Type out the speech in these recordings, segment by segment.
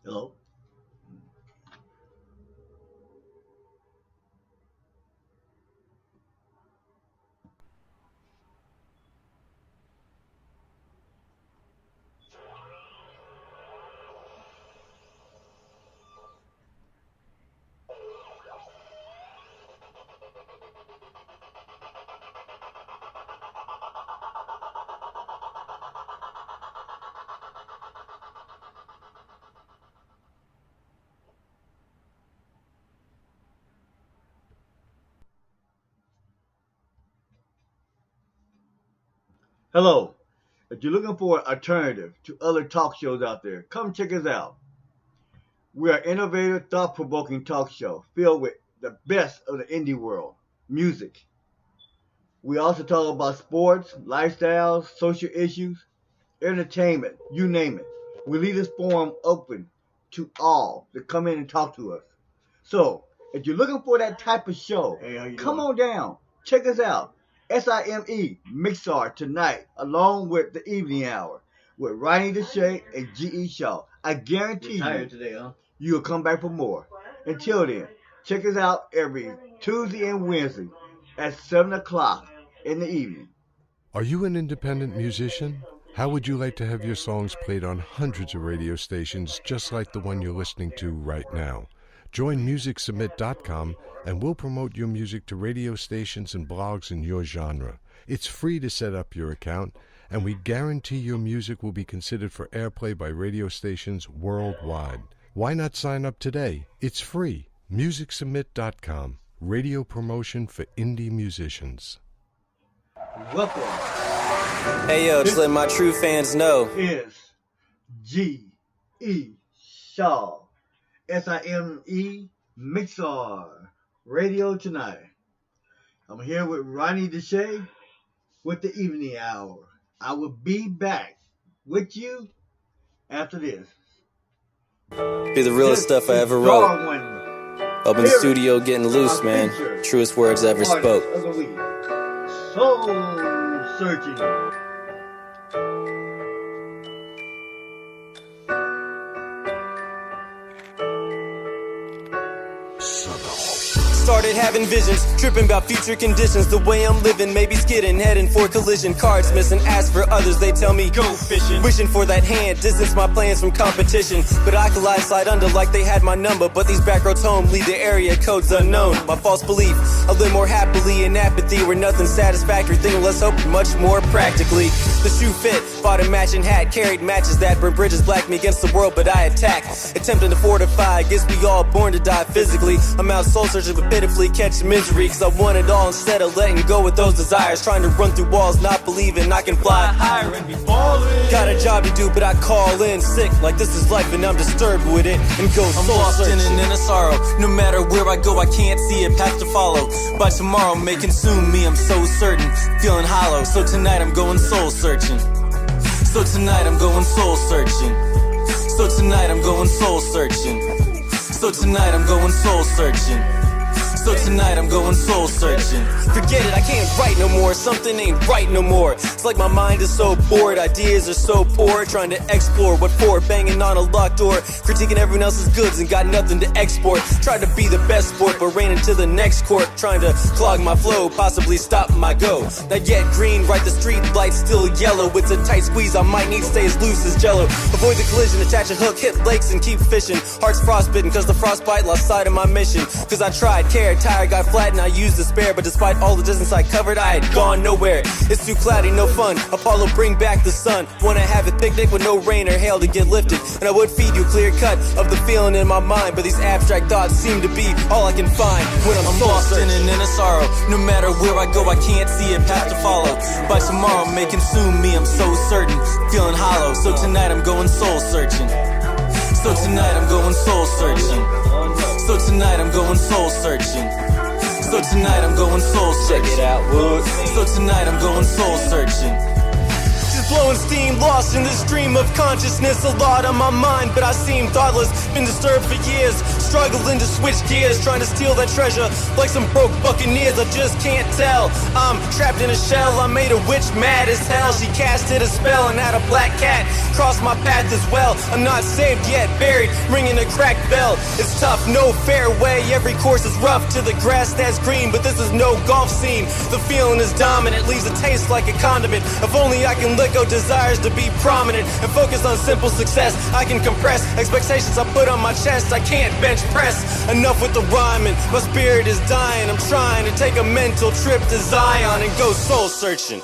Hello? Hello. If you're looking for an alternative to other talk shows out there, come check us out. We are an innovative, thought-provoking talk show filled with the best of the indie world, music. We also talk about sports, lifestyles, social issues, entertainment, you name it. We leave this forum open to all to come in and talk to us. So, if you're looking for that type of show, come on down. Check us out. SIME MIXLR Tonight, along with the evening hour, with Rhani D Chae and G.E. Shaw. I guarantee you'll come back for more. Until then, check us out every Tuesday and Wednesday at 7 o'clock in the evening. Are you an independent musician? How would you like to have your songs played on hundreds of radio stations just like the one you're listening to right now? Join MusicSubmit.com and we'll promote your music to radio stations and blogs in your genre. It's free to set up your account, and we guarantee your music will be considered for airplay by radio stations worldwide. Why not sign up today? It's free. MusicSubmit.com. Radio promotion for indie musicians. Welcome. Hey yo, just let my true fans know. Is G.E. Shaw. SIME MIXLR Radio Tonight. I'm here with Rhani D Chae with the evening hour. I will be back with you after this. Be the realest stuff I ever wrote. Up in the studio getting loose, man. Truest words I ever spoke. Soul Searching. Started having visions, tripping about future conditions. The way I'm living, maybe skidding, heading for collision. Cards missing, ask for others, they tell me go fishing. Wishing for that hand, distance my plans from competition. But I collide, slide under like they had my number. But these back roads home lead to area codes unknown. My false belief, I live more happily in apathy, where nothing's satisfactory. Thinking less hope, much more practically. The shoe fit, bought a matching hat, carried matches that burn bridges, black me against the world, but I attack. Attempting to fortify, guess we all born to die physically. I'm out soul searching for pitifully catching misery, cause I want it all instead of letting go with those desires. Trying to run through walls, not believing I can fly higher and be falling. Got a job to do, but I call in sick, like this is life and I'm disturbed with it, and go I'm lost in an inner sorrow. No matter where I go, I can't see a path to follow. By tomorrow may consume me, I'm so certain, feeling hollow. So tonight I'm going soul searching. So tonight I'm going soul searching. So tonight I'm going soul searching. So tonight I'm going soul searching. So tonight I'm going soul searching. Forget it, I can't write no more. Something ain't right no more. It's like my mind is so bored, ideas are so poor. Trying to explore what for, banging on a locked door. Critiquing everyone else's goods and got nothing to export. Tried to be the best sport, but ran into the next court. Trying to clog my flow, possibly stop my go. Not yet green, right, the street lights still yellow. It's a tight squeeze, I might need to stay as loose as jello. Avoid the collision, attach a hook, hit lakes and keep fishing. Heart's frostbitten cause the frostbite lost sight of my mission. Cause I tried, cared, tired, got flat and I used despair. But despite all the distance I covered, I had gone nowhere. It's too cloudy, no fun. Apollo, bring back the sun. Wanna have a picnic with no rain or hail to get lifted. And I would feed you a clear cut of the feeling in my mind. But these abstract thoughts seem to be all I can find when I'm lost in an inner sorrow. No matter where I go, I can't see a path to follow. By tomorrow may consume me, I'm so certain, feeling hollow. So tonight I'm going soul searching. So tonight I'm going soul searching. So tonight I'm going soul searching. So tonight I'm going soul searching. Check it out, Wood. So tonight I'm going soul searching. Just blowing steam, lost in this stream of consciousness. A lot on my mind, but I seem thoughtless. Been disturbed for years. struggling to switch gears, trying to steal that treasure like some broke buccaneers. I just can't tell. I'm trapped in a shell. I made a witch mad as hell. She casted a spell and had a black cat cross my path as well. I'm not saved yet, buried, ringing a cracked bell. It's tough, no fairway. Every course is rough to the grass that's green, but this is no golf scene. The feeling is dominant, leaves a taste like a condiment. If only I can let go desires to be prominent and focus on simple success. I can compress expectations I put on my chest. I can't bench press. Enough with the rhyming. My spirit is dying. I'm trying to take a mental trip to Zion and go soul searching.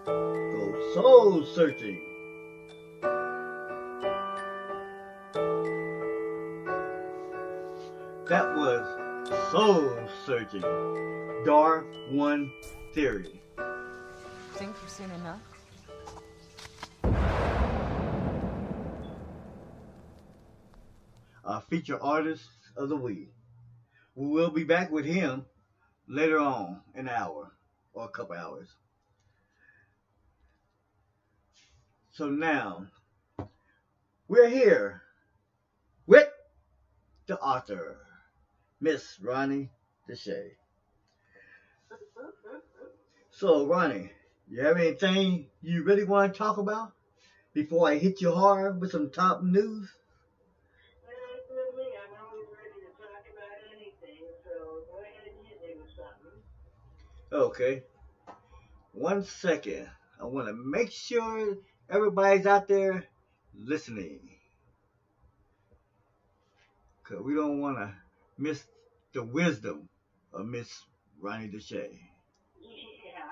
Go soul searching. That was Soul Searching. Dar One Theory. Think you've seen enough? Our feature artist of the week. We will be back with him later on in an hour or a couple hours. So now, we're here with the author, Miss Rhani D Chae. So, Rhani, you have anything you really want to talk about before I hit you hard with some top news? I'm always ready to talk about anything, so go ahead and hit me with something. Okay. 1 second. I want to make sure everybody's out there listening. Because we don't want to miss the wisdom of Miss Rhani D Chae. Yeah,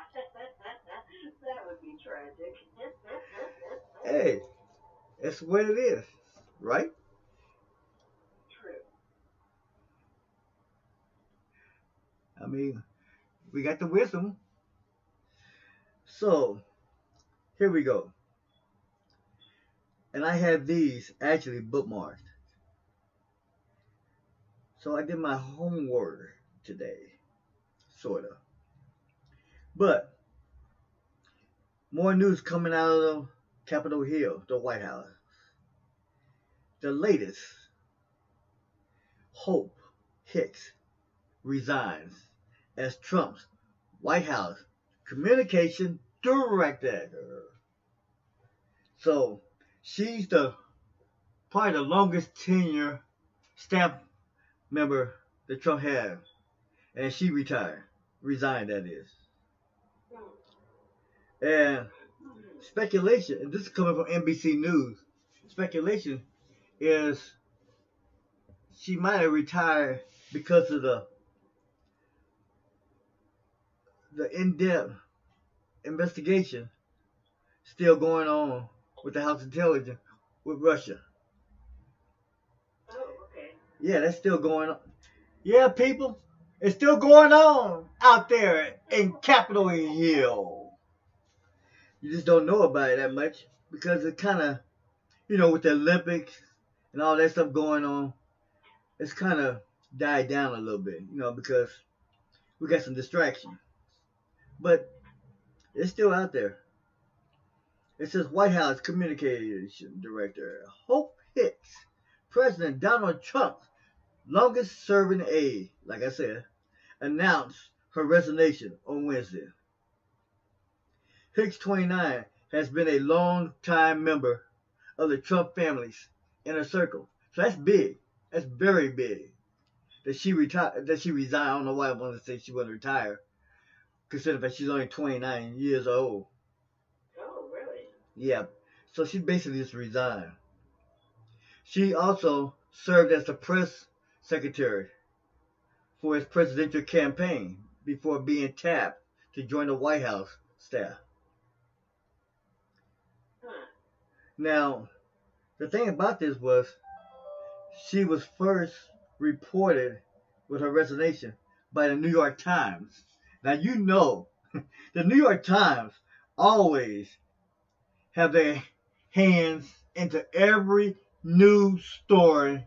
that would be tragic. Hey, that's what it is, right? True. I mean, we got the wisdom. So, here we go. And I have these actually bookmarked. So I did my homework today, sort of. But, more news coming out of Capitol Hill, the White House. The latest, Hope Hicks resigns as Trump's White House communication director. So she's probably the longest tenure staff member that Trump had, and she resigned that is. And speculation, and this is coming from NBC News, speculation is she might have retired because of the in-depth investigation still going on with the House Intelligence with Russia. Oh, okay. Yeah, that's still going on. Yeah, people, it's still going on out there in Capitol Hill. You just don't know about it that much because it kind of, with the Olympics and all that stuff going on, it's kind of died down a little bit, because we got some distraction. But it's still out there. It says White House Communication Director Hope Hicks, President Donald Trump's longest serving aide, like I said, announced her resignation on Wednesday. Hicks, 29, has been a long-time member of the Trump family's inner circle. So that's big. That's very big. That she resigned. I don't know why I want to say she wasn't retired, considering that she's only 29 years old. Oh, really? Yeah. So she basically just resigned. She also served as the press secretary for his presidential campaign before being tapped to join the White House staff. Now, the thing about this was she was first reported with her resignation by the New York Times. Now, the New York Times always have their hands into every news story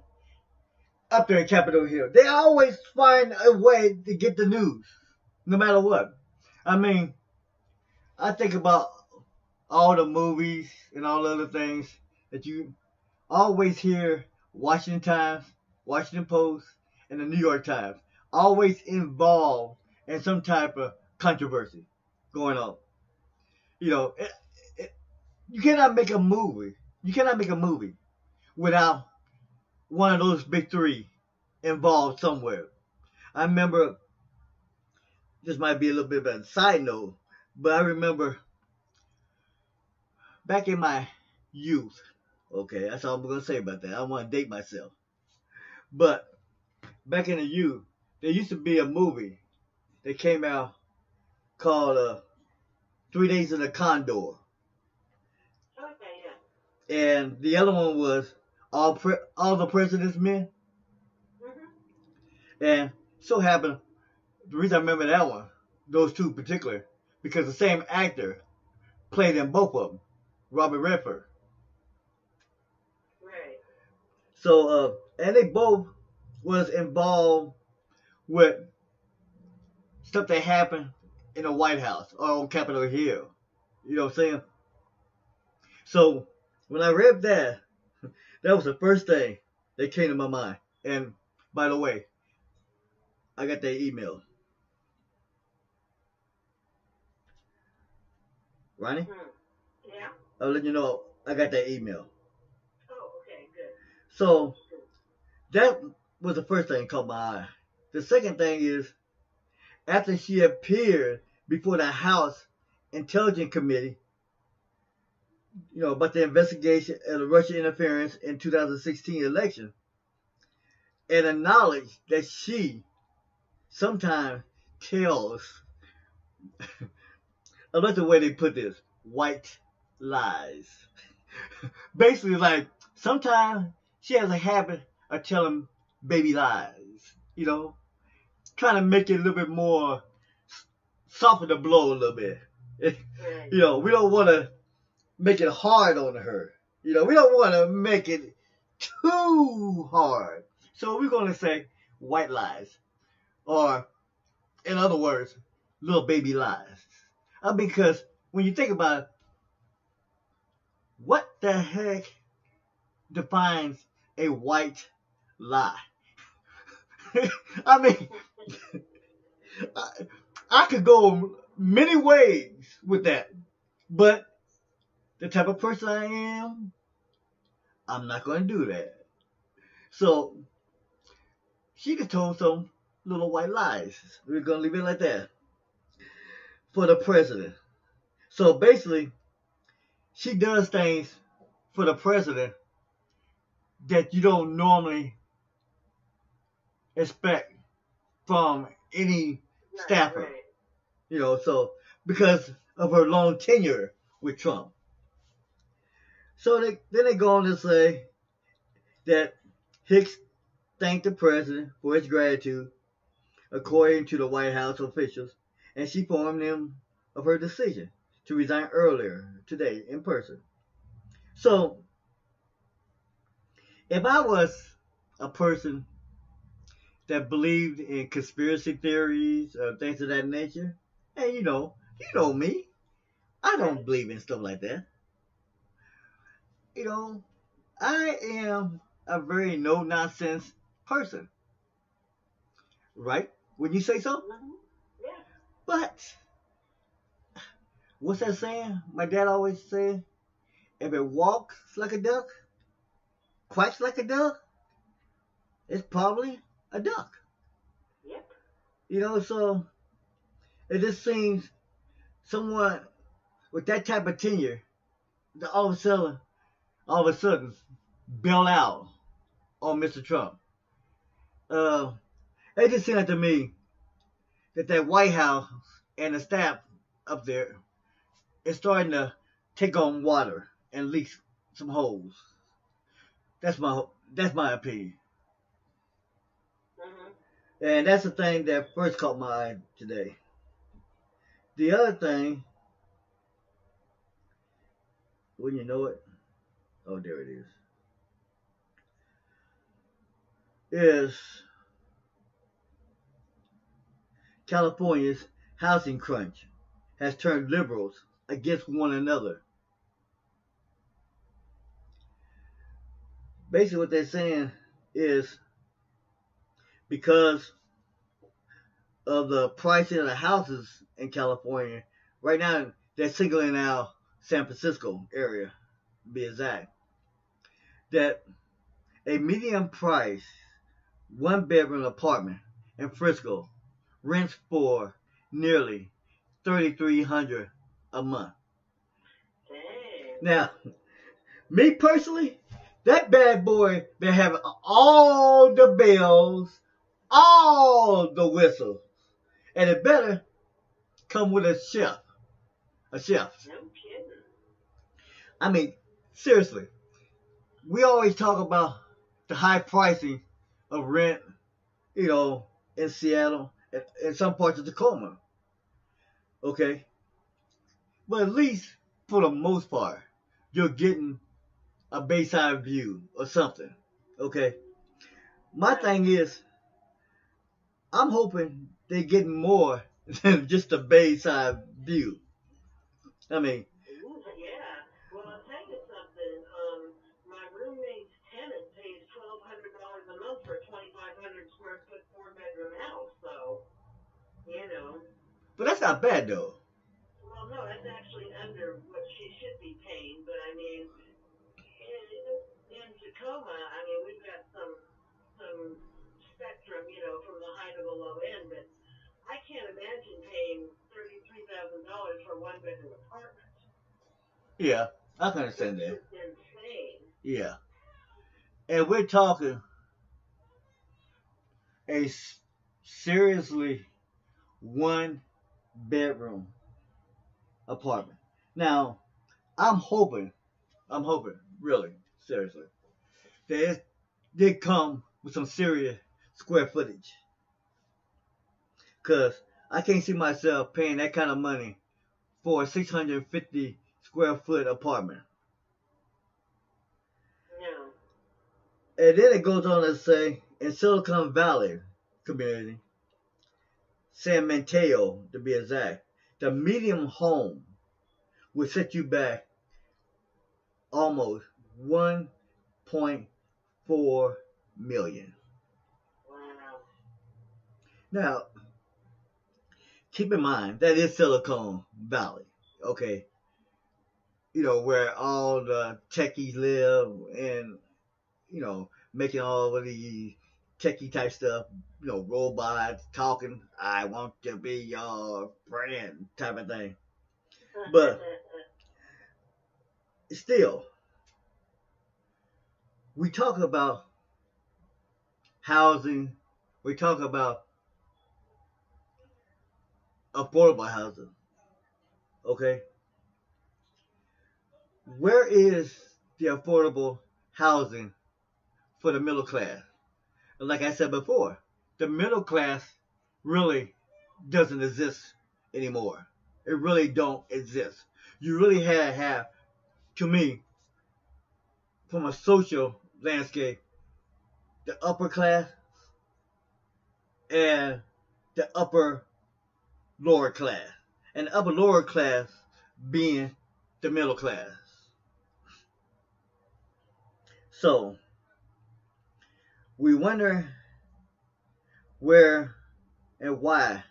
up there in Capitol Hill. They always find a way to get the news, no matter what. I mean, I think about all the movies and all the other things that you always hear Washington Times Washington Post, and the New York Times, always involved in some type of controversy going on. You know, you cannot make a movie. You cannot make a movie without one of those big three involved somewhere. I remember, this might be a little bit of a side note, but I remember back in my youth, okay, that's all I'm going to say about that. I don't want to date myself. But back in the youth, there used to be a movie that came out called 3 Days of the Condor. Okay, yeah. And the other one was All the President's Men. Mm-hmm. And so happened, the reason I remember that one, those two in particular, because the same actor played in both of them, Robert Redford. Right. So, and they both was involved with stuff that happened in the White House or on Capitol Hill. You know what I'm saying? So, when I read that, that was the first thing that came to my mind. And, by the way, I got that email. Rhani? Mm-hmm. Yeah. I'll let you know I got that email. Oh, okay, good. So, that was the first thing that caught my eye. The second thing is, after she appeared before the House Intelligence Committee, you know, about the investigation of the Russian interference in 2016 election, and acknowledged that she sometimes tells, I like the way they put this, white lies. Basically, like, sometimes she has a habit of telling baby lies, you know, trying to make it a little bit more soften the blow a little bit. You know, we don't want to make it hard on her. You know, we don't want to make it too hard. So we're going to say white lies. Or, in other words, little baby lies. Because when you think about it, what the heck defines a white lie? I mean, I could go many ways with that, but the type of person I am, I'm not going to do that. So, she could told some little white lies. We're going to leave it like that. For the president. So basically, she does things for the president that you don't normally expect from any staffer. Right. You know, so because of her long tenure with Trump. So then they go on to say that Hicks thanked the president for his gratitude, according to the White House officials, and she informed them of her decision to resign earlier today in person. So, if I was a person that believed in conspiracy theories or things of that nature, and you know me, I don't believe in stuff like that. You know, I am a very no-nonsense person. Right? Wouldn't you say so? Mm-hmm. Yeah. But, what's that saying? My dad always said, if it walks like a duck, quacks like a duck, it's probably a duck. Yep. You know, so it just seems someone with that type of tenure to all of a sudden bail out on Mr. Trump. It just seems like to me that White House and the staff up there is starting to take on water and leak some holes. That's my opinion. Mm-hmm. And that's the thing that first caught my eye today. The other thing, wouldn't you know it? Oh, there it is California's housing crunch has turned liberals against one another. Basically what they're saying is because of the pricing of the houses in California. Right now, they're singling out San Francisco area, to be exact. That a medium price, 1-bedroom apartment in Frisco rents for nearly $3,300 a month. Dang. Now, me personally, that bad boy been having all the bells, all the whistles, and it better come with a chef. A chef. No kidding. I mean, seriously, we always talk about the high pricing of rent, in Seattle and in some parts of Tacoma. Okay? But at least, for the most part, you're getting a bayside view or something. Okay? My thing is, I'm hoping they're getting more than just a bayside view. I mean, Ooh, yeah. Well, I'll tell you something. My roommate's tenant pays $1,200 a month for a 2,500 square foot 4-bedroom house. So, but that's not bad though. Well, no, that's actually under what she should be paying. But I mean, in Tacoma, I mean, we've got some spectrum, from the high to the low end. But I can't imagine paying $33,000 for a 1-bedroom apartment. Yeah, I can understand that. It's insane. Yeah. And we're talking a seriously 1-bedroom apartment. Now, I'm hoping, really, seriously, that it come with some serious square footage. Because I can't see myself paying that kind of money for a 650 square foot apartment. No. And then it goes on to say, in Silicon Valley community, San Mateo to be exact, the medium home will set you back almost $1.4 million. Wow. Now, keep in mind, that is Silicon Valley, okay? Where all the techies live and, making all of the techie type stuff, robots talking, I want to be your friend type of thing. But still, we talk about housing, we talk about affordable housing, okay? Where is the affordable housing for the middle class? And like I said before, the middle class really doesn't exist anymore. It really don't exist. You really have, to me, from a social landscape, the upper class and the upper lower class. And the upper lower class being the middle class. So, we wonder where and why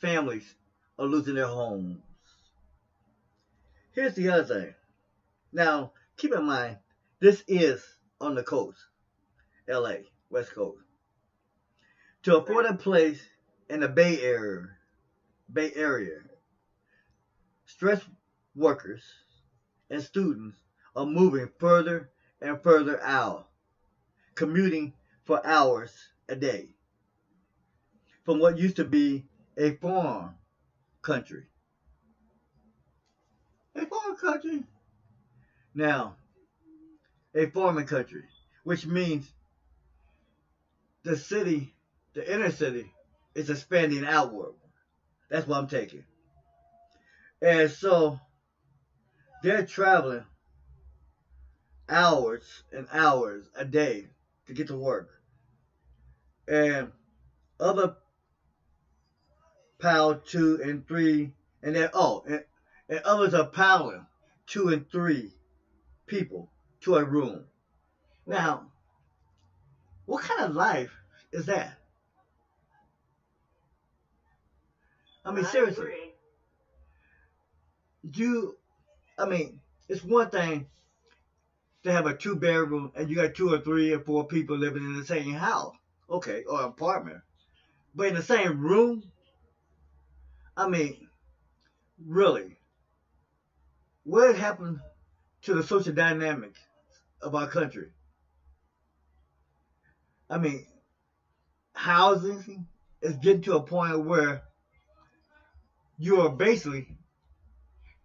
families are losing their homes. Here's the other thing. Now, keep in mind, this is on the coast, LA, West Coast. To afford a place in the Bay Area, stressed workers and students are moving further and further out, commuting for hours a day from what used to be a farm country. A farm country. Now, a farming country, which means the city, the inner city, is expanding outward. That's what I'm taking. And so, they're traveling hours and hours a day to get to work. And other pile 2 and 3, and then and others are piling 2 and 3 people to a room. Now, what kind of life is that? I mean, I seriously. agree. It's one thing to have a 2-bedroom and you got 2 or 3 or 4 people living in the same house, okay, or apartment. But in the same room, I mean, really, what happened to the social dynamics of our country? I mean, housing is getting to a point where you are basically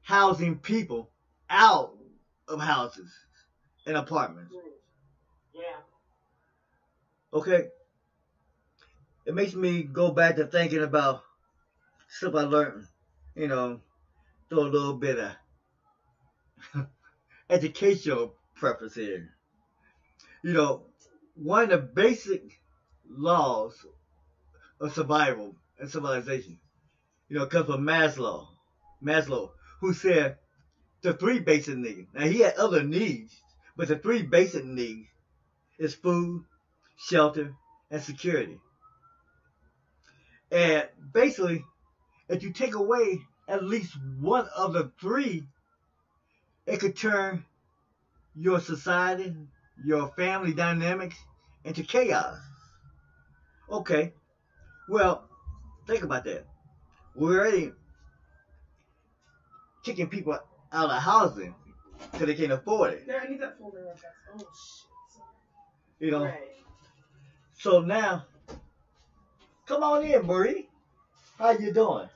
housing people out of houses and apartments. Yeah. Okay? It makes me go back to thinking about stuff I learned, you know, throw a little bit of educational preface here. You know, one of the basic laws of survival and civilization, comes from Maslow. Maslow, who said the 3 basic needs. Now, he had other needs, but the 3 basic needs is food, shelter, and security. And basically, if you take away at least one of the 3, it could turn your society, your family dynamics into chaos. Okay, well, think about that. We're already kicking people out of housing because they can't afford it. Yeah, I need that folder real fast. Oh, shit. Sorry. You know, Right. so now, come on in, Marie. How you doing?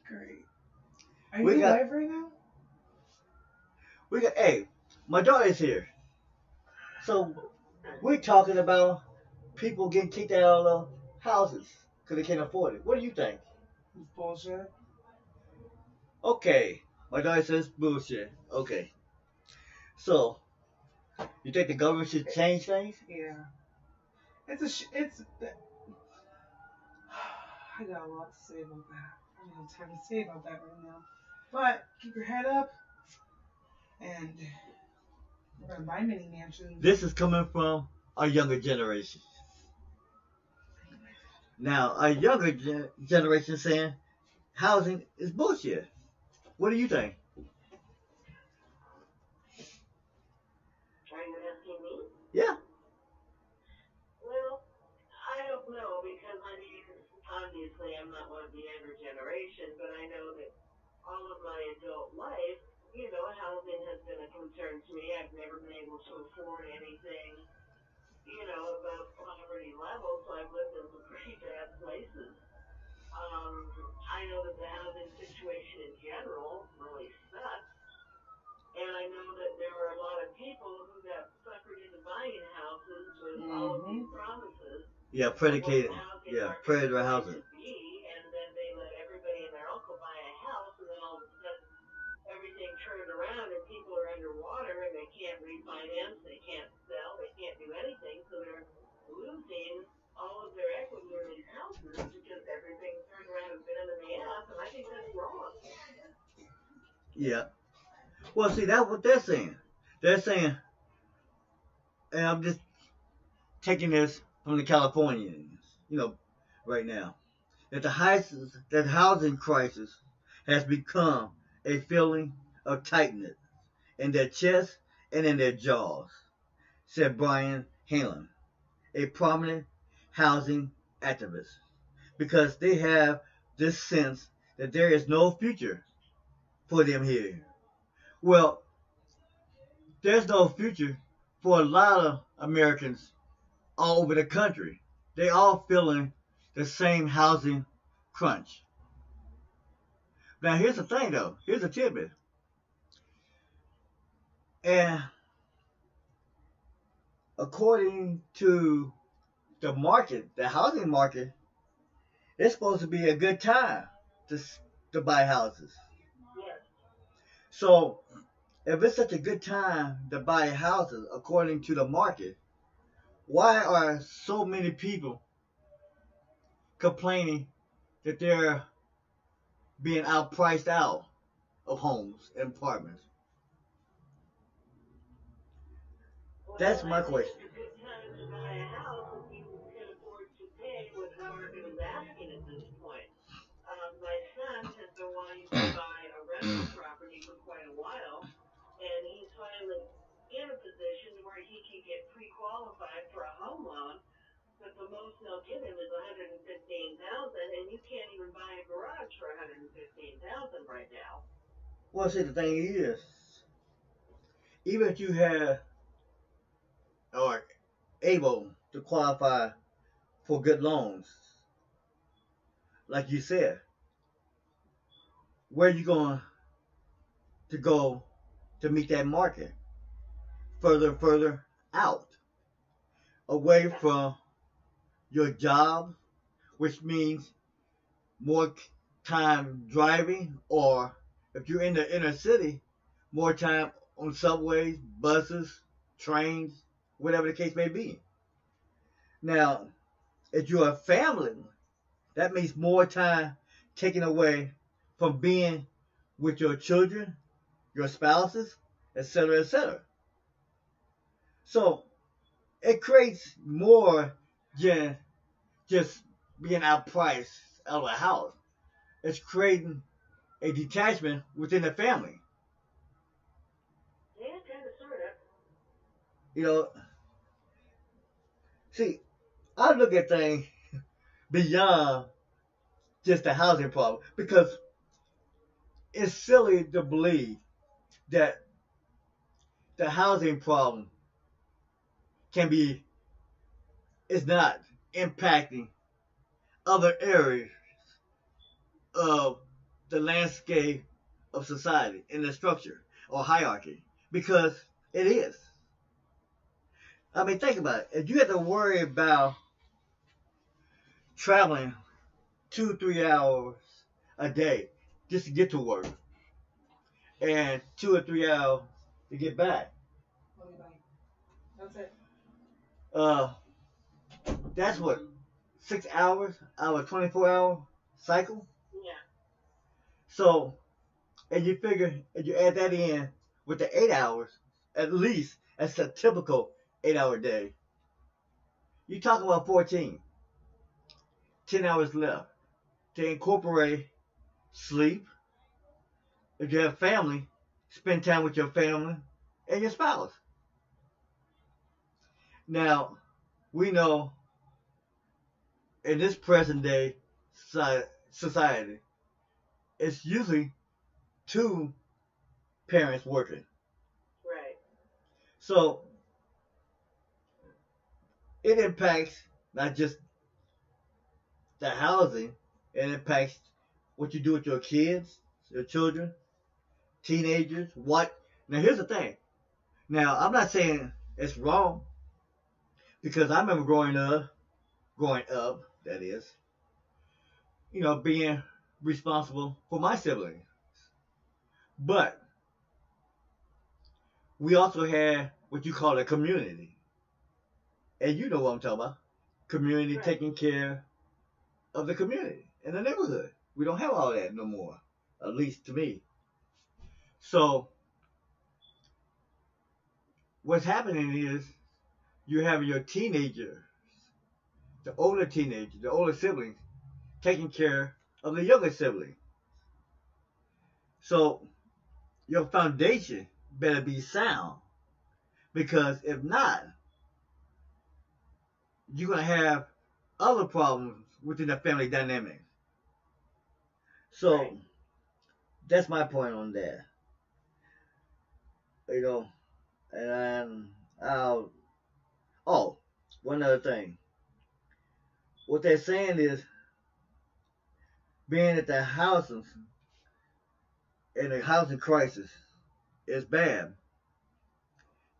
Great. Are We you got- live right now? Hey, my daughter's here. So we're talking about people getting kicked out of houses because they can't afford it. What do you think? It's bullshit. Okay, my daughter says bullshit. Okay, so you think the government should change things? Yeah. I got a lot to say about that. I don't have time to say about that right now. But keep your head up, and we're gonna buy mini mansions. This is coming from our younger generation. Now, our younger generation saying housing is bullshit. What do you think? Are you asking me? Yeah. Well, I don't know because obviously I'm not one of the younger generation, but I know that all of my adult life, housing has been a concern to me. I've never been able to afford anything, above poverty level, so I've lived in some pretty bad places. I know that the housing situation in general really sucks, and I know that there are a lot of people who got suckered into buying houses with all of these promises. Yeah, predicated. Yeah, predator housing. And then they let everybody and their uncle buy a house, and then all of a sudden everything turned around and people are underwater and they can't refinance, they can't sell, they can't do anything, so they're losing all of their equity in these houses because everything turned around and bit them in the ass, and I think that's wrong. Yeah. Well, see, that's what they're saying. They're saying, and I'm just taking this from the Californians, right now, that that housing crisis has become a feeling of tightness in their chest and in their jaws, said Brian Halen, a prominent housing activist, because they have this sense that there is no future for them here. Well, there's no future for a lot of Americans all over the country. They all feeling the same housing crunch. Now, here's the thing, though. Here's a tidbit. And according to the market, the housing market, it's supposed to be a good time to buy houses. Yes. So, if it's such a good time to buy houses, according to the market, why are so many people complaining that they're being outpriced out of homes and apartments? That's my question. It's a good time to buy a house if you can afford to pay what the market is asking at this point. My wanting to buy a rental property for quite a while, and he's finally in a position where he can get pre-qualified for a home loan, but the most they'll give him is $115,000, and you can't even buy a garage for $115,000 right now. Well, see, the thing is, even if you have or able to qualify for good loans, like you said, where are you going to go to meet that market? Further and further out, away from your job, which means more time driving, or if you're in the inner city, more time on subways, buses, trains, whatever the case may be. Now, if you're a family, that means more time taken away from being with your children, your spouses, etc., etc. So it creates more than just being outpriced out of the house. It's creating a detachment within the family. Yeah, kind of, sort of. You know, see, I look at things beyond just the housing problem, because it's silly to believe that the housing problem is not impacting other areas of the landscape of society in the structure or hierarchy, because it is. I mean, think about it. If you had to worry about traveling 2-3 hours a day just to get to work, and 2 or 3 hours to get back, That's it. That's what, 6 hours out of a 24-hour cycle? Yeah. So, and you figure, if you add that in with the 8 hours, at least that's a typical 8-hour day. You talk about 14, 10 hours left to incorporate sleep. If you have family, spend time with your family and your spouse. Now, we know in this present day society, it's usually 2 parents working. Right. So it impacts not just the housing, it impacts what you do with your kids, your children, teenagers. What? Now here's the thing. Now I'm not saying it's wrong, because I remember growing up, that is, being responsible for my siblings. But we also had what you call a community. And you know what I'm talking about. Community Right. taking care of the community in the neighborhood. We don't have all that no more, at least to me. So what's happening is you're having your teenagers, the older siblings, taking care of the younger sibling. So your foundation better be sound, because if not, you're going to have other problems within the family dynamic. So Right. that's my point on that. And one other thing. What they're saying is, being at the housing, in a housing crisis, is bad.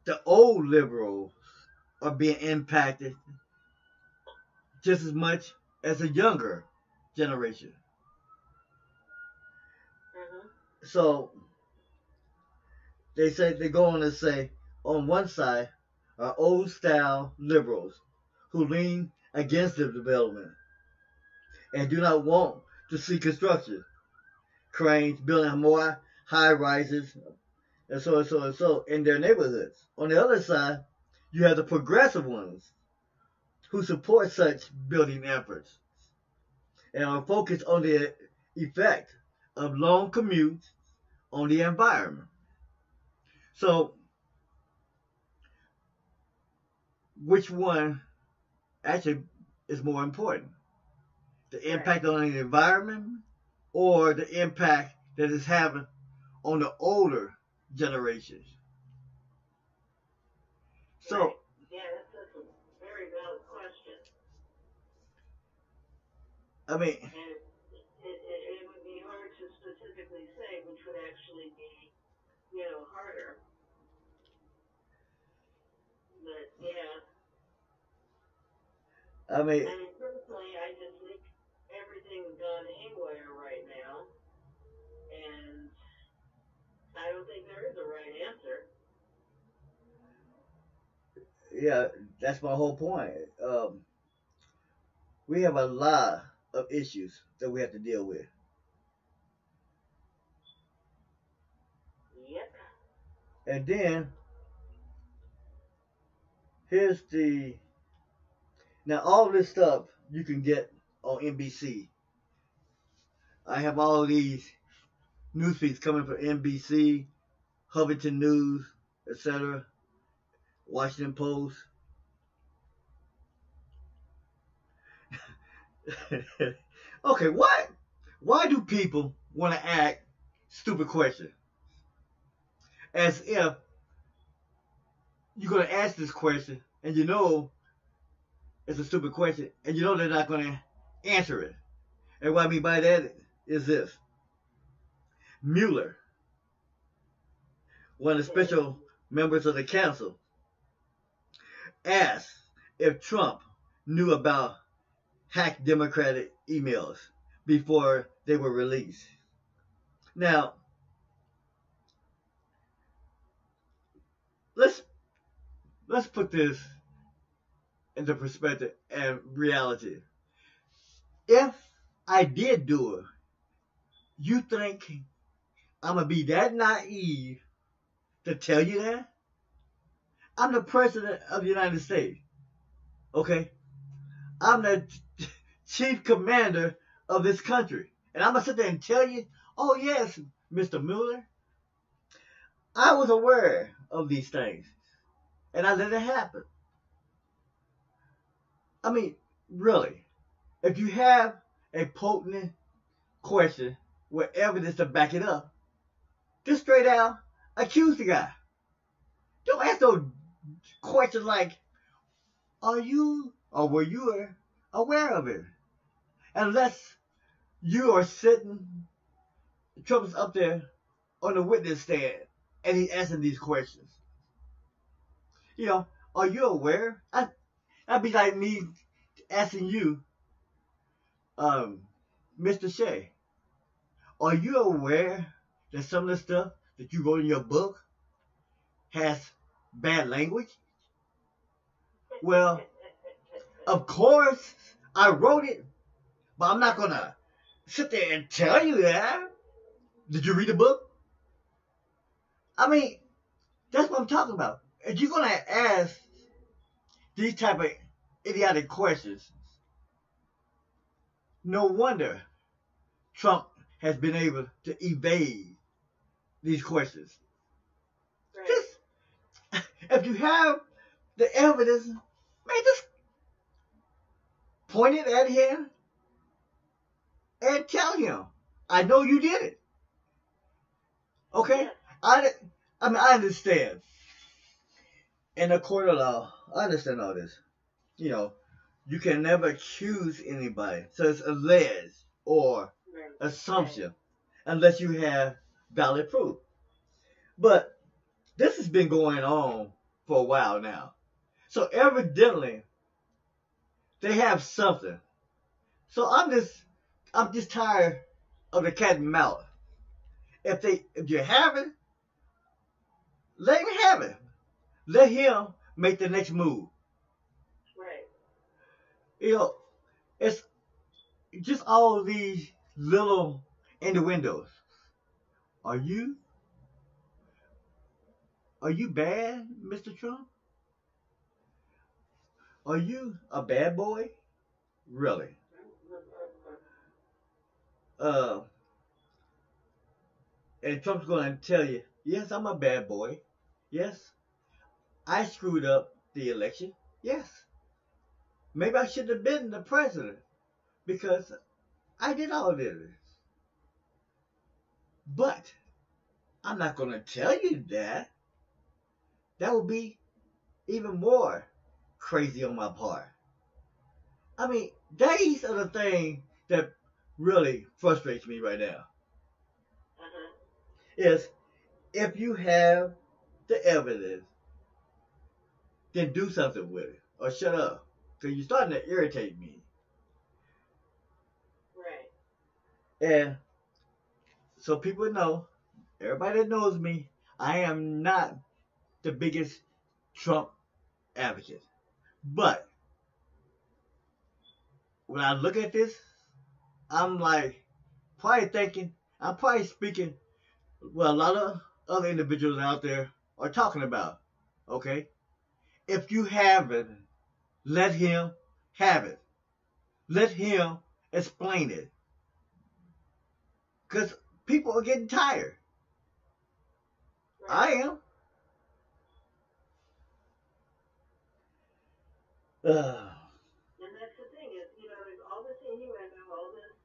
The old liberals are being impacted just as much as the younger generation. Mm-hmm. So they go on to say, on one side are old style liberals who lean against the development and do not want to see construction, cranes building more high rises, and so in their neighborhoods. On the other side, you have the progressive ones who support such building efforts and are focused on the effect of long commutes on the environment. So, which one actually is more important? The impact on the environment or the impact that it's having on the older generations? So, right. Yeah, that's a very valid question. I mean, And it would be hard to specifically say which would actually be, harder. But yeah, I mean, personally, I just think everything's gone haywire right now, and I don't think there is a right answer. yeah, that's my whole point. We have a lot of issues that we have to deal with. Yep. And then here's the now all this stuff you can get on NBC. I have all these news feeds coming from NBC, Huffington News, etc., Washington Post. Okay, why do people want to ask stupid questions? As if you're going to ask this question and you know it's a stupid question and you know they're not going to answer it. And what I mean by that is this. Mueller, one of the special members of the council, asked if Trump knew about hacked Democratic emails before they were released. Now, let's put this into perspective and reality. If I did do it, you think I'm gonna be that naive to tell you that? I'm the president of the United States. Okay? I'm the chief commander of this country. And I'm gonna sit there and tell you, oh yes, Mr. Mueller, I was aware of these things. And I let it happen. I mean, really, if you have a potent question with evidence to back it up, just straight out accuse the guy. Don't ask no questions like, are you or were you aware of it? Unless you are sitting, Trump's up there on the witness stand and he's asking these questions. Are you aware? That'd be like me asking you, Mr. Chae, are you aware that some of the stuff that you wrote in your book has bad language? Well, of course I wrote it, but I'm not gonna sit there and tell you that. Did you read the book? I mean, that's what I'm talking about. If you're gonna ask these type of idiotic questions, no wonder Trump has been able to evade these questions. Right. Just, if you have the evidence, man, just point it at him and tell him, I know you did it. Okay? Yeah. I understand. In a court of law, I understand all this. You can never accuse anybody. So it's alleged or assumption unless you have valid proof. But this has been going on for a while now. So evidently, they have something. So I'm just tired of the cat and mouse. If you have it, let him have it. Let him make the next move. Right. It's just all these little innuendos. Are you bad, Mr. Trump? Are you a bad boy? Really? And Trump's going to tell you, yes, I'm a bad boy. Yes, I screwed up the election. Yes, maybe I should have been the president because I did all this. But I'm not going to tell you that. That would be even more crazy on my part. I mean, these are the things that really frustrates me right now. Uh-huh. Is if you have the evidence, then do something with it or shut up because you're starting to irritate me. Right. And so people know, everybody that knows me, I am not the biggest Trump advocate. But when I look at this, I'm like I'm probably speaking what a lot of other individuals out there are talking about. Okay? If you have it, let him have it. Let him explain it. Because people are getting tired. Right. I am. And that's the thing is, there's all this innuendo, all this,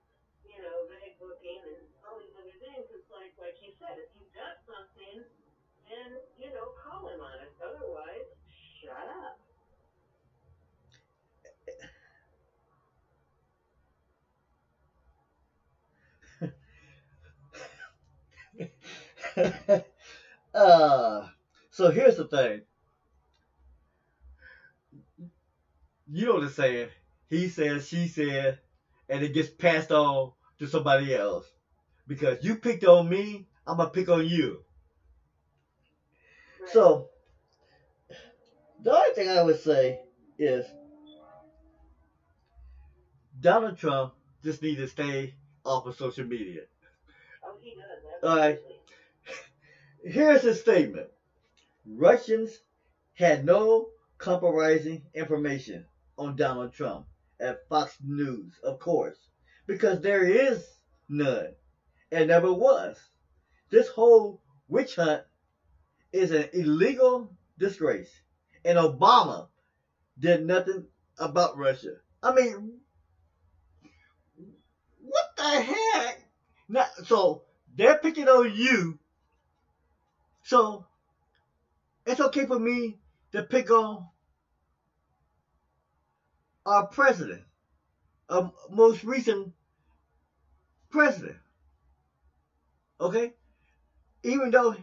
vague booking and all these other things. It's like you said, if you've got something, then, call him on it. Otherwise, shut up. So here's the thing. You know the saying, he said, she said, and it gets passed on to somebody else. Because you picked on me, I'm going to pick on you. Right. So, the only thing I would say is Donald Trump just needs to stay off of social media. Oh, he does. All right. Absolutely. Here's his statement. Russians had no compromising information on Donald Trump at Fox News, of course, because there is none and never was. This whole witch hunt is an illegal disgrace, and Obama did nothing about Russia. I mean, what the heck? Now, so they're picking on you, so it's okay for me to pick on our president, our most recent president. Okay? Even though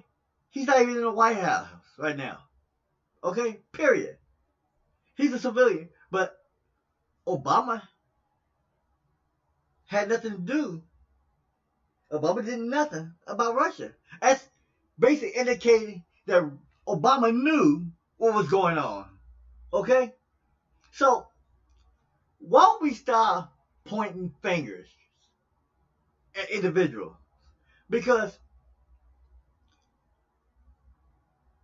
he's not even in the White House right now. Okay? Period. He's a civilian. But Obama had nothing to do. Obama did nothing about Russia. That's basically indicating that Obama knew what was going on. Okay? So, why don't we stop pointing fingers at individuals? Because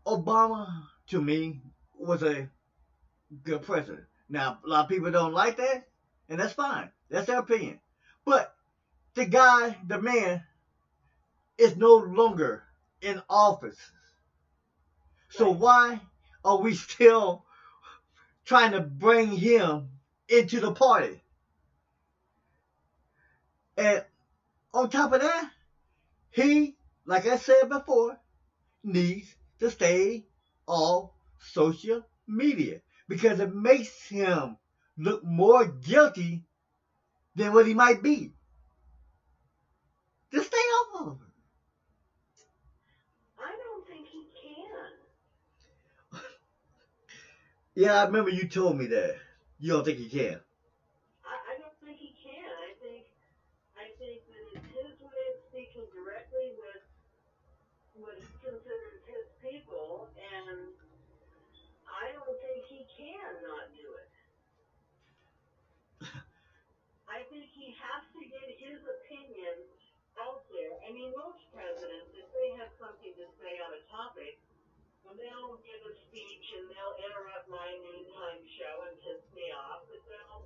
Obama, to me, was a good president. Now, a lot of people don't like that, and that's fine. That's their opinion. But the guy, the man, is no longer in office. So why are we still trying to bring him into the party? And on top of that, he, like I said before, needs to stay off social media because it makes him look more guilty than what he might be. Just stay off of it. I don't think he can. Yeah, I remember you told me that. You don't think he can. I don't think he can. I think that it's his way of speaking directly with what he considers his people, and I don't think he can not do it. I think he has to get his opinion out there. I mean, most presidents, if they have something to say on a topic, they'll give a speech and they'll interrupt my noontime show and piss me off, but they'll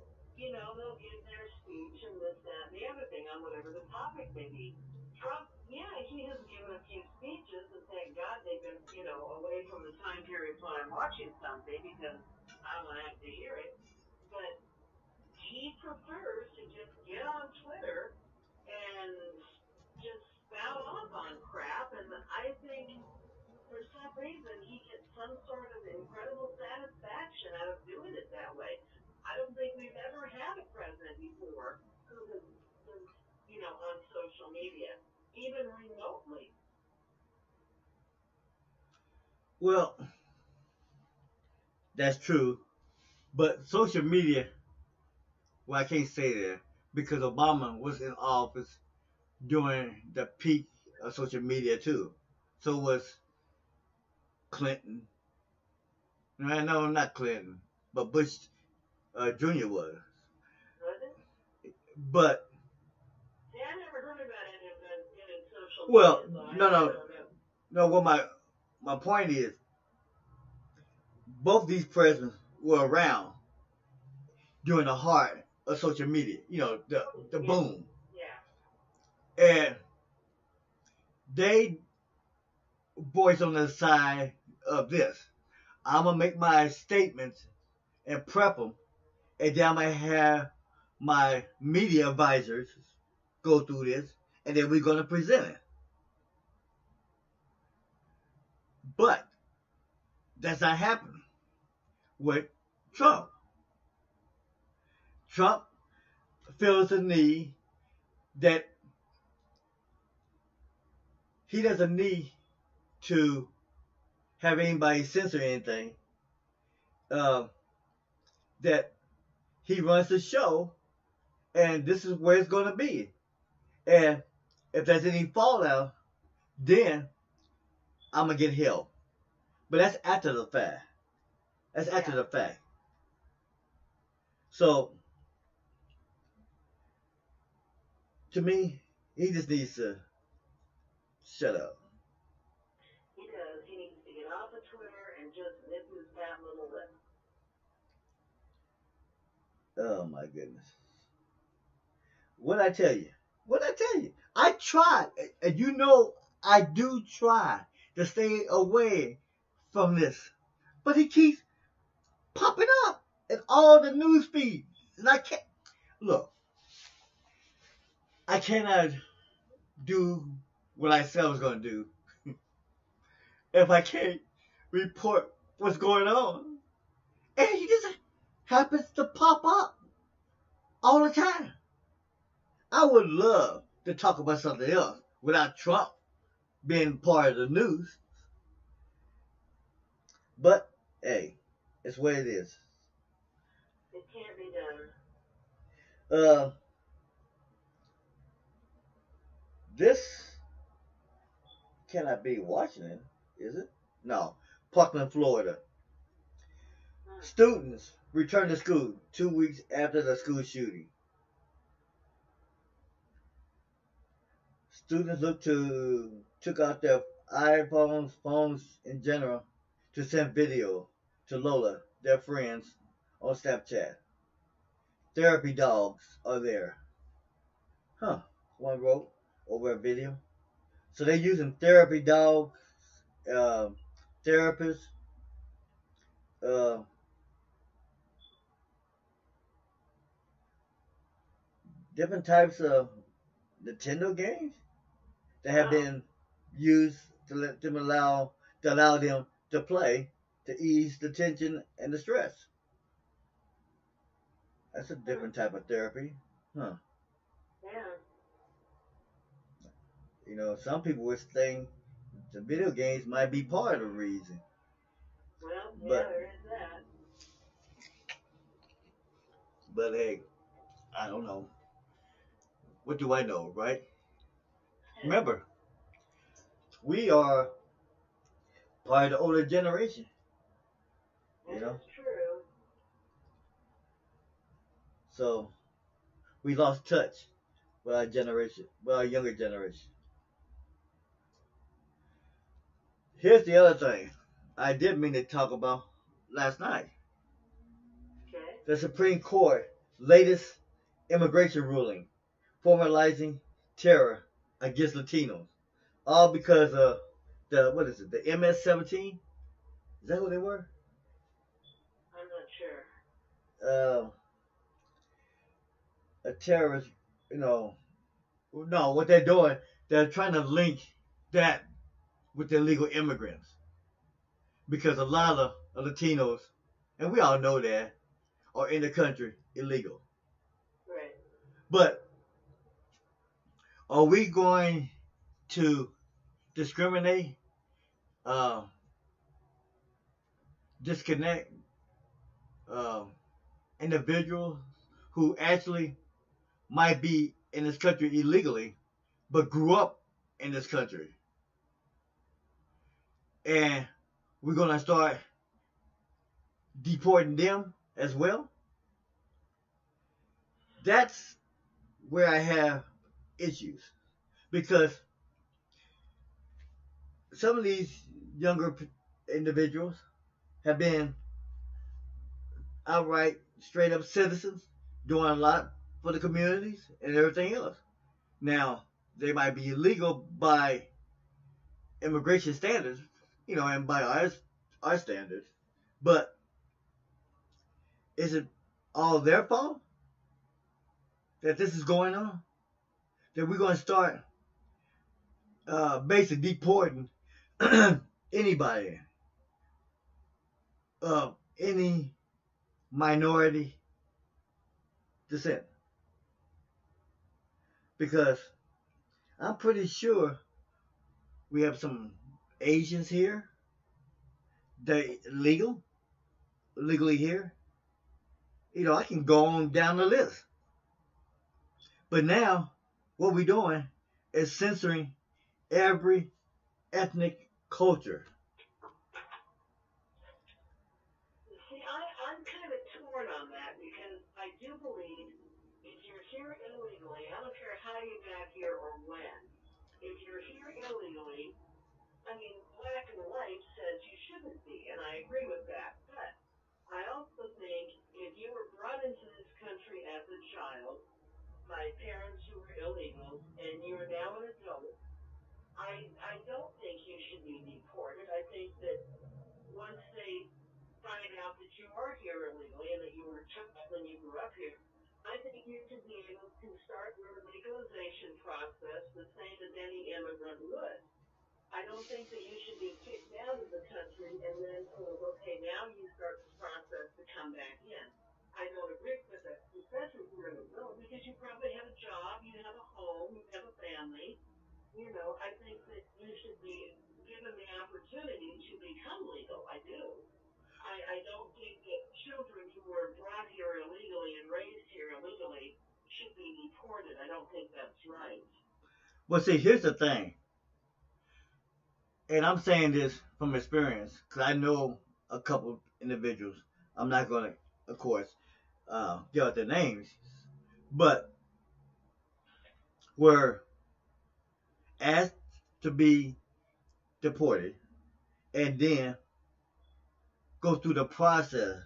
give their speech and this, that, and the other thing on whatever the topic may be. Trump, yeah, he has given a taken, away from the time periods when I'm watching something because I don't have to hear it. But he prefers to just get on Twitter and just spout off on crap, and I think for some reason he gets some sort of incredible satisfaction out of doing it that way. I don't think we've ever had a president before who has been, on social media, even remotely. Well, that's true, but social media, well, I can't say that because Obama was in office during the peak of social media too. So was Clinton. No, not Clinton, but Bush Jr. was. Was it? But See, I never heard about it in social well, media. So no. What my point is, both these presidents were around during the heart of social media. The boom. Yeah. And they voice on the side of this. I'm gonna make my statements and prep them, and then I'm gonna have my media advisors go through this, and then we're gonna present it. But that's not happening with Trump. Trump feels the need that he doesn't need to have anybody censor anything. That he runs the show, and this is where it's going to be. And if there's any fallout, then I'm going to get help. But that's after the fact. That's after the fact. So, to me, he just needs to shut up. He does. He needs to get off of Twitter and just nip his fat little lip. Oh my goodness. What'd I tell you? I tried, and I do try to stay away from this. But he keeps popping up in all the news feeds. And I can't, look, I cannot do what I said I was going to do if I can't report what's going on. And he just happens to pop up all the time. I would love to talk about something else without Trump being part of the news. But, hey, it's what it is. It can't be done. This cannot be Washington, is it? No. Parkland, Florida. Students return to school 2 weeks after the school shooting. Students took out their iPhones, phones in general, to send video to Lola, their friends, on Snapchat. Therapy dogs are there. One wrote over a video. So they're using therapy dogs, therapists, different types of Nintendo games that have been used to allow them to play to ease the tension and the stress. That's a different type of therapy, huh? Yeah. Some people would think the video games might be part of the reason. Well, yeah, there is that. But hey, I don't know. What do I know, right? Remember, we are part of the older generation. That's true. So we lost touch with our generation, with our younger generation. Here's the other thing I did mean to talk about last night. Okay. The Supreme Court latest immigration ruling formalizing terror against Latinos, all because of what is it? The MS-17? Is that who they were? I'm not sure. A terrorist, no, what they're doing, they're trying to link that with the illegal immigrants. Because a lot of Latinos, and we all know that, are in the country illegal. Right. But are we going to discriminate, disconnect individuals who actually might be in this country illegally, but grew up in this country? And we're going to start deporting them as well? That's where I have issues. Because some of these younger individuals have been outright straight up citizens, doing a lot for the communities and everything else. Now, they might be illegal by immigration standards, and by our standards, but is it all their fault that this is going on? That we're going to start basically deporting anybody of any minority descent? Because I'm pretty sure we have some Asians here. They're legally here. I can go on down the list. But now, what we're doing is censoring every ethnic culture. See, I'm kind of torn on that because I do believe if you're here illegally, I don't care how you got here or when, if you're here illegally, I mean, black and white says you shouldn't be, and I agree with that. But I also think if you were brought into this country as a child by parents who were illegals and you are now an adult, I don't think you should be deported. I think that once they find out that you are here illegally and that you were a child when you grew up here, I think you should be able to start your legalization process the same as any immigrant would. I don't think that you should be kicked out of the country and then told, okay, now you start the process to come back in. I don't agree with that, especially if you're an adult, because you probably have a job, you have a home, you have a family. I think that you should be given the opportunity to become legal. I do. I don't think that children who were brought here illegally and raised here illegally should be deported. I don't think that's right. Well, see, here's the thing. And I'm saying this from experience because I know a couple individuals. I'm not going to, of course, give out their names, but were asked to be deported and then go through the process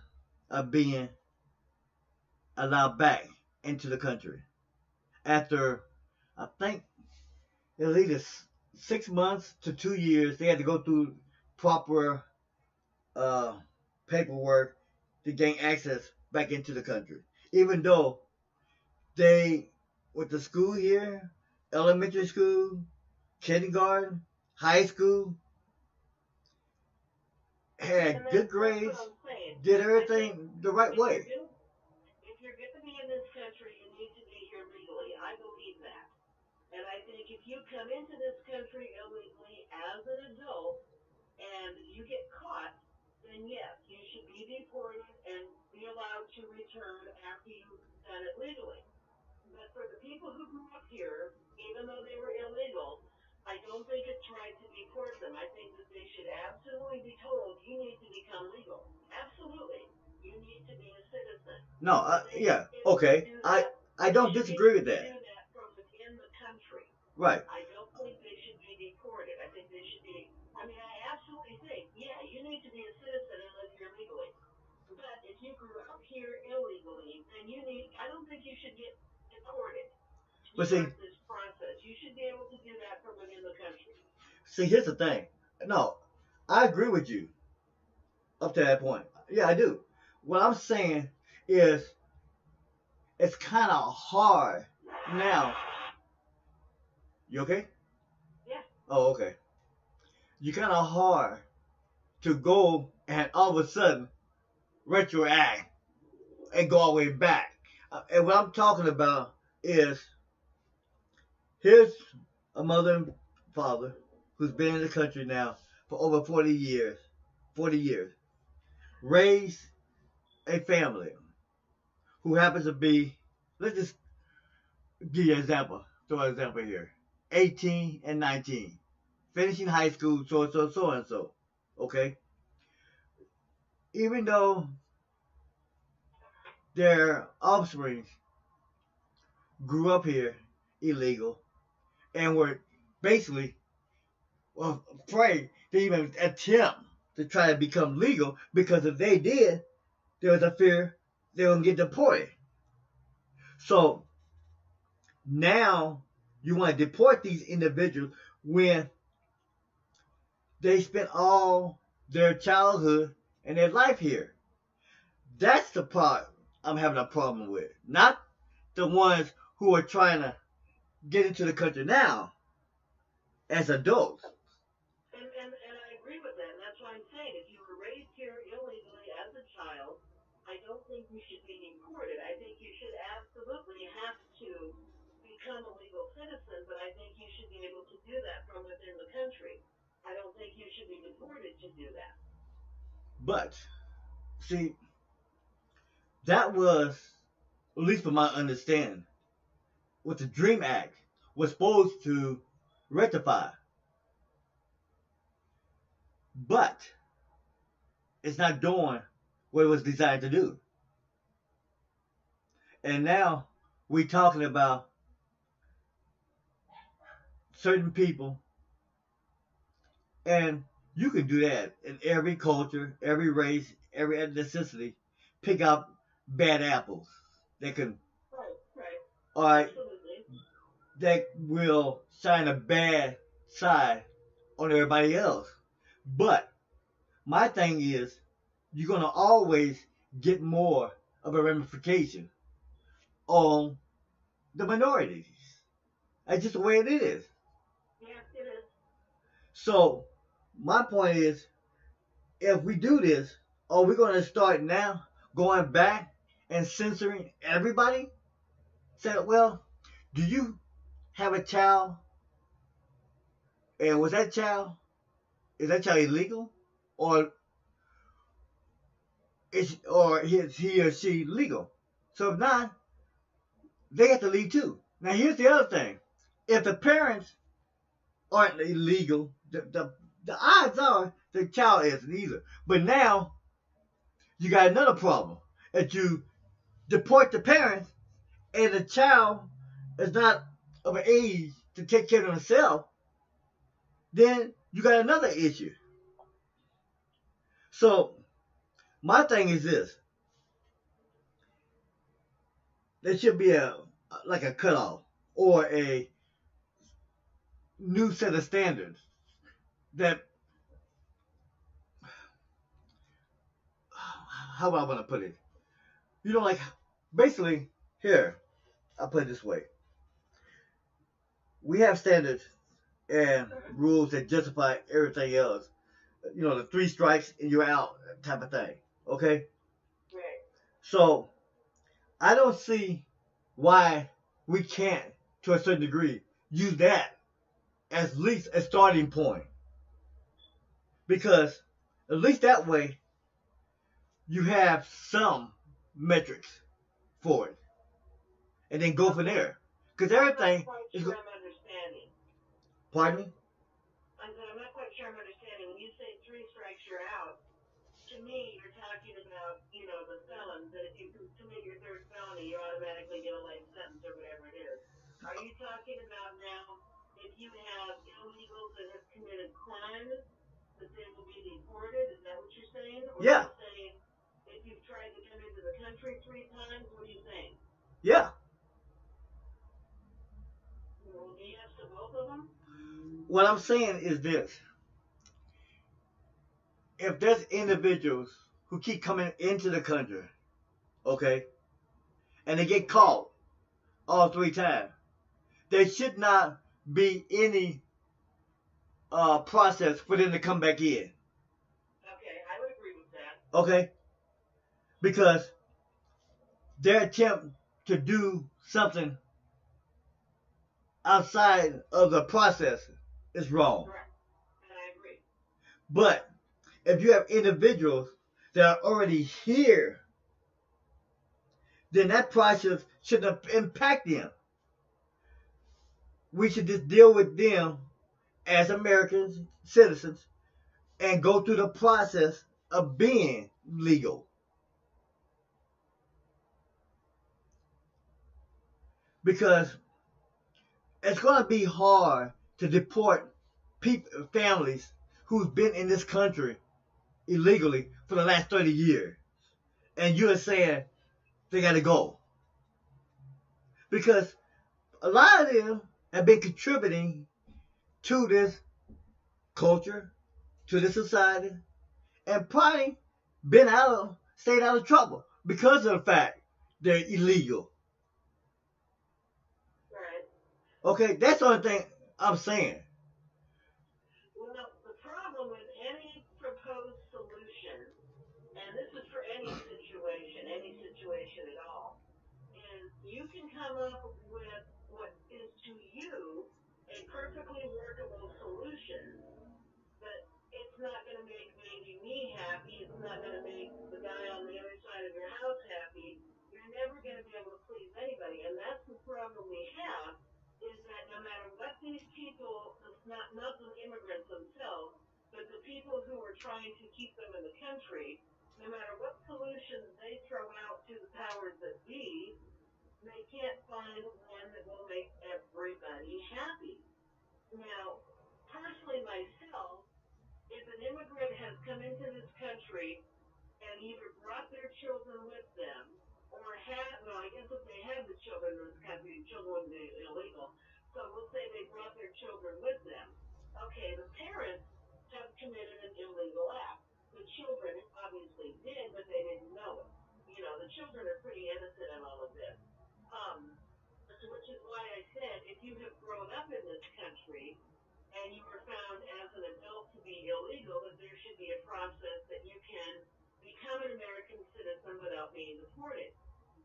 of being allowed back into the country after, I think, at least 6 months to 2 years. They had to go through proper paperwork to gain access back into the country, even though they went to school here, elementary school, kindergarten, high school, had good grades, did everything the right way. If you're going to be in this country, you need to be here legally. I believe that. And I think if you come into this country illegally as an adult and you get caught, then yes, you should be deported and be allowed to return after you've done it legally. But for the people who grew up here, even though they were illegal, I don't think it's right to deport them. I think that they should absolutely be told, you need to become legal. Absolutely. You need to be a citizen. No, yeah, okay. I don't disagree with that. Do that from within the country. Right. I don't think they should be deported. I think they should be, I absolutely think, yeah, you need to be a citizen and live here legally. But if you grew up here illegally, then I don't think you should get deported. But see, this process. You should be able to do that from within the country. See, here's the thing. No, I agree with you up to that point. Yeah, I do. What I'm saying is it's kind of hard now. You okay? Yeah. Oh, okay. You kind of hard to go and all of a sudden retroact and go all the way back. And what I'm talking about is here's a mother and father who's been in the country now for over 40 years, raised a family who happens to be, let's just give you an example, throw an example here, 18 and 19, finishing high school, so and so, okay? Even though their offspring grew up here illegal and were basically afraid to even attempt to try to become legal because if they did, there was a fear they were going to get deported. So now you want to deport these individuals when they spent all their childhood and their life here. That's the part I'm having a problem with. Not the ones who are trying to get into the country now as adults. And I agree with that, and that's why I'm saying if you were raised here illegally as a child, I don't think you should be deported. I think you should absolutely have to become a legal citizen, but I think you should be able to do that from within the country. I don't think you should be deported to do that. But, see, that was, at least from my understanding, what the DREAM Act was supposed to rectify. But it's not doing what it was designed to do. And now we're talking about certain people, and you can do that in every culture, every race, every ethnicity. Pick up bad apples that can, all right, that will shine a bad side on everybody else. But my thing is, you're gonna always get more of a ramification on the minorities. That's just the way it is. Yes, it is. So my point is, if we do this, are we going to start now going back and censoring everybody? Say, well, do you have a child? And is that child illegal? Or is he or she legal? So if not, they have to leave too. Now here's the other thing. If the parents aren't illegal, the odds are the child isn't either. But now you got another problem. If you deport the parents and the child is not of an age to take care of himself, then you got another issue. So my thing is this. There should be like a cutoff or a new set of standards that, how do I want to put it? You know, like basically here, I'll put it this way. We have standards and rules that justify everything else. You know, the 3 strikes and you're out type of thing. Okay? Right. So I don't see why we can't, to a certain degree, use that as at least a starting point. Because at least that way, you have some metrics for it. And then go from there. Because everything is... I'm understanding. Pardon me? I'm not quite sure I'm understanding. When you say 3 strikes, you're out, to me, you're talking about, the felons, that if you commit your 3rd felony, you automatically get a life sentence or whatever it is. Are you talking about now if you have illegals that have committed crimes, that they will be deported? Is that what you're saying? Or Yeah. are you saying if you've tried to come into the country 3 times, what are you saying? Yeah. Well, yes to both of them? What I'm saying is this. if there's individuals who keep coming into the country, okay, and they get caught all 3 times, there should not be any process for them to come back in. Okay, I would agree with that. Okay? Because their attempt to do something outside of the process is wrong. Correct. And I agree. But if you have individuals that are already here, then that process shouldn't impact them. We should just deal with them as American citizens and go through the process of being legal. Because it's going to be hard to deport families who's been in this country illegally for the last 30 years. And you're saying they got to go. Because a lot of them have been contributing to this culture, to this society, and probably stayed out of trouble because of the fact they're illegal. Right. Okay, that's the only thing I'm saying. Well, the problem with any proposed solution, and this is for any situation at all, is you can come up with what is to you a perfectly workable solution, but it's not going to make maybe me happy, it's not going to make the guy on the other side of your house happy. You're never going to be able to please anybody, and that's the problem we have, is that no matter what these people, not the immigrants themselves, but the people who are trying to keep them in the country, no matter what solutions they throw out to the powers that be, they can't find one that will make everybody happy. Now, personally myself, if an immigrant has come into this country and either brought their children with them, or I guess if they had the children in this country, the children would be illegal. So we'll say they brought their children with them. Okay, the parents have committed an illegal act. The children obviously did, but they didn't know it. You know, the children are pretty innocent in all of this. Which is why I said, if you have grown up in this country and you were found as an adult to be illegal, that there should be a process that you can become an American citizen without being deported.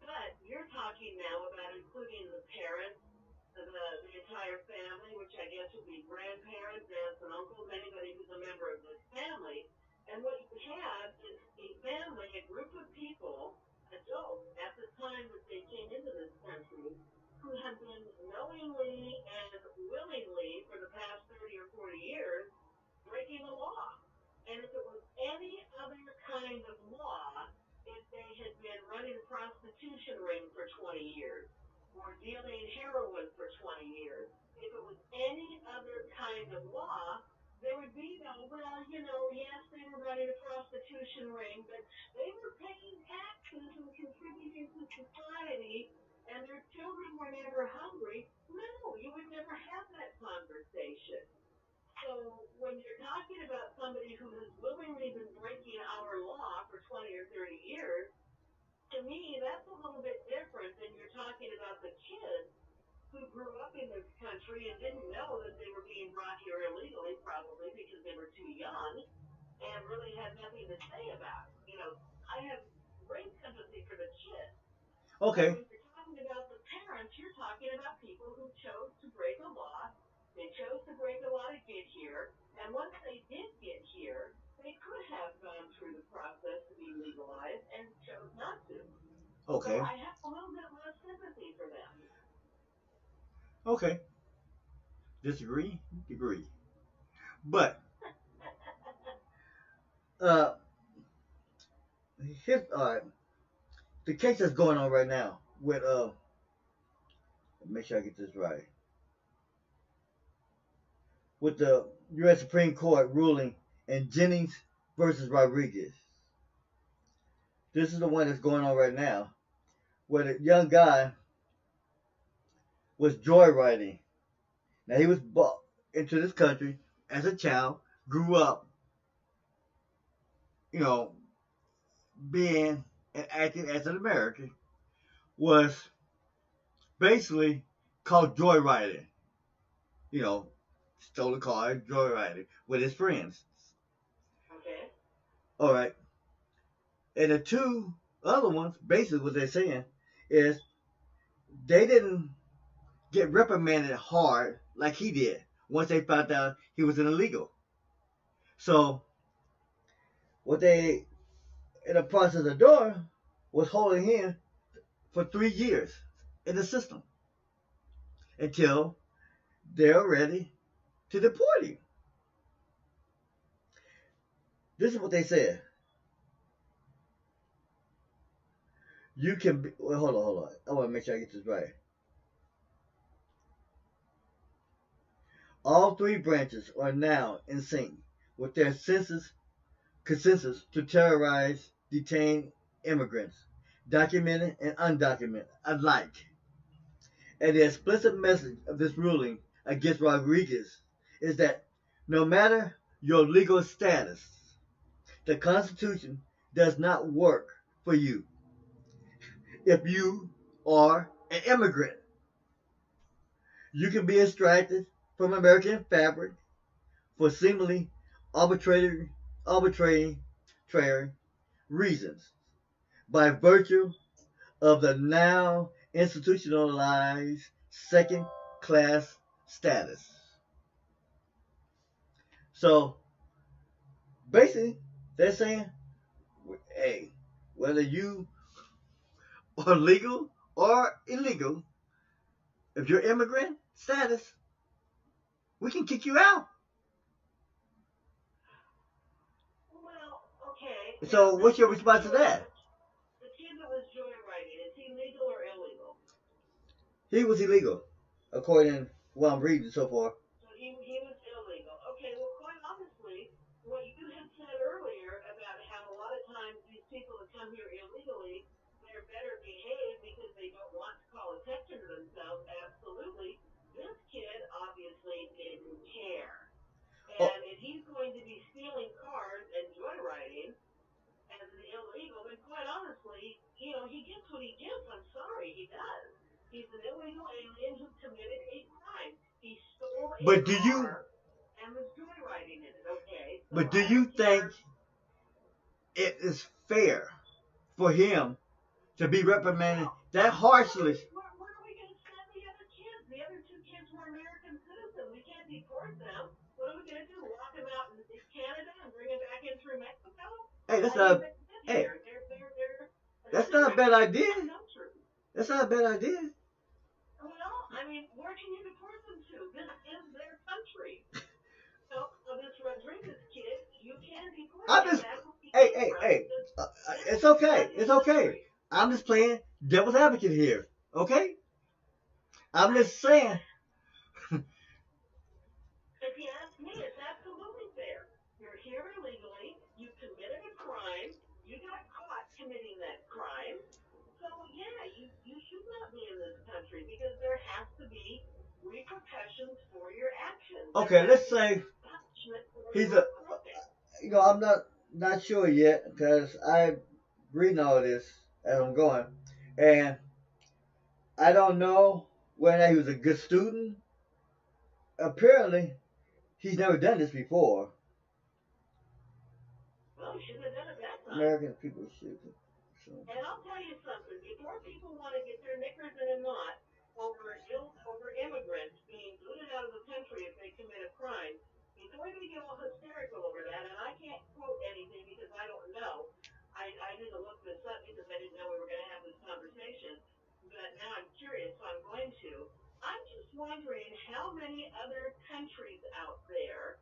But you're talking now about including the parents, the entire family, which I guess would be grandparents, aunts and uncles, anybody who's a member of this family. And what you have is a family, a group of people, adults, at the time that they came into this country, who have been knowingly and willingly for the past 30 or 40 years breaking the law. And if it was any other kind of law, if they had been running a prostitution ring for 20 years or dealing heroin for 20 years, if it was any other kind of law, there would be no, yes, they were running a prostitution ring, but they were paying taxes and contributing to society, and their children were never hungry. No, you would never have that conversation. So when you're talking about somebody who has willingly been breaking our law for 20 or 30 years, to me, that's a little bit different than you're talking about the kids who grew up in this country and didn't know that they were being brought here illegally, probably because they were too young and really had nothing to say about it. I have great sympathy for the kids. Okay. When you're talking about the parents, you're talking about people who chose to break a law. They chose to break a law to get here, and once they did get here, they could have gone through the process to be legalized and chose not to. Okay. So I have a little bit more sympathy for them. Okay. Disagree? Agree. But here's the case that's going on right now with make sure I get this right. With the U.S. Supreme Court ruling in Jennings versus Rodriguez. This is the one that's going on right now, where the young guy was joyriding. Now, he was brought into this country as a child, grew up you know, being and acting as an American was basically called joyriding. You know, stole a car, joyriding with his friends. Okay. All right. And the two other ones, basically what they're saying is they didn't get reprimanded hard like he did once they found out he was an illegal. So what they in the process of doing was holding him for 3 years in the system until they're ready to deport him. This is what they said. You can be, well, hold on. I want to make sure I get this right. All three branches are now in sync with their consensus to terrorize detained immigrants, documented and undocumented alike. And the explicit message of this ruling against Rodriguez is that no matter your legal status, the Constitution does not work for you if you are an immigrant. You can be extracted from American fabric for seemingly arbitrary reasons by virtue of the now institutionalized second-class status. So basically, they're saying, hey, whether you are legal or illegal, if you're immigrant status, we can kick you out. Well, okay. So what's your response to that? The kid that was joyriding, is he legal or illegal? He was illegal, according to what I'm reading so far. So he was illegal. Okay, well, quite honestly, what you had said earlier about how a lot of times these people that come here illegally, they're better behaved because they don't want to call attention to themselves. Absolutely. This kid obviously didn't care. And if he's going to be stealing cars and joyriding as an illegal, then quite honestly, you know, he gets what he gets. I'm sorry, he does. He's an illegal alien who committed a crime. He stole a car and was joyriding in it, okay? So but do you think it is fair for him to be reprimanded that harshly? Where are we going to send the other kids? The other two kids were American citizens. We can't deport them. What are we going to do? Lock them out in Canada and bring them back in through Mexico? Hey, that's not a bad idea. That's not a bad idea. Well, I mean, where can you deport them to? This is their country. So this Rodriguez kid, you can deport him. Hey. It's okay. It's okay. I'm just playing devil's advocate here. Okay? I'm just saying. If you ask me, it's absolutely fair. You're here illegally. You committed a crime. You got caught committing that crime. So, yeah, you should not be in this country because there has to be repercussions for your actions. Okay, let's say he's a. You know, I'm not sure yet because I'm reading all this as I'm going, and I don't know whether he was a good student. Apparently, he's never done this before. Well, he shouldn't have done it that time. American people should. So. And I'll tell you something. Before people want to get their knickers in a knot over immigrants being booted out of the country if they commit a crime, before they get all hysterical over that, and I can't quote anything because I don't know. I didn't look this up because I didn't know we were going to have this conversation. But now I'm curious, so I'm going to. I'm just wondering how many other countries out there,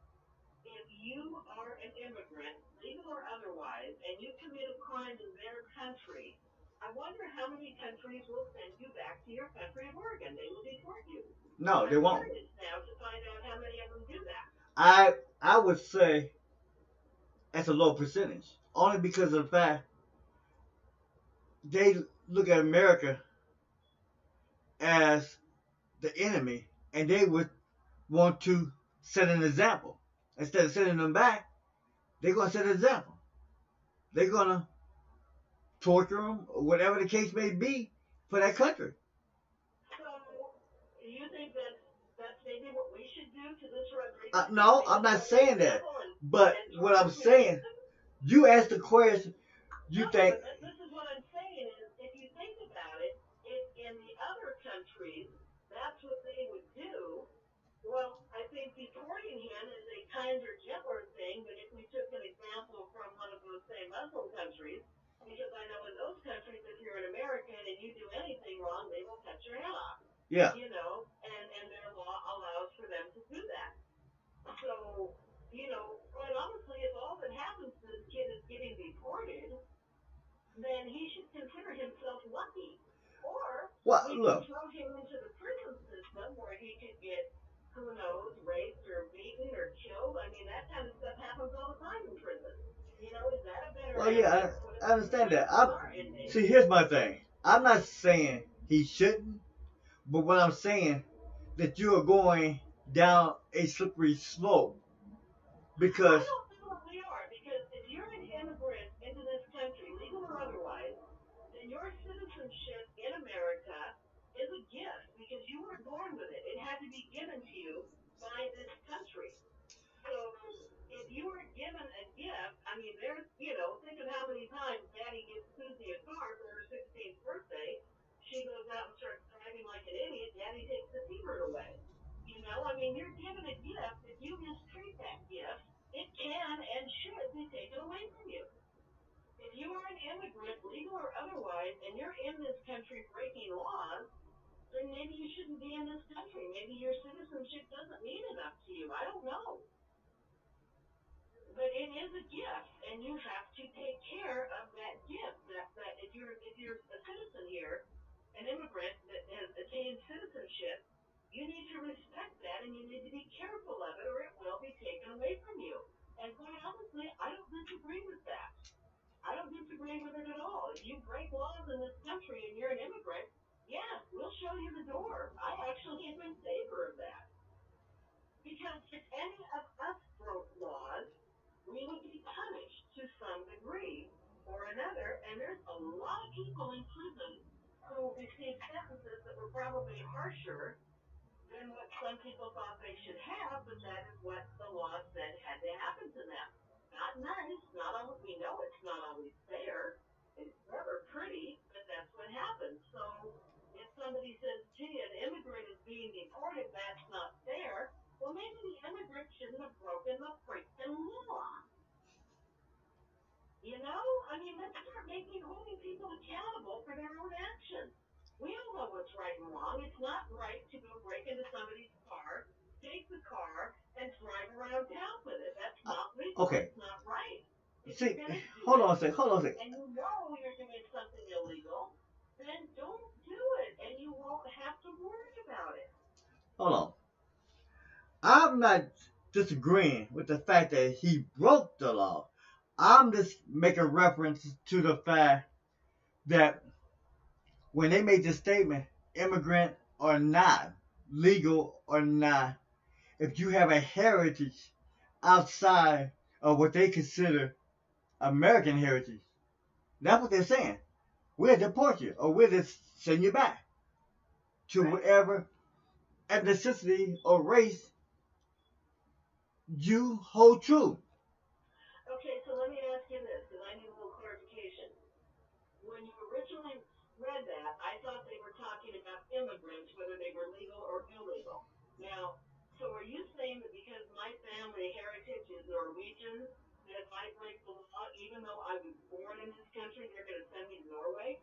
if you are an immigrant, legal or otherwise, and you commit a crime in their country, I wonder how many countries will send you back to your country of origin. They will deport you. No, they won't. I'm curious now to find out how many of them do that. I would say that's a low percentage, only because of the fact they look at America as the enemy, and they would want to set an example. Instead of sending them back, they're going to set an example. they're gonna torture them or whatever the case may be for that country. So, you think that's maybe what we should do to this Rodriguez? No, I'm not saying that. But what I'm saying, you asked the question. You think? But this is what I'm saying is, if you think about it, if in the other countries that's what they would do, well, I think deporting him is a kinder, gentler thing. But if we took an example from one of those same Muslim countries, because I know in those countries, if you're an American and you do anything wrong, they will cut your head off. Yeah. You know, and their law allows for them to do that. So, you know, quite honestly, if all that happens to this kid is getting deported, then he should consider himself lucky. Or we could throw him into the prison system where he could get, who knows, raped or beaten or killed. I mean, that kind of stuff happens all the time in prison. You know, is that a better Well, yeah, I understand that. See, here's my thing. I'm not saying he shouldn't, but what I'm saying that you are going down a slippery slope because. I don't think we are, because if you're an immigrant into this country, legal or otherwise, then your citizenship in America is a gift because you weren't born with it. It had to be given to you by this country. So if you were given a gift, I mean, there's, you know, think of how many times Daddy gives Susie a car for her 16th birthday. She goes out and starts driving like an idiot. Daddy takes the T-bird away. You know, I mean, you're given a gift. If you mistreat that gift, it can and should be taken away from you. If you are an immigrant, legal or otherwise, and you're in this country breaking laws, then maybe you shouldn't be in this country. Maybe your citizenship doesn't mean enough to you. I don't know. But it is a gift, and you have to take care of that gift. That if you're a citizen here, an immigrant that has attained citizenship, you need to respect that, and you need to be careful of it, or it will be taken away from you. And quite honestly, I don't disagree with that. I don't disagree with it at all. If you break laws in this country and you're an immigrant, yes, we'll show you the door. I actually am in favor of that. Because if any of us broke laws, we would be punished to some degree or another. And there's a lot of people in prison who received sentences that were probably harsher than what some people thought they should have, but that is what the law said had to happen to them. Not nice, not always, we know it's not always fair, it's never pretty, but that's what happens. So if somebody says, gee, an immigrant is being deported, that's not fair, well, maybe the immigrant shouldn't have broken the freaking law. You know? I mean, let's start holding people accountable for their own actions. We all know what's right and wrong. It's not right to go break into somebody's car, take the car, and drive around town with it. That's not legal. Okay. It's not right. See, hold on a second. And you know you're doing something illegal, then don't do it, and you won't have to worry about it. Hold on. I'm not disagreeing with the fact that he broke the law. I'm just making reference to the fact that when they made this statement, immigrant or not, legal or not, if you have a heritage outside of what they consider American heritage, that's what they're saying. We'll deport you, or we'll just send you back to whatever ethnicity or race you hold true. Okay, so let me ask you this, because I need a little clarification. When you originally read that, I thought they were talking about immigrants, whether they were legal or illegal. Now, so are you saying that because my family heritage is Norwegian, that if I break the law, even though I was born in this country, they're going to send me to Norway?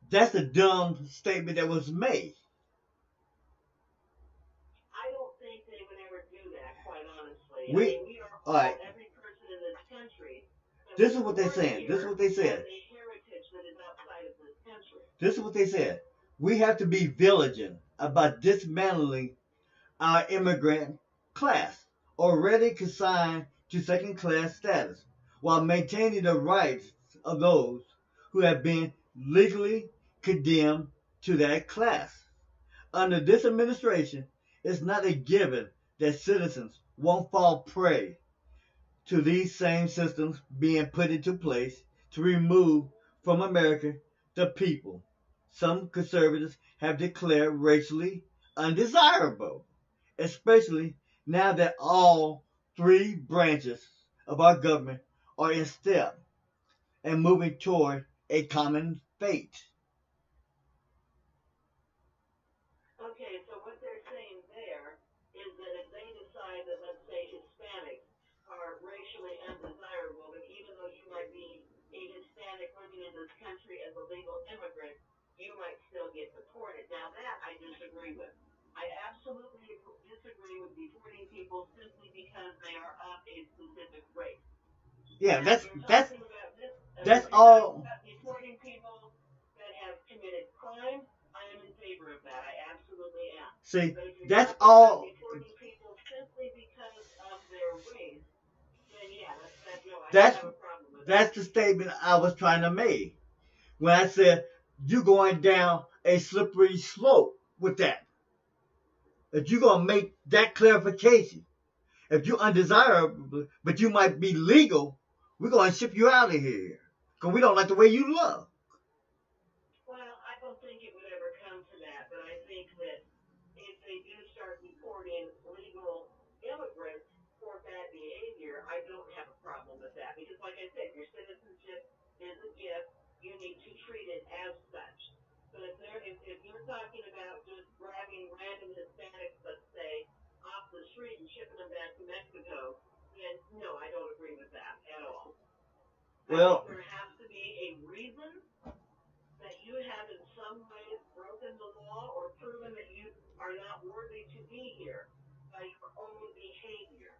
That's a dumb statement that was made. I don't think they would ever do that, quite honestly. We are all right. Every person in this country. This is what they're saying. This is what they said. A heritage that is outside of this country. This is what they said. We have to be vigilant about dismantling our immigrant class, already consigned to second-class status, while maintaining the rights of those who have been legally condemned to that class. Under this administration, it's not a given that citizens won't fall prey to these same systems being put into place to remove from America the people some conservatives have declared racially undesirable, especially now that all three branches of our government are in step and moving toward a common fate. Okay, so what they're saying there is that if they decide that, let's say, Hispanics are racially undesirable, then even though you might be a Hispanic living in this country as a legal immigrant, you might still get deported. Now that I disagree with. I absolutely disagree with deporting people simply because they are of a specific race. Yeah, Now, that's all. Deporting people that have committed crimes, I am in favor of that. I absolutely am. See, But if you're that's talking about all. deporting people simply because of their race, then yeah, I That's don't have a problem with that's that. the statement I was trying to make when I said you're going down a slippery slope with that. If you're gonna make that clarification, if you're undesirable but you might be legal, we're gonna ship you out of here because we don't like the way you look. Well, I don't think it would ever come to that, but I think that if they do start deporting legal immigrants for bad behavior, I don't have a problem with that. Because like I said, your citizenship is a gift. You need to treat it as such. But if you're talking about just grabbing random Hispanics, let's say, off the street and shipping them back to Mexico, then no, I don't agree with that at all. Well, I think there has to be a reason that you have in some way broken the law or proven that you are not worthy to be here by your own behavior.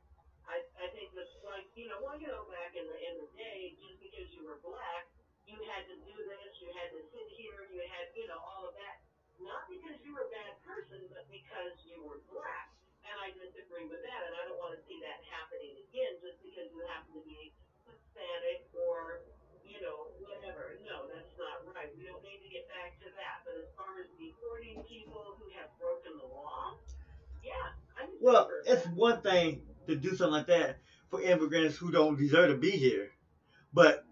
I think that, like, back in the day, just because you were black, you had to do this, you had to sit here, you had, all of that. Not because you were a bad person, but because you were black. And I disagree with that, and I don't want to see that happening again just because you happen to be Hispanic or whatever. No, that's not right. We don't need to get back to that. But as far as deporting people who have broken the law, yeah, I'm in well, favor of it's that. one thing to do something like that for immigrants who don't deserve to be here, but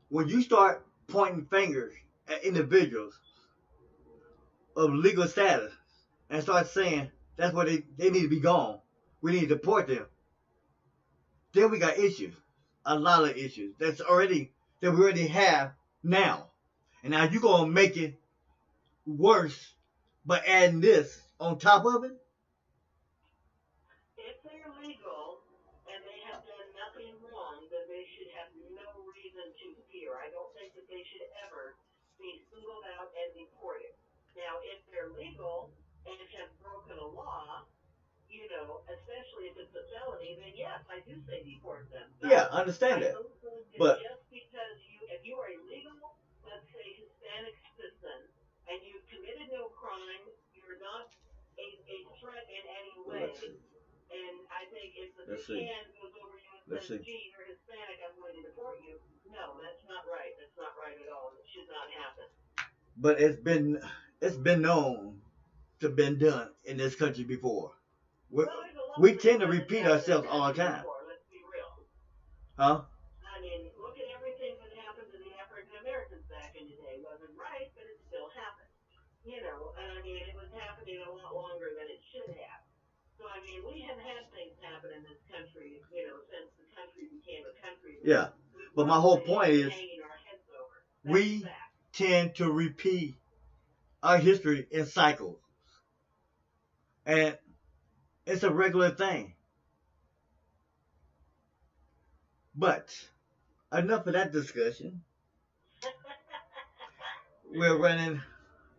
when you start pointing fingers at individuals of legal status and start saying that's why they need to be gone, we need to deport them, then we got issues, a lot of issues that we already have now. And now you're going to make it worse by adding this on top of it? If they're legal and they have done nothing wrong, then they should have no reason to fear. I don't think that they should ever be singled out and deported. Now, if they're legal and have broken a law, especially if it's a felony, then yes, I do say deport them. But Yeah, I understand I that. don't think that But just because if you are a legal, let's say Hispanic citizen, and you've committed no crime, you're not a threat in any way. let's see. And I think if the Let's big see. hand goes over you and Let's says, see. gee, you're Hispanic, I'm going to deport you. No, that's not right. That's not right at all. It should not happen. But it's been known to have been done in this country before. Well, there's a lot We of tend to things repeat that ourselves happened all the time. before, let's be real. Huh? I mean, look at everything that happened to the African Americans back in the day. It wasn't right, but it still happened. And I mean, it was happening a lot longer than it should have. So, I mean, we have had things happen in this country, since the country became a country. Yeah. But my whole point is hanging our heads over. we That's fact. tend to repeat our history in cycles. And it's a regular thing. But enough of that discussion. We're running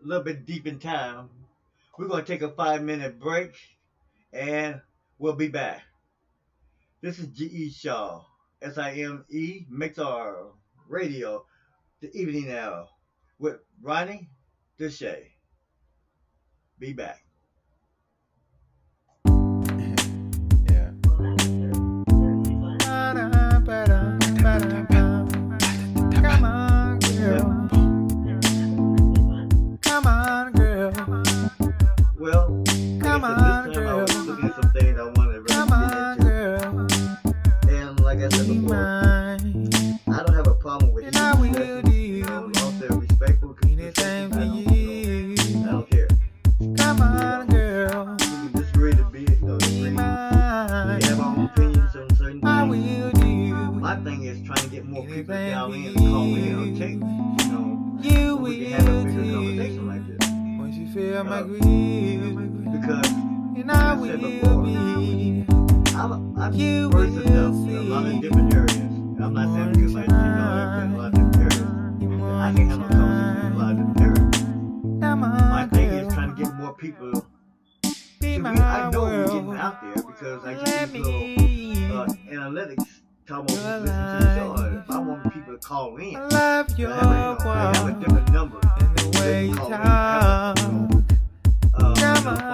a little bit deep in time. We're going to take a 5-minute break and we'll be back. This is G.E. Shaw, SIME MIXLR Radio, the evening hour with Rhani D Chae. Be back. Yeah. Come on, girl. Come on, girl. Well, Come like on, I said, this time I girl. was looking at some things I wanted to really Come on, get into. girl. And like I said Be before, mine. I don't have a problem with And I you thing is trying to get more people to dial in and call in or text, so we can have a bigger conversation like this. Once you feel my grief, Because, and like I I said will before, be. I'm You versed will enough in a see. lot of different areas. I'm not saying because I in a lot of different areas. I can have a conversation in a lot of different areas. My thing is trying to get more people. See, I know we're getting out there because I get these little analytics talking about who's listening to the show. If I want people to call in, I love I your have a walk different number. and the way They you can call in. I talk. have a Come phone like on,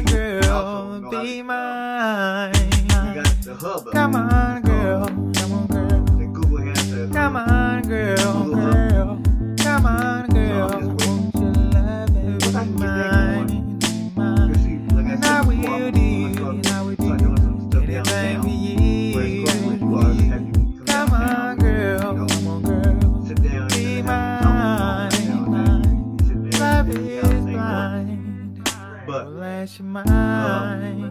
this, girl, also know how be to- mine. You got the hub up Come there. on, girl, come on, girl. The Google has the Come on, girl, girl. Come on, girl. Won't you love and be mine? You see, like I And I said before, will I'm do, gonna and I will start do doing some stuff anything for downtown. Where you. it's going where you are, have you come Come on, downtown, girl, come on, girl. sit down and Be have a mine. conversation. You sit there Love and is you say what. blind. But Flash your mind.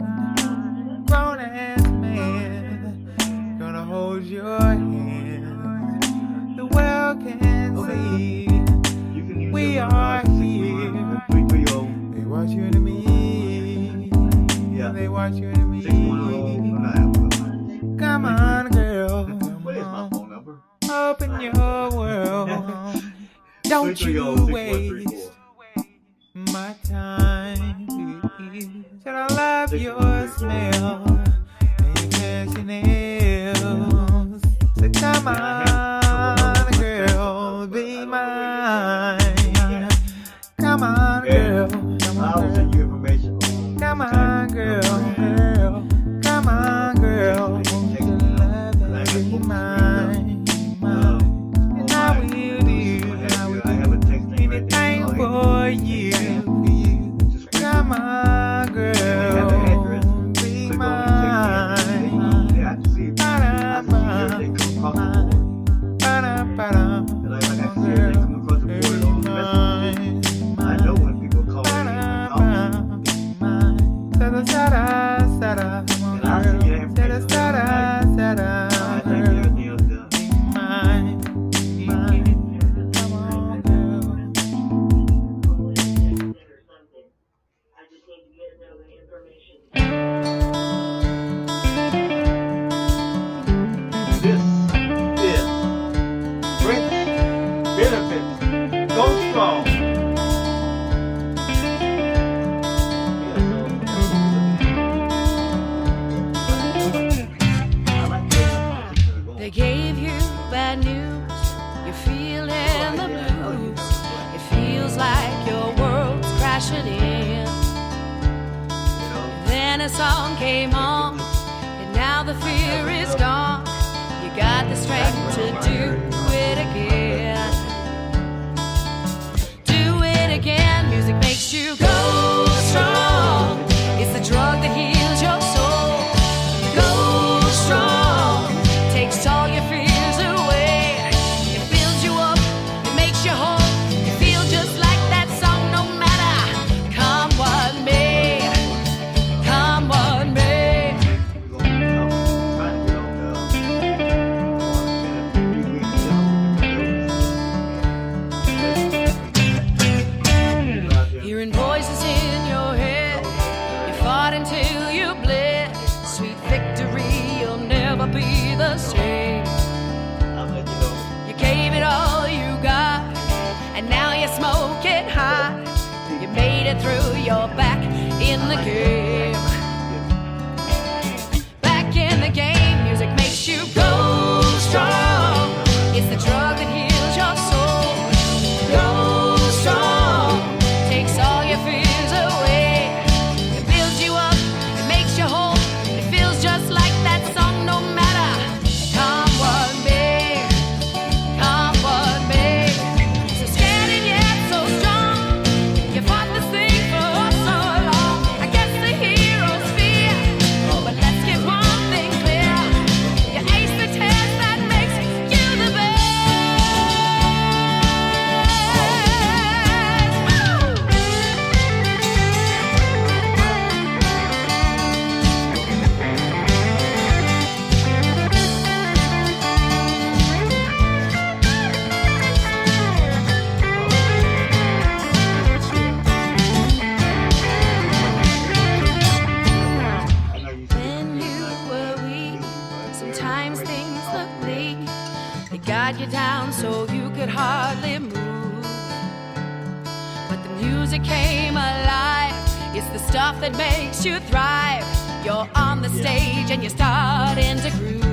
Grown ass man, gonna hold your hand. The world can see you can use we your are number, here. 610-330. They want you to me. Yeah. They want you to me. 610. Come on, girl. What is my Come phone number? on. Open your world. Don't you 330-6134. waste my time. Said I love your smell and your passion. Said come on, girl, be mine. Come on, girl. Come I'll on, send girl. you information on Come on, girl, girl. Come on, girl. Won't you love and be mine? And I will do, I will I have a text thing right there. anything for you. Come on, girl, be mine. Yeah, I can see it. I see yours, they come across the board. And like I see yours, they come across the board on the message. I know when people call me and talk. And I see your information. I think everything else done. I just need to get the information. This is Strengths, Benefits, Go Strong. They gave you bad news, you're feeling the blues. It feels like your world's crashing in. Then a song came on, and now the fear is gone. You got the strength to do it again. Do it again, music makes you go strong. It's the drug that heals your soul. Go strong, takes all your fears away. It builds you up, it makes you whole. You feel just like that song no matter. Come what may, come what may. Hearing voices in your head, you fought until you bled. Sweet victory, you'll never be the same. You gave it all you got, and now you're smoking hot. You made it through, you're back in the game. Back in the game, music makes you go strong. It's the drug that heals your soul. Go strong, takes all your fears away. It builds you up, it makes you whole. It feels just like that song no matter. Come what may, come what may. So scared and yet so strong. You fought this thing for so long. I guess the got you down so you could hardly move. But the music came alive. It's the stuff that makes you thrive. You're on the stage and you're starting to groove.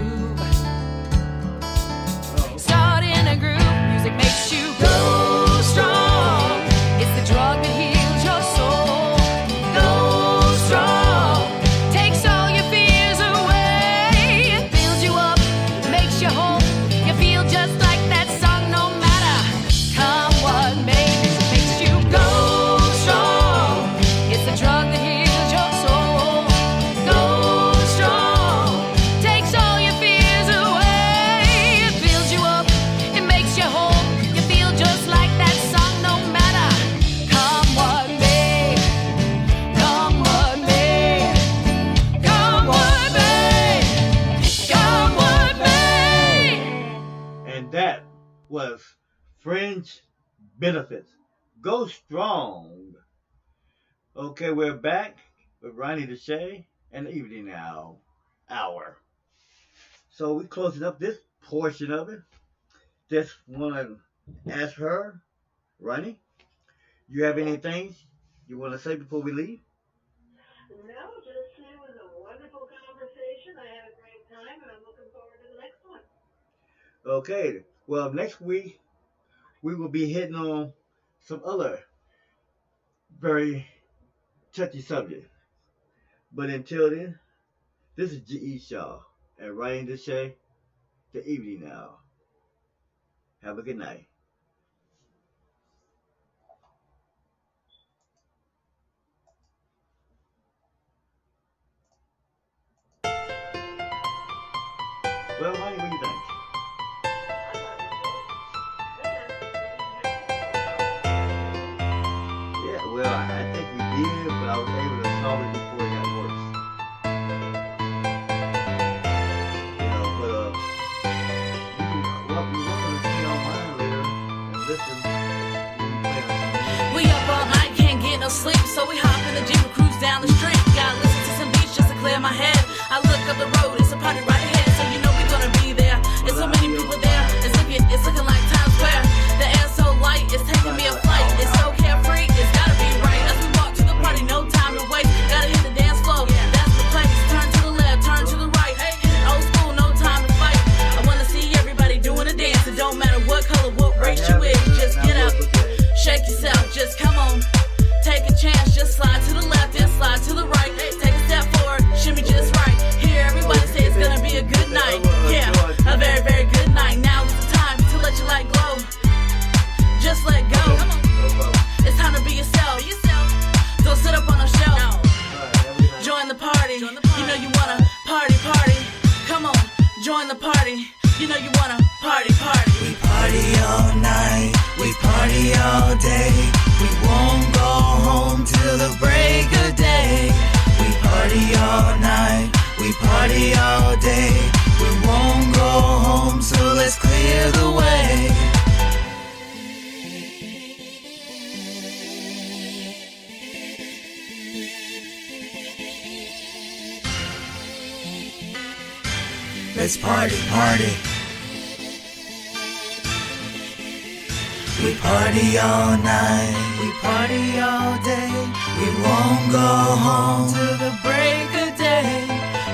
Starting to groove. Music makes you go strong. It's the drug that heals your soul. Go strong. Takes all your fears away. It fills you up, makes you whole. You feel just like that song no matter come what may. Music makes you go strong. It's the drug that heals your soul. Go strong. Takes all your fears away. It fills you up, it makes you whole. You feel just like that song no matter come what may. Come what may. Come what may. Come what may. And that was Fringe Benefits. Go strong. Okay, we're back with Rhani D Chae and the Evening Hour. So we're closing up this portion of it. Just want to ask her, Rhani, you have anything you want to say before we leave? No, just it was a wonderful conversation. I had a great time, and I'm looking forward to the next one. Okay, well, next week we will be hitting on some other very touchy subjects. But until then, this is G.E. Shaw and Rhani D Chae, the Evening Hour. Have a good night. Well, Rhani, what do you think? Yeah, well, I think we did, but I was able to solve it before it got worse. You know, but you're welcome to see online later and listen when we play on some We up all night, can't get no sleep, so we hop in the Jeep and cruise down the street. Gotta listen to some beats just to clear my head. I look up the road, it's a party right ahead, so you know we're gonna be there. There's so many people there, it's looking like Times Square. The air's so light, it's taking me a flight. It's so carefree, it's gotta be right. As we walk to the party, no time to waste. Gotta hit the dance floor, that's the place. Turn to the left, turn to the right. Old school, no time to fight. I wanna see everybody doing a dance. It don't matter what color, what race you is. Just get up, shake yourself, just come on. Take a chance, just slide to the left and slide to the right. Take a step forward, shimmy just right. Hear everybody say it's gonna be a good night. Yeah, a very, very good night. Now is the time to let your light glow. Just let go. It's time to be yourself. Don't sit up on a shelf. Join the party. You know you wanna party. Come on, join the party. You know you wanna party. We party all night, we party all day. We won't go home till the break of day. We party all night, we party all day. We won't go home, so let's clear the way. Let's party. We party all night, we party all day. We won't go home till the break of day.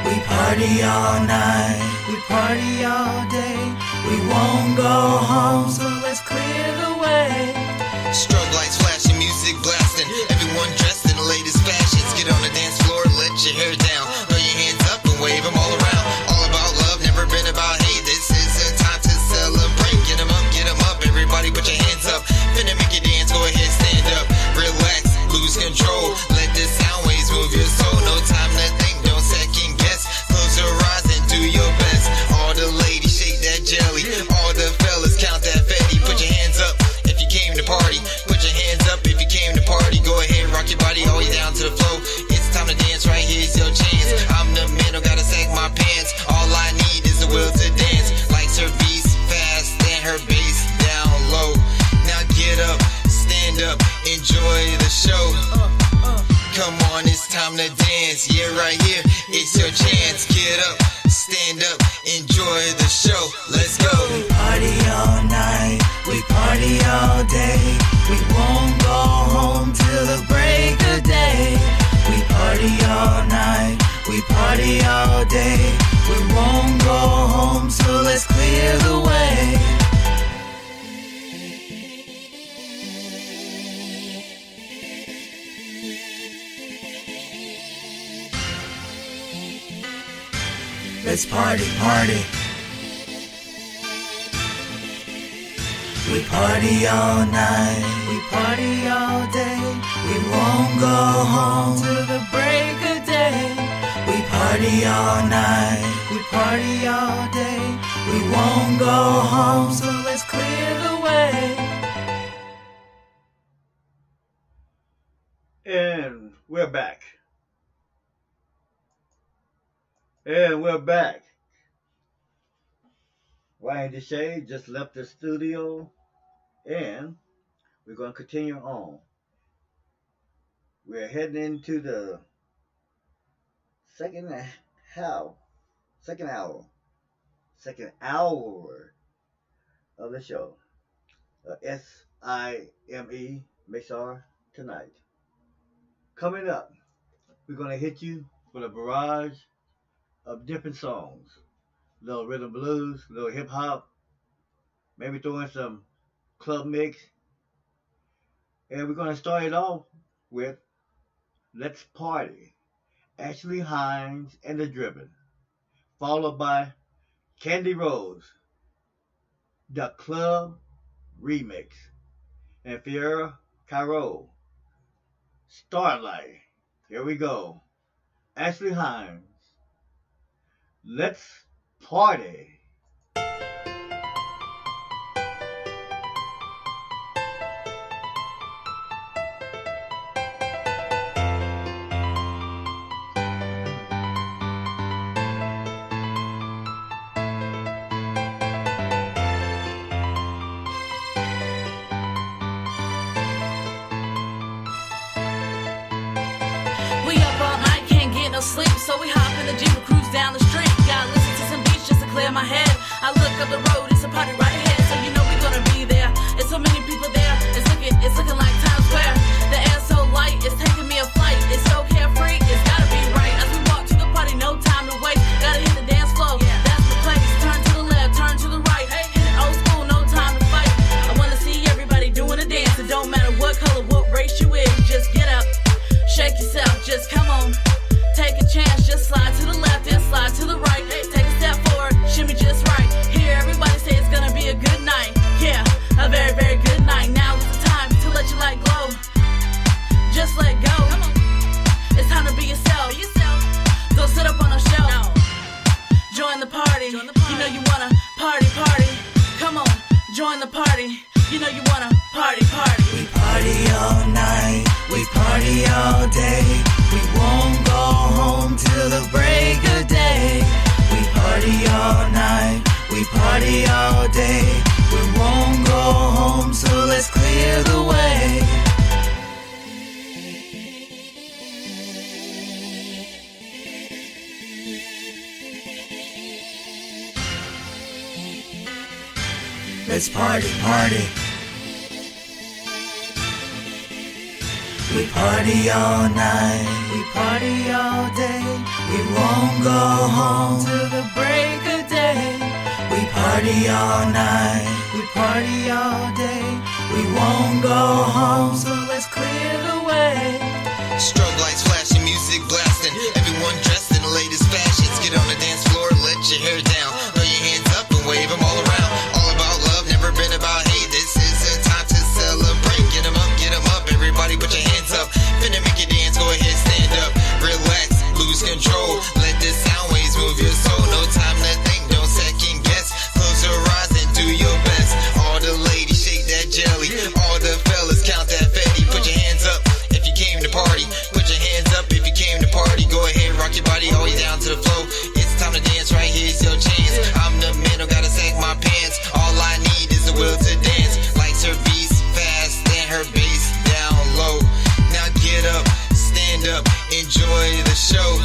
We party all night, we party all day. We won't go home, so let's clear the way. Strobe lights flashing, music blasting. Everyone dressed in the latest fashions. Get on the dance floor, let your hair down. Throw your hands up and wave them all around. All about love, never been about hate. This is a time to celebrate. Get them up, everybody put your hands up. Finna make you dance, go ahead, stand up. Relax, lose control. Let the sound waves move your soul. No time to think, don't second guess. Close your eyes and do your best. All the ladies shake that jelly. All the fellas count that fatty. Let's party, party. We party all night, we party all day. We won't go home till the break of day. We party all night, we party all day. We won't go home, so let's clear the way. And we're back. And we're back. Rhani D Chae just left the studio, and we're going to continue on. We're heading into the second hour of the show. SIME MIXLR Tonight. Coming up, we're going to hit you with a barrage of different songs. A little rhythm blues, a little hip hop, maybe throw in some club mix. And we're going to start it off with Let's Party, Ashley Hines and the Driven, followed by Candy Rose, The Club Remix, and Fiera Cairo, Starlight. Here we go. Ashley Hines, Let's Party. We up all night, can't get no sleep, so we hop in the Jeep and cruise down the street. Gotta listen to some beats just to clear my head. I look up the road, it's a party right ahead, so you know we're gonna be there. There's so many people there, it's looking like Times Square. The air's so light, it's taking me a flight. It's so carefree, it's gotta be right. As we walk to the party, no time to waste. Gotta hit the dance floor, that's the place. Turn to the left, turn to the right. Hit it old school, no time to fight. I wanna see everybody doing a dance. It don't matter what color, what race you is, just get up. Shake yourself, just come on. Take a chance, just slide to the left and slide to the right. Take a step forward, shimmy just right. Hear everybody say it's gonna be a good night. Yeah, a very, very good night. Now is the time to let your light glow. Just let go. It's time to be yourself. Don't sit up on a shelf. Join the party. You know you wanna party, party. Come on, join the party. You know you wanna party, party. We party all night, we party all day. We won't go home till the break of day. We party all night, we party all day. We won't go home, so let's clear the way. Let's party, party. We party all night, we party all day. We won't go home till the break of day. We party all night, we party all day. We won't go home, so let's clear the way. Strobe lights flashing, music blasting. Everyone dressed in the latest fashions. Get on the dance floor, let your hair down. Throw your hands up and wave them all around. All about love, never been about hate. This is a time to celebrate. Get them up, everybody put your hands up. Finna make you dance, go ahead, stand up. Relax, lose control. Let the sound waves move your soul. No time to think, don't second guess. Close your eyes and do your best. All the ladies shake that jelly. All the fellas count that fatty. Put your hands up if you came to party. Put your hands up if you came to party. Go ahead, rock your body all the way down to the floor. It's time to dance, right here's your chance. I'm the man who gotta sag my pants. All I need is the will to dance. Likes her beats fast and her bass down low. Now get up, stand up, enjoy the show.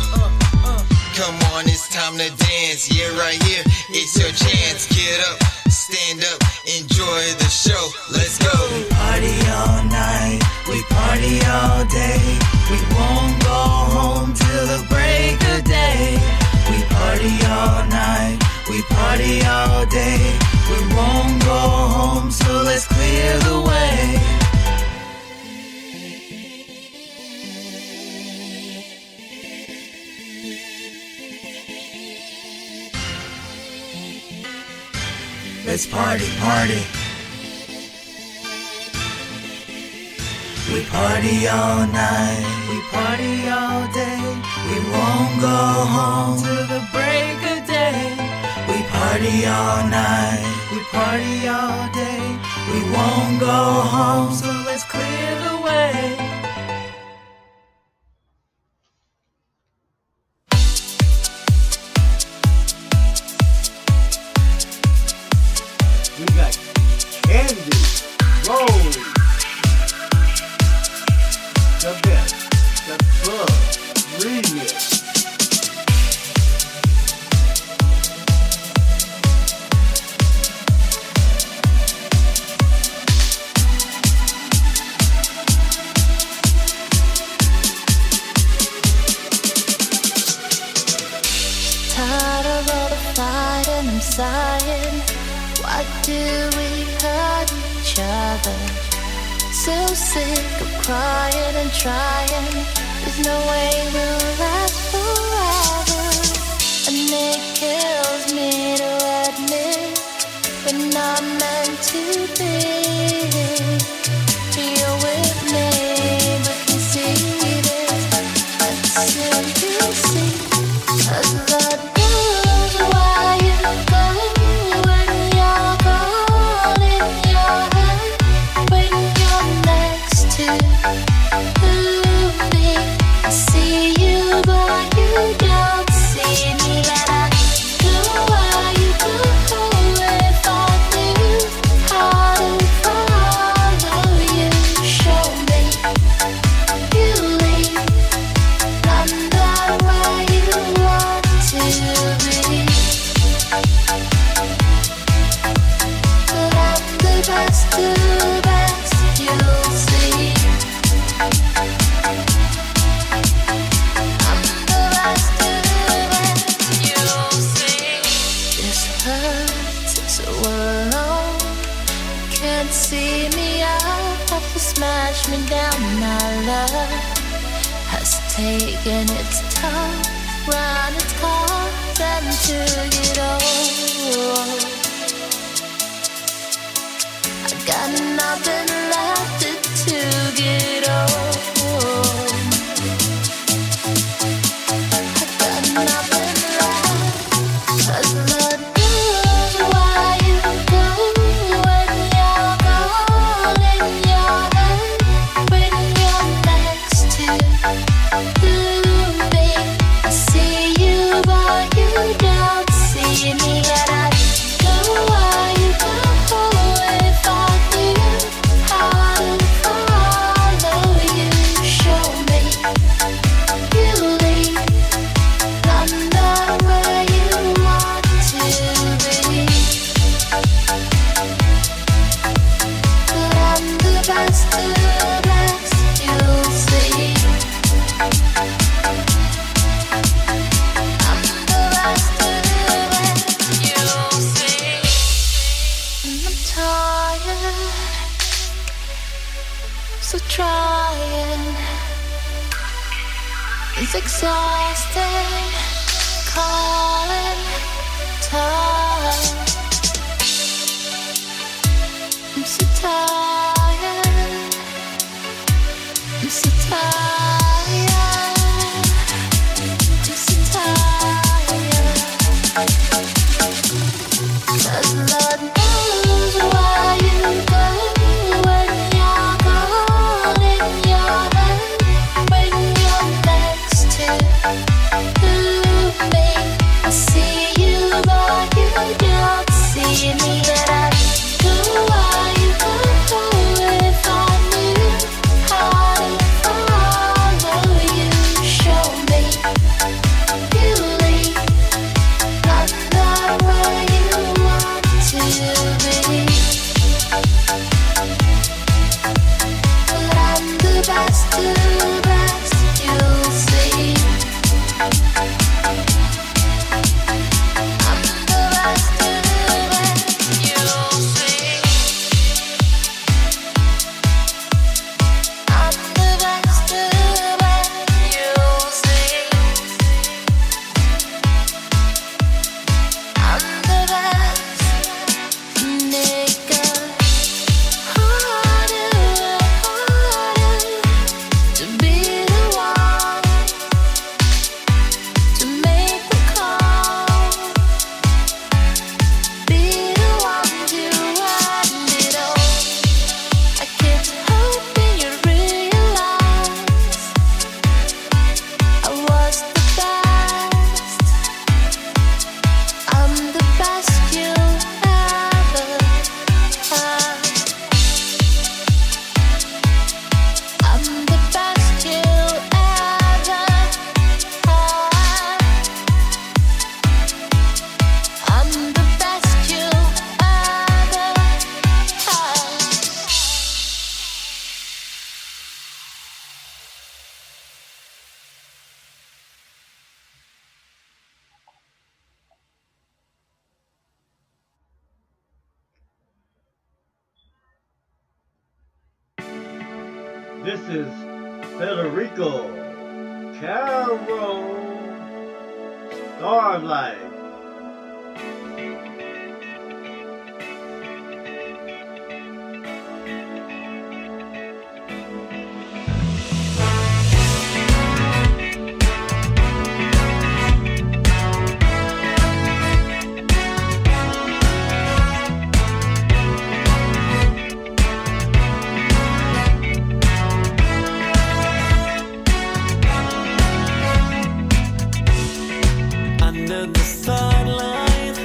Come on, it's time to dance. Yeah, right here, it's your chance. Get up, stand up, enjoy the show. Let's go. We party all night, we party all day. We won't go home till the break of day. We party all night, we party all day. We won't go home, so let's clear the way. party, party. We party all night, we party all day. We won't go home till the break of day. We party all night, we party all day. We won't go home, so let's clear the way. We got Candy Rose, the best, the club remix. Tired of all the fighting and sighing. Why do we hurt each other? So sick of crying and trying. There's no way we'll last forever. And it kills me to admit we're not meant to be. You're with me, but you see this. But soon you'll see. 'Cause Lord knows why you go when you're gone in your head, when you're next to me. I see you, but you don't see me. And I know why you go if I knew how to follow you. Show me you leave. I'm not where you want to be, but I'm the best of the best, you'll see. I'm the best of the best, you'll see. This hurts, it's so alone. Can't see me out, have to smash me down. My love has taken its toll, run its course and took it all. I got nothing left to get old. I got nothing left, 'cause Lord knows why you go when you're gone in your head, when you're next to me. I see you, but you don't see me. And I know why you go if I knew how to follow you. Show me you leave. I'm not where you want to be, but I'm the best of the best, you'll see. I'm the best of the best, you'll see. And I'm tired, so trying. It's exhausting, calling time. I'm so tired, I'm so tired, I'm so tired. 'Cause Lord knows why you go when you're gone in your head, when you're next to me. I see you, but you don't see me. And I know why you go if I knew how to follow you. Show me you leave. I'm not where you want to be, but I'm the best of the best, you'll see. I'm the best of the best, This is Federico Caro Starlight. Under the starlight,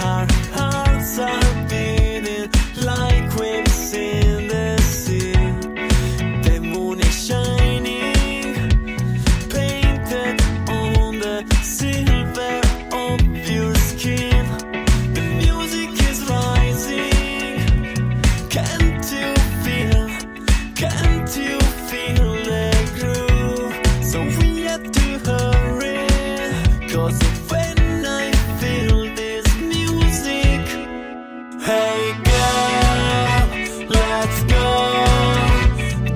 our hearts are beating like waves in the sea. The moon is shining, painted on the silver of your skin. The music is rising. Can't you feel the groove? So we have to hurry, 'cause when I feel this music, hey girl, let's go.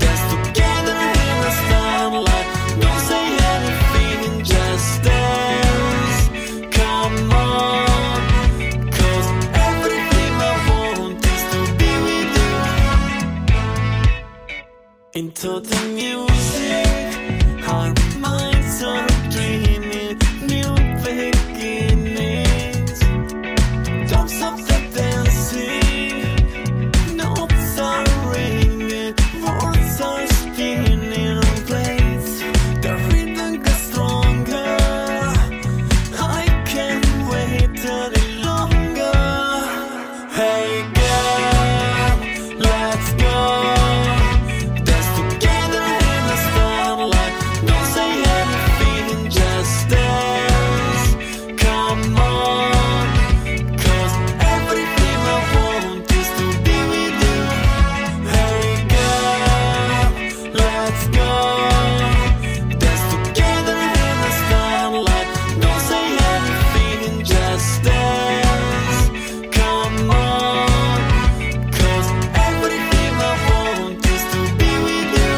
Dance together in the starlight. Don't say anything, just dance. Come on, 'cause everything I want is to be with you. Into the music, our minds are dreaming new beginnings. Don't stop the dancing, notes are ringing, words are spinning in place. The rhythm gets stronger, I can't wait any longer. Hey girl, let's go. Dance together in the starlight. Don't say anything, just dance. Come on, 'cause everything I want is to be with you. Hey girl, let's go. Dance together in the starlight. Don't say anything, just dance. Come on, 'cause everything I want is to be with you.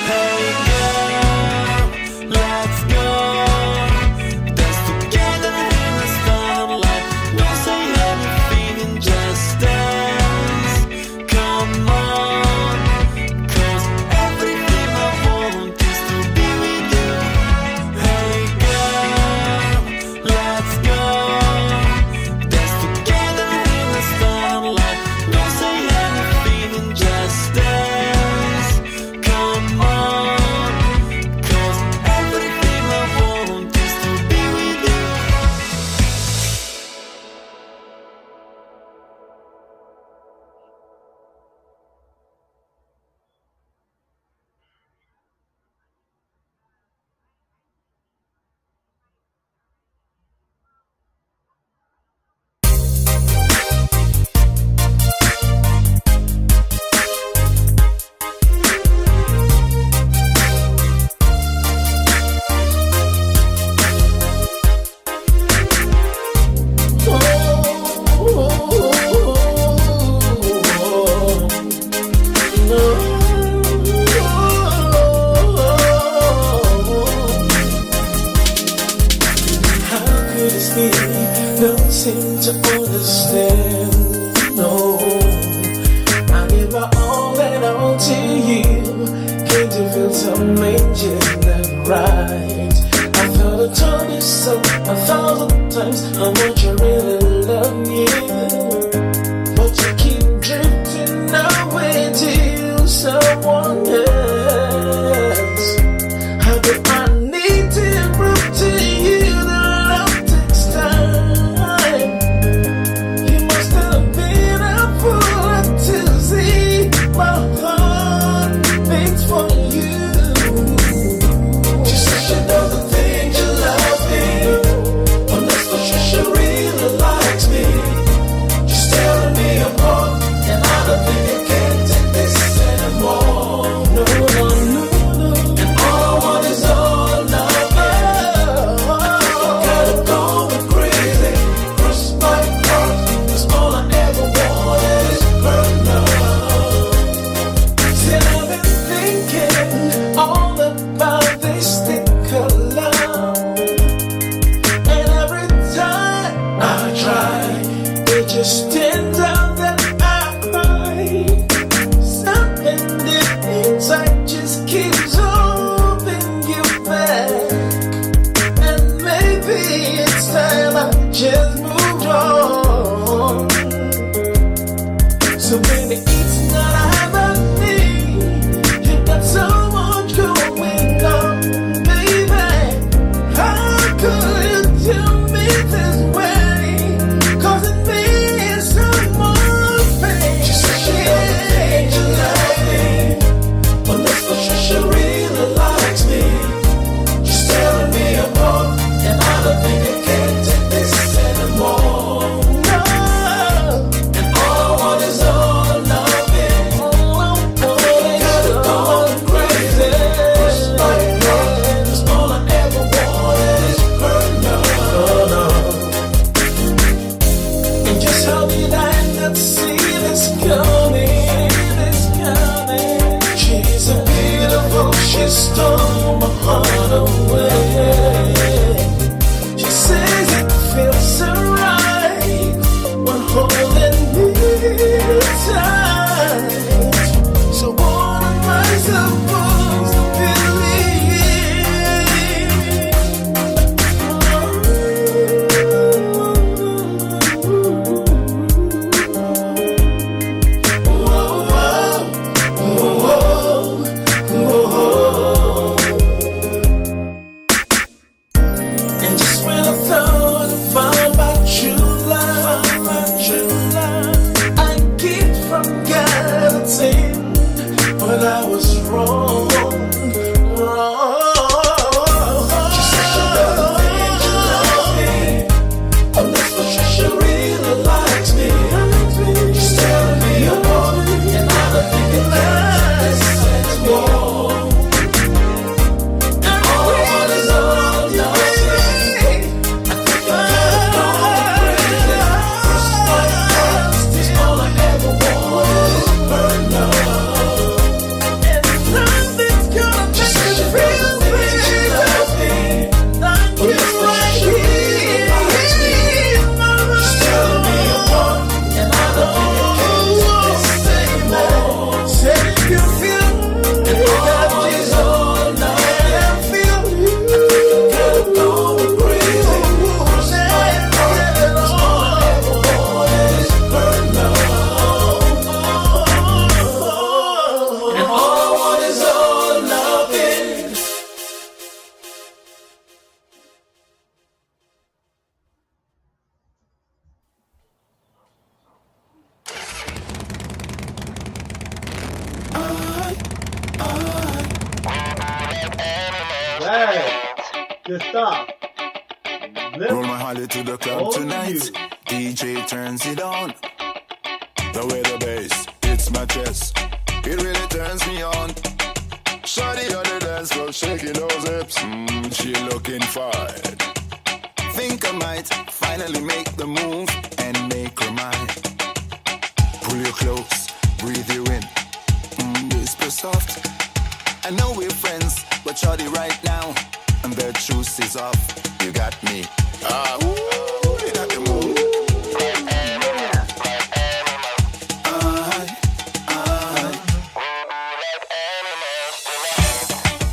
Hey girl, let's go. Dance together in the starlight. Don't say anything, just dance. Come on, 'cause everything I want is to be with you. Hey girl, let's go. Dance together in the starlight. Don't say anything, just dance. Come on, 'cause everything I want is to be with you. How could this be? Don't seem to understand. No, I give my all and all to you. Can't you feel something just that right? I thought I told you so 1,000 times. How much I really love you, but you keep drifting away to someone else. How do I need to prove to you that love takes time? You just moved on. So baby, it's not about me. You got so much going on, baby. How could you do me this way? Cause it means so much pain. She said she love me, but let's not sure she really likes me. She's tearing me apart, and I don't think I can take this anymore. No, and all I want is all loving. Got it going crazy. Cause all I ever wanted is her love. And just how did I not see this coming? She's a beautiful, she stole my heart away. She says it feels so right when holding me tight. So what am I supposed to And just when I thought I found my true love, I keep forgetting, but I was wrong. She said she doesn't think she loves me, but let's not sure she really likes me. She's tearing me apart, and I don't think it lasts anymore. And all I want is all love. All I ever wanted is her love. And nothing's gonna make me feel better than you right here. She's tearing me apart, and I don't think I can take this anymore. Said if you feel and that is all love, and feel you, I think I'm going crazy. Cause all I ever wanted is her love. And all I want is all loving. Hey, just stop. Roll my Harley to the club All tonight. music. DJ turns it on. The way the bass hits my chest, it really turns me on. Shawty on the dance floor shaking those hips, she looking fine. Think I might finally make the move and make her mine. Pull you close, breathe you in, whisper soft. I know we're friends, but shawty right now, and the truth is off. You got me. You got the move.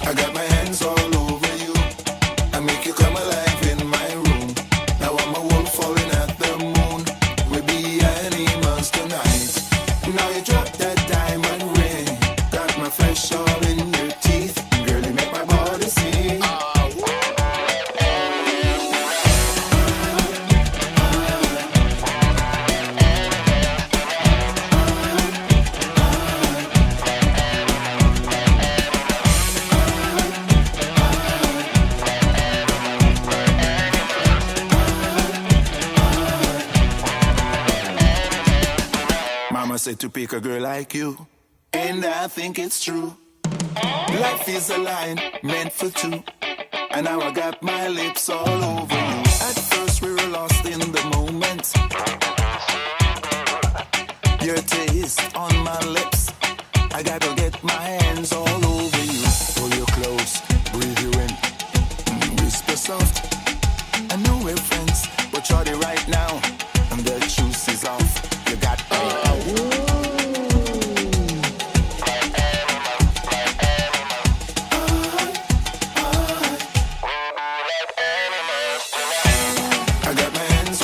I got my hands all over you. I make you come alive in my room. Now I'm a wolf falling at the moon. We be animals tonight. Now you drop that diamond ring. Got my flesh all in your teeth. Girl, you make my body sing. Mama said to pick a girl like you, and I think it's true. Life is a line meant for two, and now I got my lips all over you. At first we were lost in the moment. Your taste on my lips, I gotta get my hands all over you. Pull you close, breathe you in, whisper soft. I know we're friends, but shorty right now, and the juice is off. You got me. I got my hands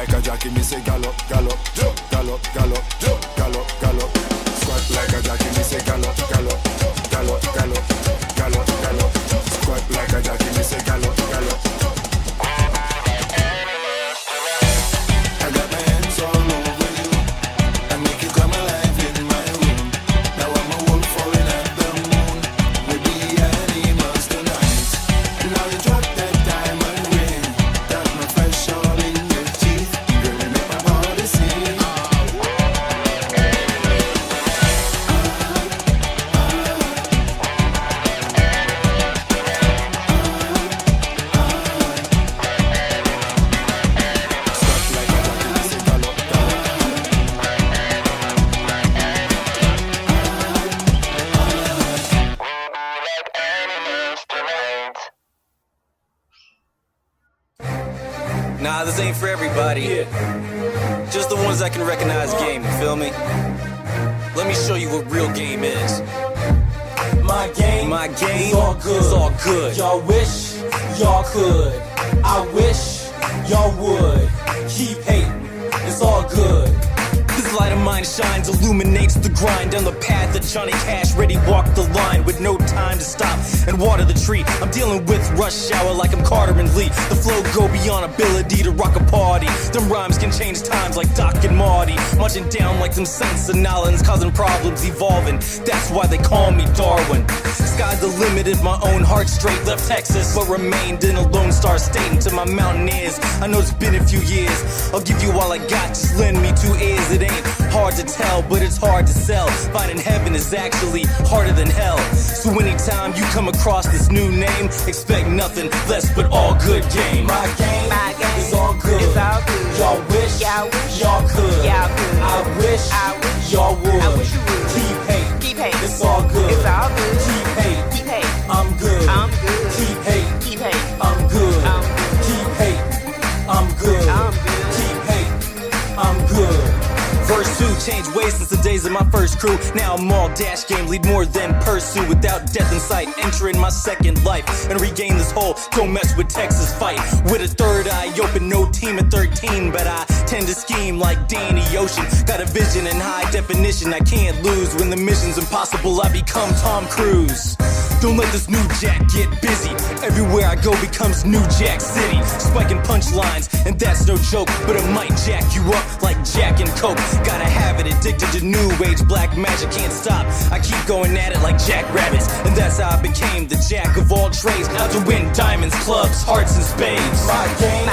like a jockey, me say gallop, gallop, gallop, gallop, gallop, gallop. Squat like a jockey, me say gallop, gallop, gallop, gallop, gallop, gallop. Squat like a jockey, me say gallop, gallop. I got my hands all over you. I make you come alive in my room. Now I'm a wolf falling at the moon. We be animals tonight. Now you drop that diamond ring. Got my fresh all in your teeth. Girl, you make my body sing. Nah, this ain't for everybody. Just the ones that can recognize game, you feel me? Let me show you what real game is. My game is all good. It's all good. Y'all wish y'all could. I wish y'all would. Keep hating. It's all good. This light of mine shines, illuminates the grind down the path that Johnny Cash ready walked the line with no time to stop and water the tree. I'm dealing with rush hour like I'm Carter and Lee. The flow go beyond ability to rock a party. Them rhymes can change times like Doc and Marty. Marching down like them Saints and Nolans, causing problems, evolving. That's why they call me Darwin. Sky's the limit if my own heart straight left Texas, but remained in a Lone Star state until my mountaineers. I know it's been a few years. I'll give you all I got, just lend me 2 ears. It ain't hard to tell, but it's hard to sell. Finding heaven is actually harder than hell. So anytime you come across this new name, expect nothing less but all good game. My game is all good. It's all good. Y'all wish y'all could. I wish y'all would. I wish you would. Keep hate. It's all good. It's all good. Keep hate. Keep hate. I'm good. I'm good. Keep hate. Keep hate. I'm good. I'm good. Keep hate. I'm good. I'm good. Keep hate. I'm good. Verse 2, changed ways since the days of my first crew. Now I'm all dash game, lead more than pursue. Without death in sight, entering my second life and regain this whole don't mess with Texas fight. With a third eye open, no team at 13, but I tend to scheme like Danny Ocean. Got a vision in high definition, I can't lose. When the mission's impossible, I become Tom Cruise. Don't let this new jack get busy. Everywhere I go becomes New Jack City. Spiking punchlines, and that's no joke, but it might jack you up like Jack and Coke. Gotta have it, addicted to new age black magic, can't stop. I keep going at it like jackrabbits, and that's how I became the jack of all trades. Out to win diamonds, clubs, hearts, and spades. My game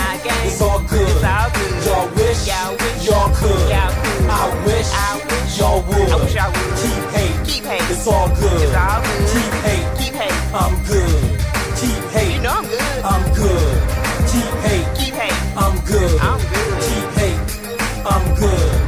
is all good. It's all good. Y'all wish y'all could. I wish y'all would. I wish I would. Keep hate. Keep hate. It's all good. It's all good. Keep hate. Keep hate. I'm good. Keep hate. You know I'm good. I'm good. Keep hate. Keep hate. I'm good. I'm good. Keep hate. I'm good.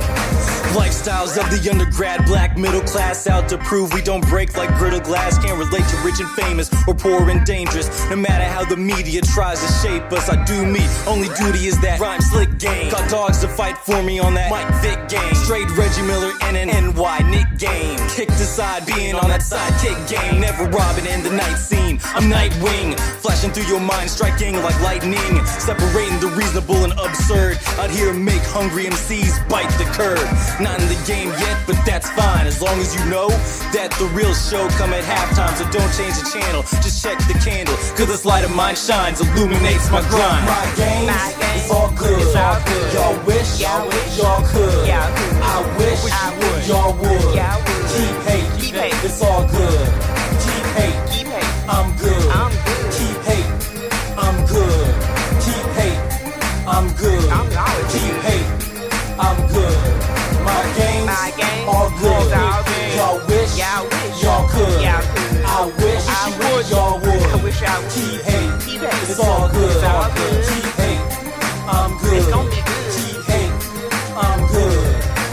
Lifestyles of the undergrad, black middle class, out to prove we don't break like brittle glass. Can't relate to rich and famous or poor and dangerous. No matter how the media tries to shape us, I do me. Only duty is that rhyme slick game. Got dogs to fight for me on that Mike Vick game. Straight Reggie Miller and an NY Nick game. Kicked aside, being on that sidekick game. Never robbing in the night scene. I'm Nightwing, flashing through your mind, striking like lightning. Separating the reasonable and absurd. Out here make hungry MCs bite the curb. Not in the game yet, but that's fine. As long as you know that the real show come at halftime. So don't change the channel, just check the candle. Cause this light of mine shines, illuminates my grind. My game is all good. It's all good. Y'all wish y'all could. I wish y'all would. Keep hate. Keep hate. It's all good. Keep hate. Keep hate. I'm good. I'm good. Keep hate. I'm good. Keep hate. I'm good. I'm always Keep good. hate. I'm good. My game all good. Y'all wish y'all could. I wish y'all would. I wish I would. Keep hate. Keep hate. It's all good. It's all good. Keep hate. I'm good. It's gonna be good. Keep hate. I'm good.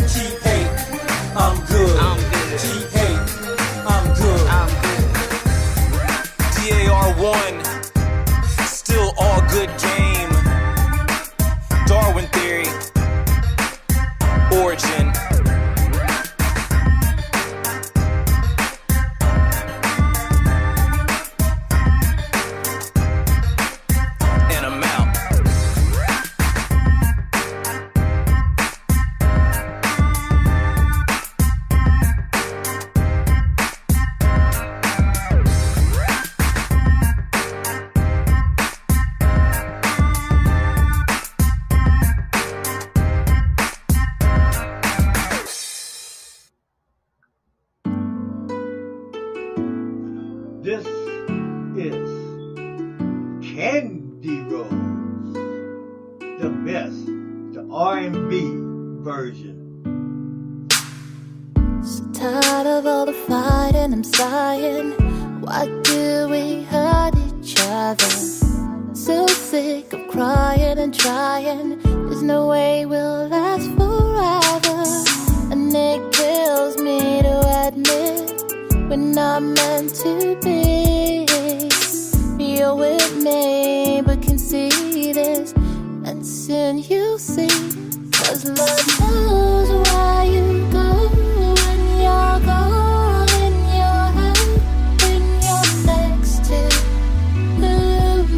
Keep hate. I'm good. I'm good. Keep hate. I'm good. I'm good. DAR1, still all good game. Darwin theory, origin. the best, the R&B version. So tired of all the fighting, I'm sighing. Why do we hurt each other? So sick of crying and trying. There's no way we'll last forever. And it kills me to admit we're not meant to be. You're with me but can see this, and soon you'll see. 'Cause love knows where you go when you're gone in your head, when you're next to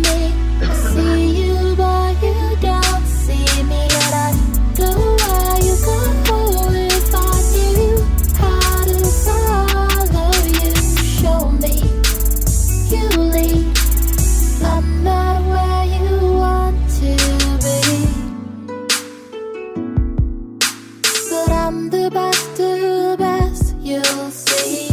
me. I see you but you don't see me, and I go where you go. If I knew how to follow you, show me you lead. I'm not where you want to be, but I'm the best of the best, you'll see.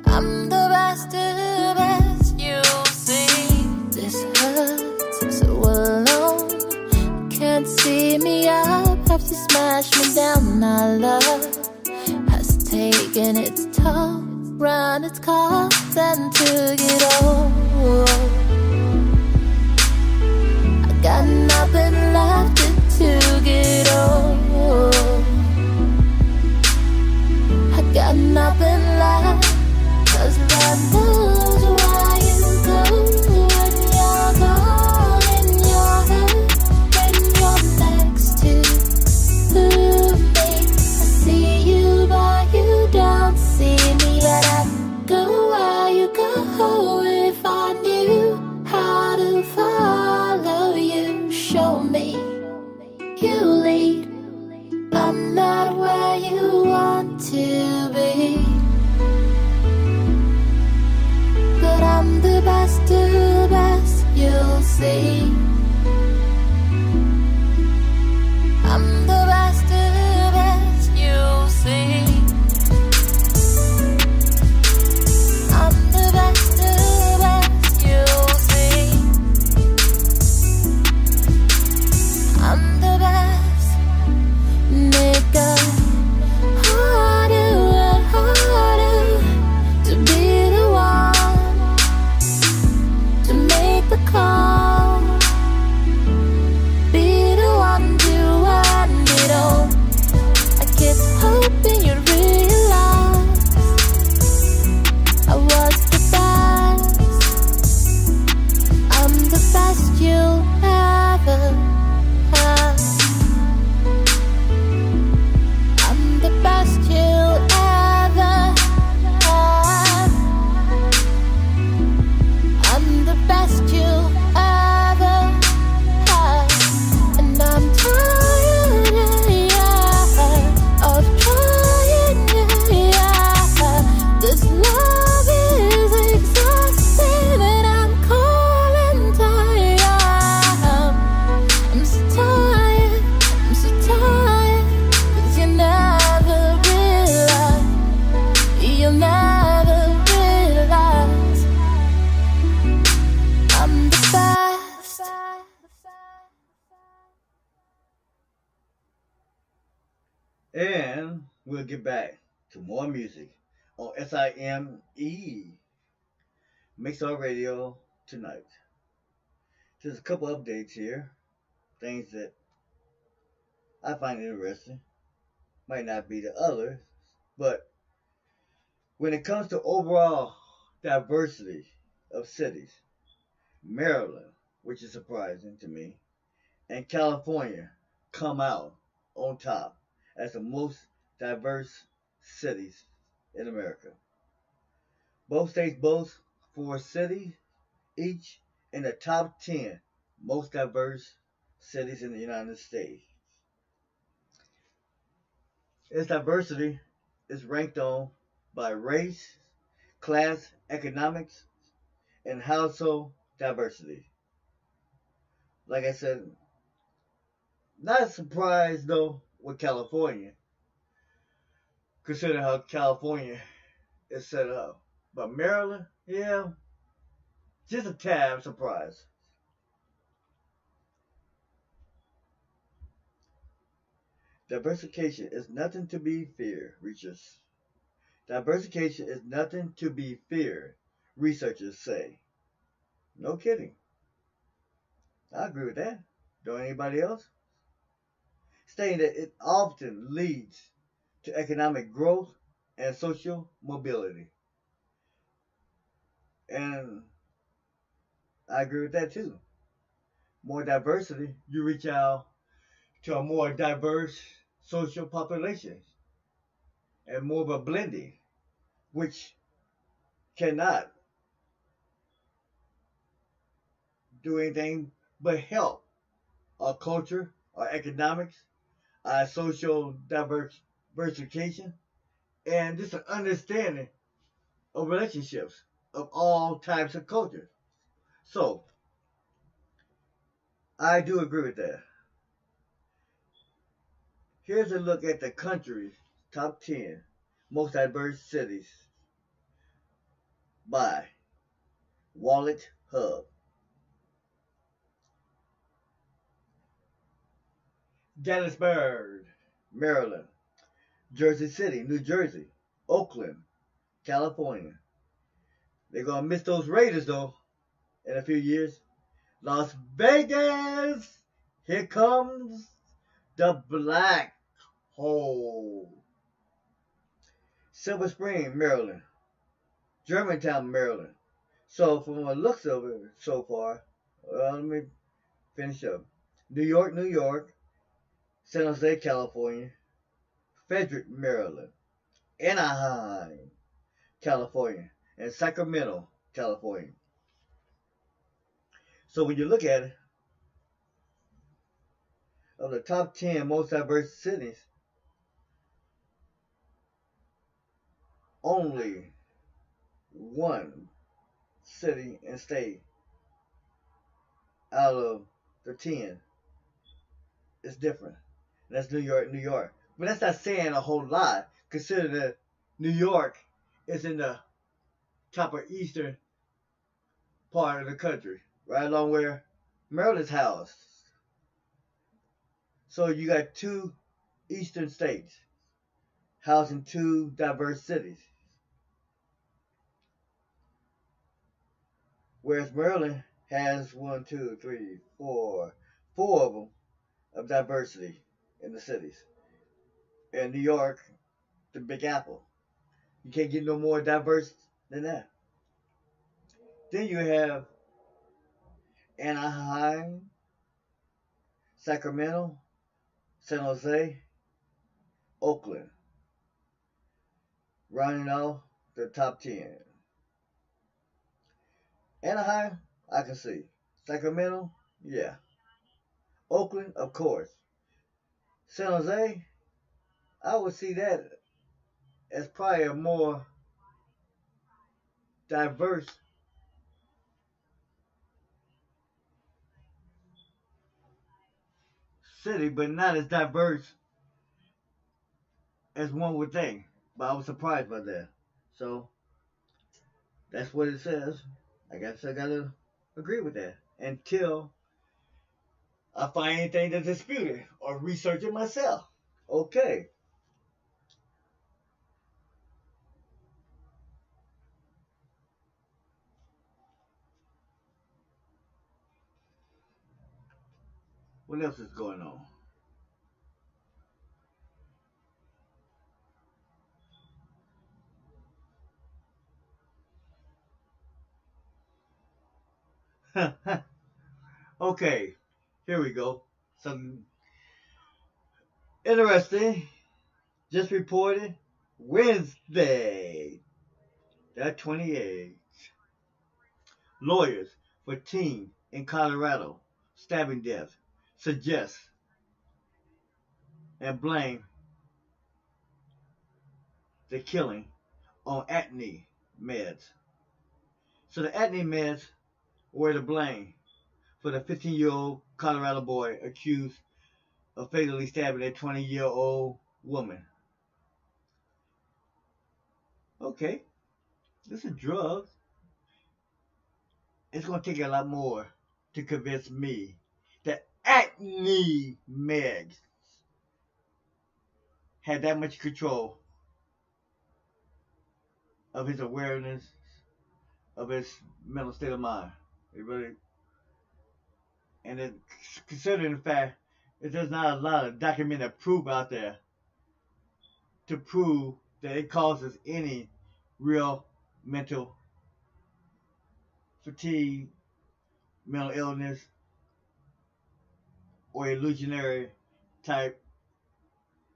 I'm the best of the best, you'll see. This hurts so alone. Can't see me up, have to smash me down. Our love has taken its toll, run its course and took it all. I got nothing left, it took it all. I got nothing left, 'cause love knows where you go when you're gone in your head, when you're next to me. I see you but you don't see me, but I go where you go. If I knew how to follow you, show me you lead. I'm not where you want to be, but I'm the best of the best, you'll see. I'm the best of the best, you'll see. I'm the best of the best, you'll see. I'm the best, nigga. Harder and harder to be the one to make the call, be the one to end it all. I kept hoping you'd realize I was the best. I'm the best you'll ever have. I'm the best you'll ever have. I'm the best you'll ever have. And I'm tired, of trying, This love is exhausting and I'm calling time. I'm so tired, 'cause you never realize, you'll never realize I'm the best. And we'll get back to more music on SIME MixLR Radio tonight. Just a couple updates here, things that I find interesting. Might not be to others, but when it comes to overall diversity of cities, Maryland, which is surprising to me, and California come out on top as the most diverse cities in America. Both states boast for a city each in the top 10 most diverse cities in the United States. Its diversity is ranked on by race, class, economics, and household diversity. Like I said, not surprised though with California, considering how California is set up. But Maryland, yeah, just a tad surprised. Diversification is nothing to be feared, researchers. Diversification is nothing to be feared, researchers say. No kidding. I agree with that. Don't anybody else? Stating that it often leads to economic growth and social mobility. And I agree with that too. More diversity, you reach out to a more diverse social population and more of a blending, which cannot do anything but help our culture, our economics, our social diversification, and just an understanding of relationships of all types of cultures. So, I do agree with that. Here's a look at the country's top 10 most diverse cities by Wallet Hub. Gettysburg, Maryland. Jersey City, New Jersey. Oakland, California. They're going to miss those Raiders, though, in a few years. Las Vegas, here comes the black hole. Silver Spring, Maryland. Germantown, Maryland. So, from what looks of it so far, let me finish up. New York, New York. San Jose, California. Frederick, Maryland. Anaheim, California. And Sacramento, California. So when you look at it, of the top 10 most diverse cities, only one city and state out of the 10 is different. And that's New York, New York. But that's not saying a whole lot, considering that New York is in the top of eastern part of the country, right along where Maryland's housed. So you got two eastern states housing two diverse cities. Whereas Maryland has four of them of diversity in the cities. And New York, the Big Apple. You can't get no more diverse than that. Then you have Anaheim, Sacramento, San Jose, Oakland, rounding off the top 10. Anaheim, I can see. Sacramento, yeah. Oakland, of course. San Jose, I would see that as probably a more diverse city, but not as diverse as one would think. But I was surprised by that. So, that's what it says. I guess I gotta agree with that until I find anything to dispute it or research it myself. Okay. What else is going on? Okay, here we go. Some interesting, just reported Wednesday, the 28th. Lawyers for teen in Colorado stabbing death suggest and blame the killing on acne meds. So the acne meds were to blame for the 15-year-old Colorado boy accused of fatally stabbing a 20-year-old woman. Okay, this is drugs. It's going to take a lot more to convince me that acne meds had that much control of his awareness, of his mental state of mind. It really, and it, considering the fact that there's not a lot of documented proof out there to prove that it causes any real mental fatigue, mental illness, or illusionary type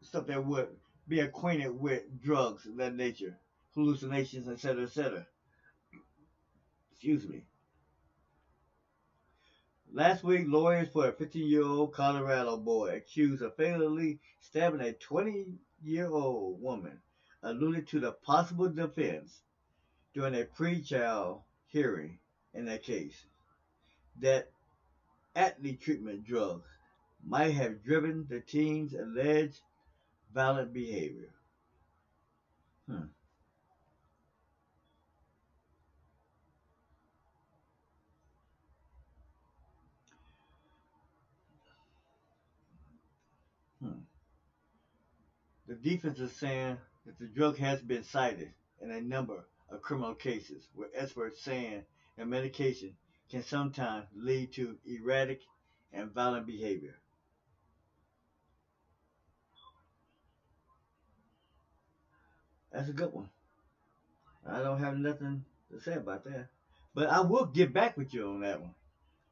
stuff that would be acquainted with drugs of that nature, hallucinations, etc., etc. Excuse me. Last week, lawyers for a 15-year-old Colorado boy accused of fatally stabbing a 20-year-old woman alluded to the possible defense during a pre-trial hearing in that case that athlete treatment drugs might have driven the teen's alleged violent behavior. The defense is saying that the drug has been cited in a number of criminal cases, with experts saying that medication can sometimes lead to erratic and violent behavior. That's a good one. I don't have nothing to say about that. But I will get back with you on that one.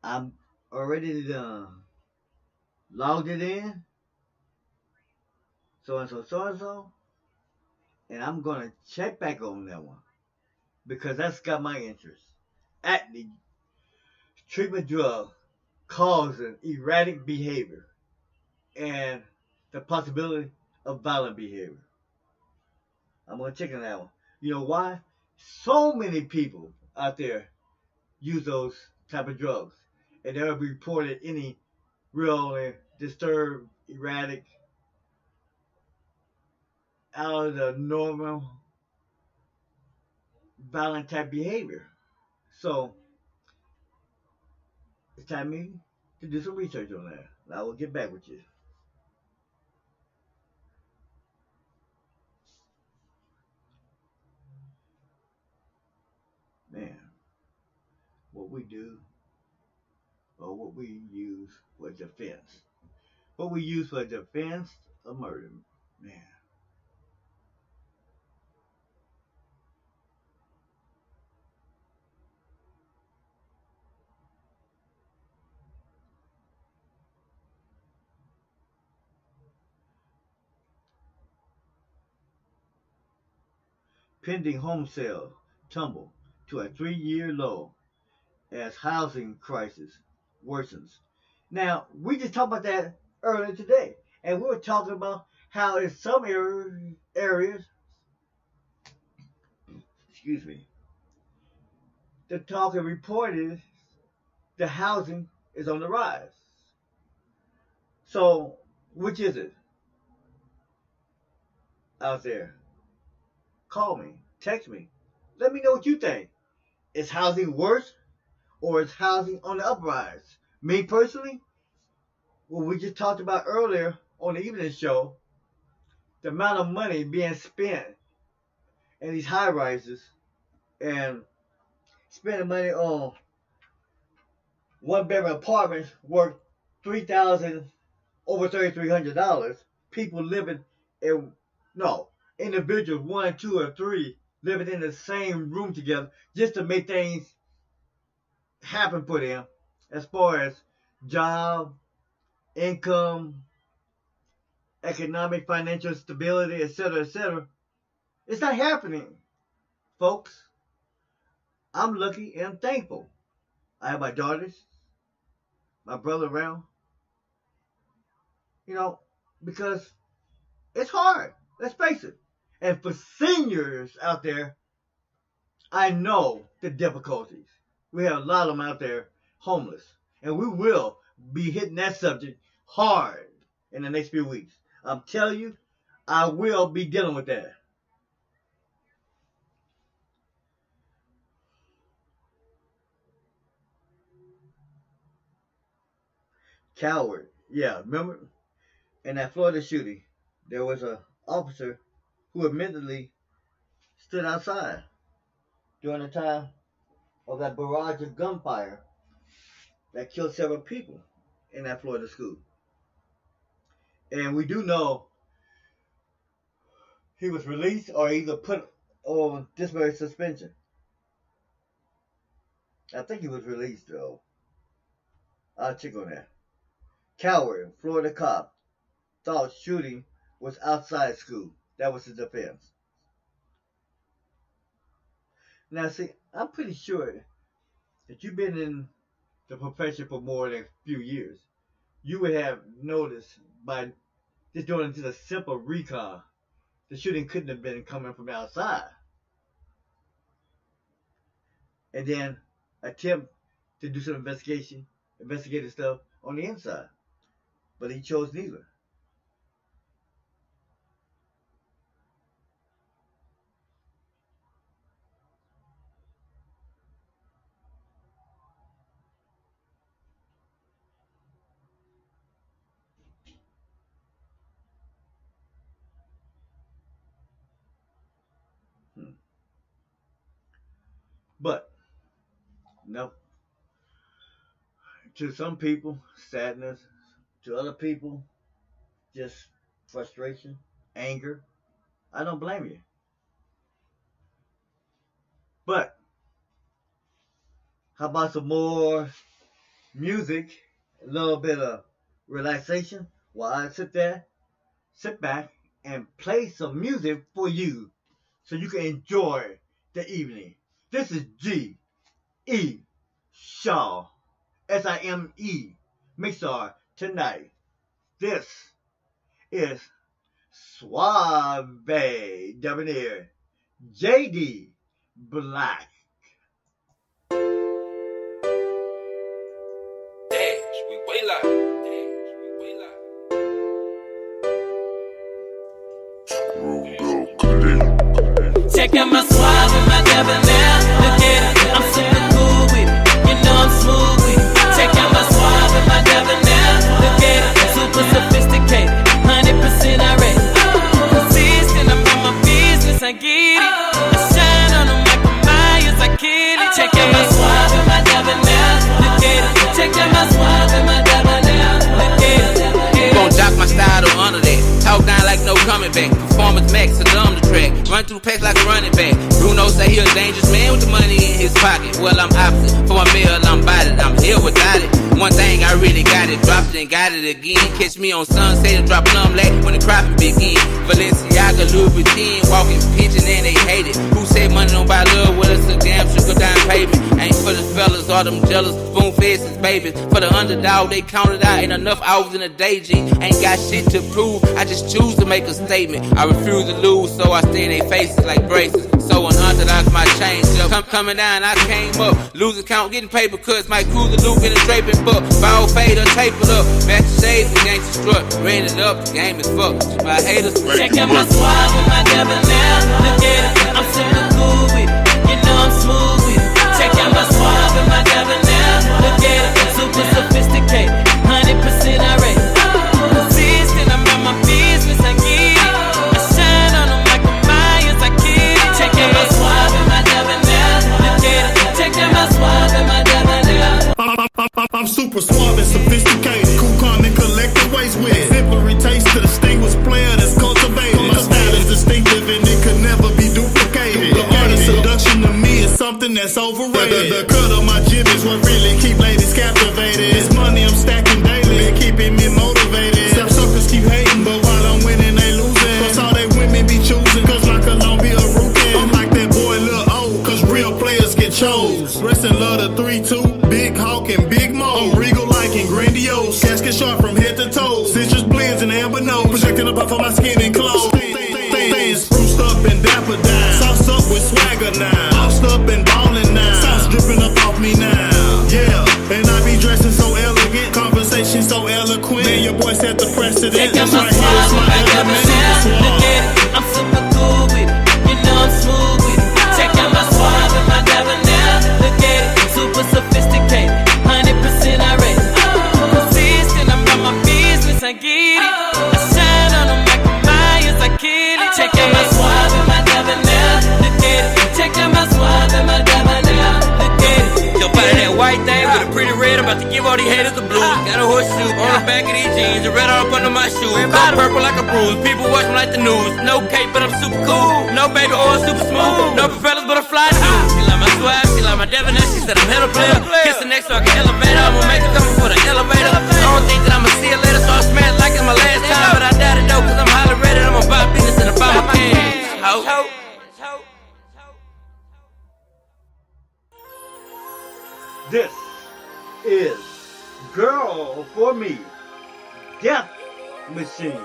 I'm already logged it in. So-and-so, and I'm going to check back on that one because that's got my interest. Acne treatment drug causing erratic behavior and the possibility of violent behavior. I'm going to check on that one. You know why? So many people out there use those type of drugs, and they have reported any real disturbed, erratic, out of the normal violent type behavior. So it's time me to do some research on that. And I will get back with you. Man, what we do or what we use for defense. What we use for defense of murder. Man. Pending home sales tumble to a 3-year low as housing crisis worsens. Now, we just talked about that earlier today, and we were talking about how in some areas, excuse me, the talk and report is the housing is on the rise. So, which is it out there? Call me, text me, let me know what you think. Is housing worse or is housing on the uprise? Me personally, what we just talked about earlier on the evening show, the amount of money being spent in these high rises and spending money on one-bedroom apartments worth $3,000 over $3,300. People living in individuals 1, 2, or 3 living in the same room together just to make things happen for them as far as job, income, economic, financial stability, etc., etc. It's not happening, folks. I'm lucky and thankful. I have my daughters, my brother around, because it's hard. Let's face it. And for seniors out there, I know the difficulties. We have a lot of them out there homeless. And we will be hitting that subject hard in the next few weeks. I'm telling you, I will be dealing with that. Coward. Yeah, remember in that Florida shooting, there was a officer who admittedly stood outside during the time of that barrage of gunfire that killed several people in that Florida school. And we do know he was released or either put on disciplinary suspension. I think he was released though. I'll check on that. Coward, Florida cop, thought shooting was outside school. That was his defense. Now see, I'm pretty sure that you've been in the profession for more than a few years. You would have noticed by just doing just a simple recon, the shooting couldn't have been coming from outside. And then attempt to do some investigative stuff on the inside. But he chose neither. But, no. To some people, sadness. To other people, just frustration, anger. I don't blame you. But, how about some more music, a little bit of relaxation while I sit back, and play some music for you so you can enjoy the evening. This is G E Shaw, SIME MIXLR Tonight. This is Suave Debonair JD Black. Check out my suave and my debonair. Look at it, I'm super cool with it. You know I'm smooth with it. Check out my suave and my debonair. Look at it, super sophisticated, 100% irate. Consistent, I'm on my business, I get it. I shine on them like a Myers, I get it. Check out my suave and my debonair. Look at it, check out my suave and my debonair. Look at it. Gon' jock my style to honor that. Talk down like no coming back. Performance max, so dumb the track. Run through packs like a running back. Bruno say he a dangerous man with the money in his pocket. Well, I'm opposite. For a meal, I'm bodied. I'm here without it. One thing, I really got it. Dropped it and got it again. Catch me on Sunset and drop plum lag when the cropping begin. Balenciaga, Louis Vuitton, walking pigeon and they hate it. Who said money don't buy love? Well, it's a damn sugar down payment. Ain't for the fellas, all them jealous spoon feds is babies. For the underdog, they counted out. Ain't enough hours in a day, G. Ain't got shit to prove. I just choose to make a statement. I refuse to lose, so I stay in their faces like braces. So unorthodox, my change up. Coming down, I came up. Losing count, getting paper cuts. My cruise the loop in a draping book. Ball fade or tape it up. Back to shades, the gangsta strut. Ran it up, the game is fucked. My haters. Check out my suave and my debonair. Look at it, I'm super cool with it. You know I'm smooth with it. Check out my suave and my debonair. Look at it, super sophisticated, 100% irate. Consistent, I'm on my business, I get it. I shine on them like a Myers, I get it. Check out my suave and my debonair. Look at it, check out my suave and my debonair. I'm super suave and sophisticated. Cool, calm, and collected ways with exemplary taste to distinguished player that's cultivated. My style is distinctive and it could never be duplicated. The art of seduction to me is something that's overrated. The cut of my jib is what really keep ladies captivated. It's money I'm stacking daily, keeping me motivated. Some suckers keep hating, but while I'm winning, they losing. Plus all they women be choosing, cause like alone be a rookie. I'm like that boy Lil O, cause real players get chose. Wrestling love the 3-2, Big Hawk and Big Mo. I'm regal like and grandiose. Casket sharp from head to toe. Citrus blends and amber nose. Projecting up on my skin and clothes. Things spruced up and dapper down. Sauced up with swagger now. Bossed up and ballin' now. Sauce dripping up off me now. Yeah, and I be dressing so elegant. Conversation so eloquent. Man, your boy set the precedent. Check out my suave and my debonair. Look at it, I'm super cool with it. You know I'm smooth with it. Check out my suave and my debonair. Look at it, super sophisticated, 100% irate. Consistent, I'm on my business, I get it. I shine on them like a Myers, I get it. horseshoe on the back of these jeans, the red up under my shoes. Color purple like a bruise. People watch me like the news. No cape, but I'm super cool. No baby oil, super smooth. No propellers, but I fly too. She like my swag, she like my definition. She said I'm hella player. Kiss the next so I can elevate her. I'ma make her come for the elevator. I don't think that I'ma see her later, so I smell like it's my last time. But I doubt it though, cause I'm highly rated. I'm about business and about my cash. This is Girl for Me, Death Machine.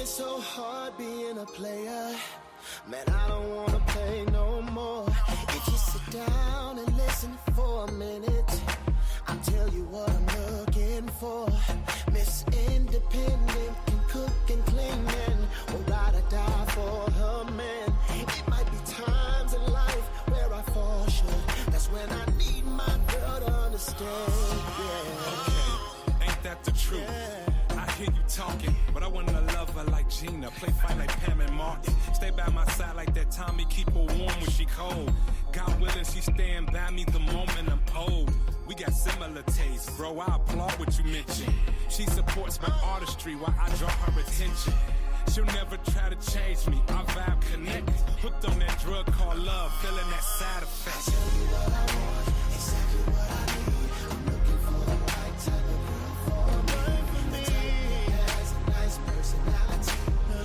So hard being a player, man, I don't wanna play no more. If you sit down and listen for a minute, I'll tell you what I'm looking for. Miss Independent can cook and clean and will ride or die for her man. It might be times in life where I fall short. That's when I need my girl to understand. Yeah. Okay, ain't that the truth? Yeah. I hear you talking, but I wanna love her like Gina, play fight like Pam and Martin, stay by my side like that Tommy, keep her warm when she cold. God willing, she stand by me the moment I'm old. We got similar tastes, bro, I applaud what you mentioned. She supports my artistry while I draw her attention. She'll never try to change me, our vibe connect. Hooked on that drug called love, feeling that side effect. I tell you what I want, exactly what I need. I'm looking for the right type of girl for me. The type that has a nice personality.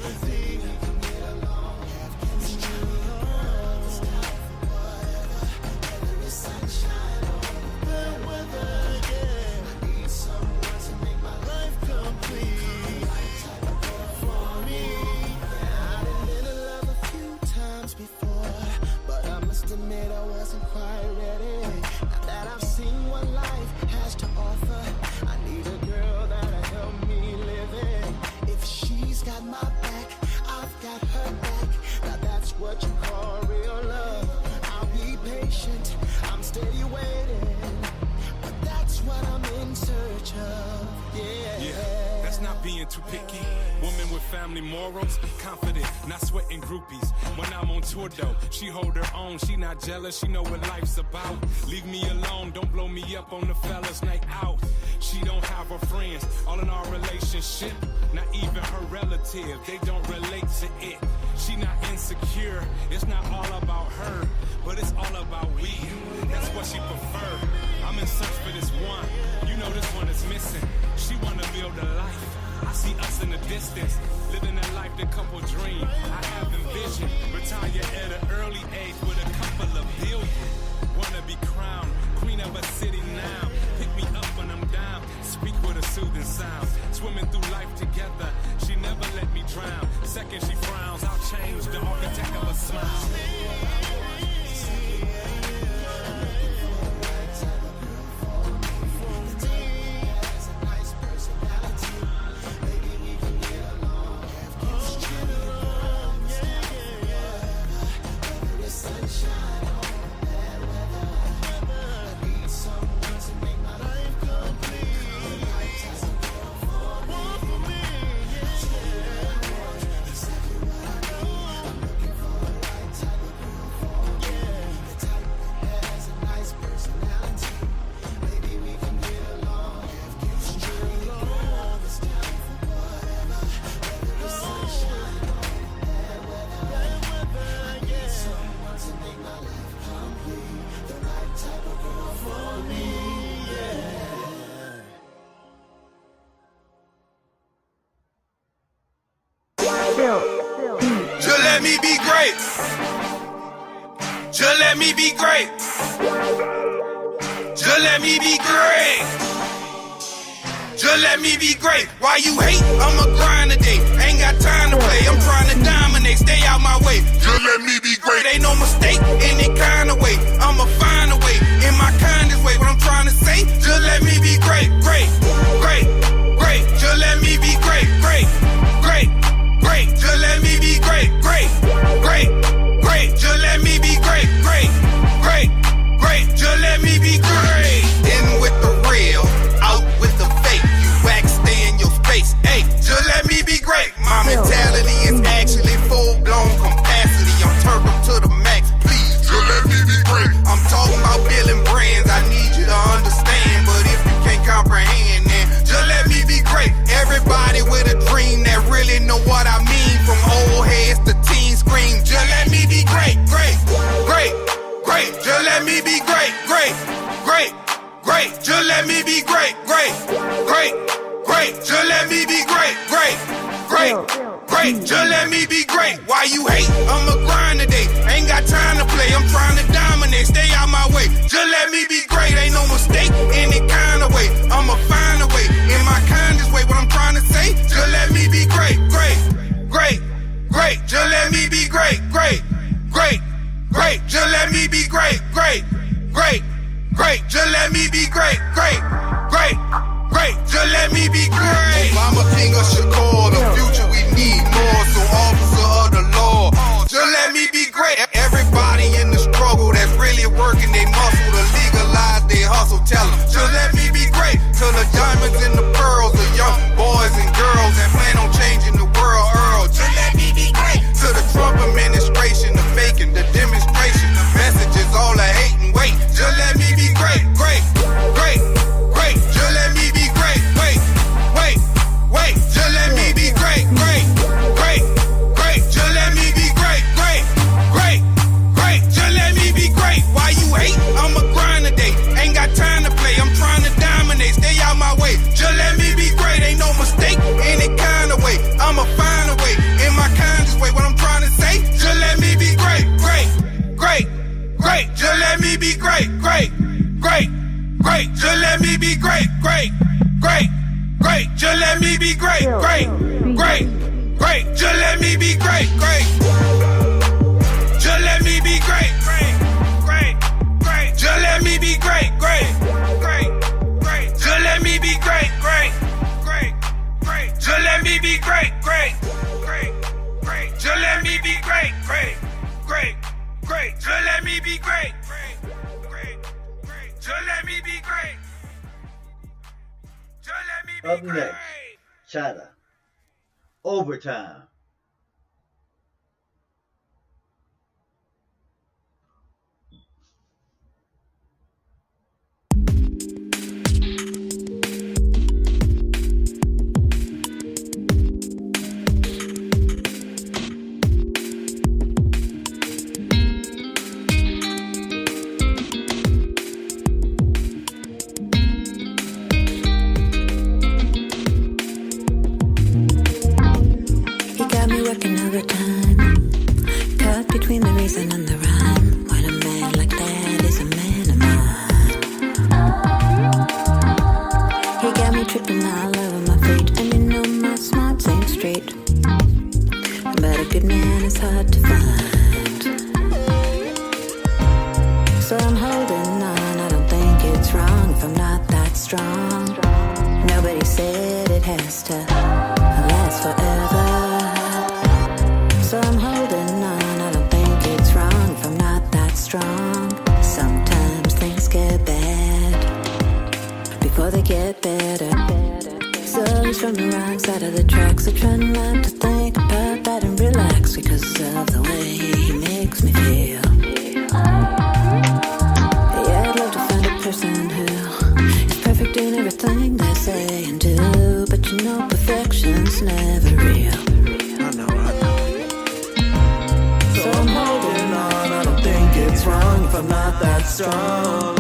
Think we can get along, have chemistry. Girl, it's time for whatever, whether it's sunshine or bad weather, yeah. I need someone to make my life complete. The right type of girl for me. I've been in love a few times before, but I must admit I wasn't quite ready. Now that I've seen what life has to offer, I need a girl that'll help me live it. If she's got my back, I've got her back. Now that's what you call real love. I'll be patient, I'm steady waiting, but that's what I'm in search of. Yeah, that's not being too picky. Woman with family morals, confident, not sweating groupies. When I'm on tour though, she hold her own. She not jealous, she know what life's about. Leave me alone, don't blow me up on the fellas night out. She don't have her friends, all in our relationship. Not even her relatives, they don't relate to it. She not insecure, it's not all about her, but it's all about we. That's what she prefer. I'm in search for this one, you know this one is missing. She wanna build a life, I see us in the distance, living a life the couple dream. I have envisioned, retire at an early age with a couple of billion. Wanna be crowned, queen of a city now. Pick me up when I'm down, speak with a soothing sound. Swimming through life together, she never let me drown. Second she frowns, I'll change the architect of a smile. Just let me be great. Just let me be great. Just let me be great. Just let me be great. Why you hate? I'ma grind today. Ain't got time to play. I'm trying to dominate. Stay out my way. Just let me be great. Ain't no mistake. Any kind of way. I'ma find a way. In my kindest way. What I'm trying to say. Just let me be great. Great. Great. Great. Just let me be great. Great. let me be great, great, great, great. Just let me be great, great, great, great. Just let me be great. Why you hate? I'ma grind today. Ain't got time to play. I'm trying to dominate. Stay out my way. Just let me be great. Ain't no mistake. Any kind of way. I'ma find a way. In my kindest way. What I'm trying to say. Just let me be great, great, great, great. Just let me be great, great, great, great. Just let me be great, great, great, great. Just let me be great, great, great, great. Just let me be great. I'm a king of Shakur. The future we need more. So officer of the law. Just let me be great. Everybody in the struggle that's really working they muscle to legalize their hustle. Tell them, just let me be great. To the diamonds and the pearls, the young boys and girls that plan on changing the world, Earl. Just let me be great. To the Trump administration, the faking, the demonstration, the messages, all the hate and wait. Just let me be great, great, great, great. Just let me be great, wait, wait, wait. Just let me be great, great, great, great. Just let me be great, great, great, great. Just let me be great. Why you hate? I'ma grind today. Ain't got time to play. I'm trying to dominate. Stay out my way. Just let me be great. Ain't no mistake. Any kind of way. I'ma find a way. In my kindest way. What I'm trying to say. Just let me be great, great, great, great. Just let me be great, great, great, great. Just let me be great, great, great, great. Just let me be great, great, great, great. Just let me be great, great. Just let me be great, great, great, great. Just let me be great, great, great, great. Just let me be great, great, great, great. Just let me be great, great, great, great. Just let me be great, great, great, great. Just let me be great, great, great, great. Just let me be great. Just let me be Up great. next, China. Overtime. Between the reason and the rhyme, when a man like that is a man of mine. He got me tripping all over my feet, and you know my smarts ain't straight. But a good man is hard to find. So I'm holding on, I don't think it's wrong if I'm not that strong. Nobody said it has to last forever. So I'm holding on, I don't think it's wrong if I'm not that strong. Sometimes things get bad before they get better. So he's from the wrong side of the track, so try not to think about that and relax because of the way he makes me feel. Yeah, I'd love to find a person who is perfect in everything they say and do, but you know perfection's never real. I know. So I'm holding on, I don't think it's wrong if I'm not that strong.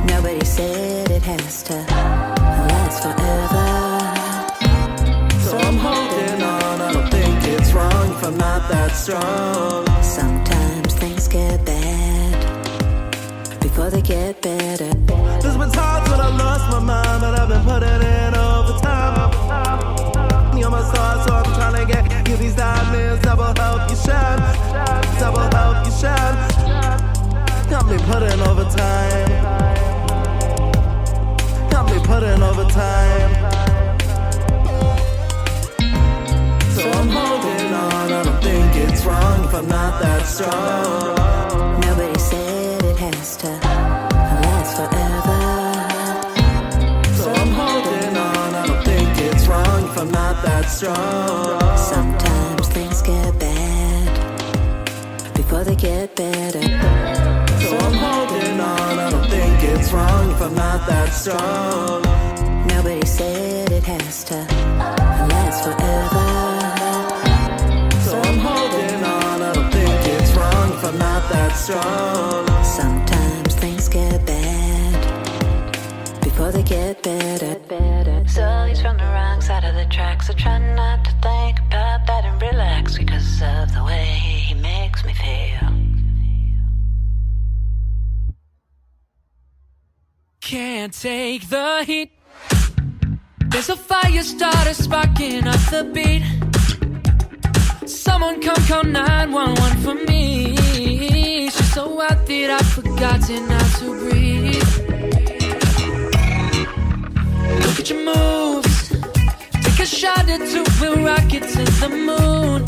Nobody said it has to last forever. So I'm holding on, I don't think it's wrong if I'm not that strong. Sometimes things get bad before they get better. There's been times when I lost my mind, but I've been putting in overtime. You're my star, so I'm trying to get you these diamonds. Double help you shine, double help you shine. Got me putting overtime. Got me putting overtime. So I'm holding on, I don't think it's wrong if I'm not that strong. Nobody said it has to last forever. So I'm holding on, I don't think it's wrong if I'm not that strong. Sometimes things get bad before they get better. So I'm holding on, I don't think it's wrong if I'm not that strong. Nobody said it has to last forever. So I'm holding on, I don't think it's wrong if I'm not that strong. Sometimes things get bad before they get get better. So he's from the wrong side of the tracks. So try not to think about that and relax because of the way he makes me feel. Can't take the heat. There's a fire starter sparking up the beat. Someone come call 911 for me. She's so out that I've forgotten how to breathe. Look at your moves. Take a shot or two, we'll rock it to the moon.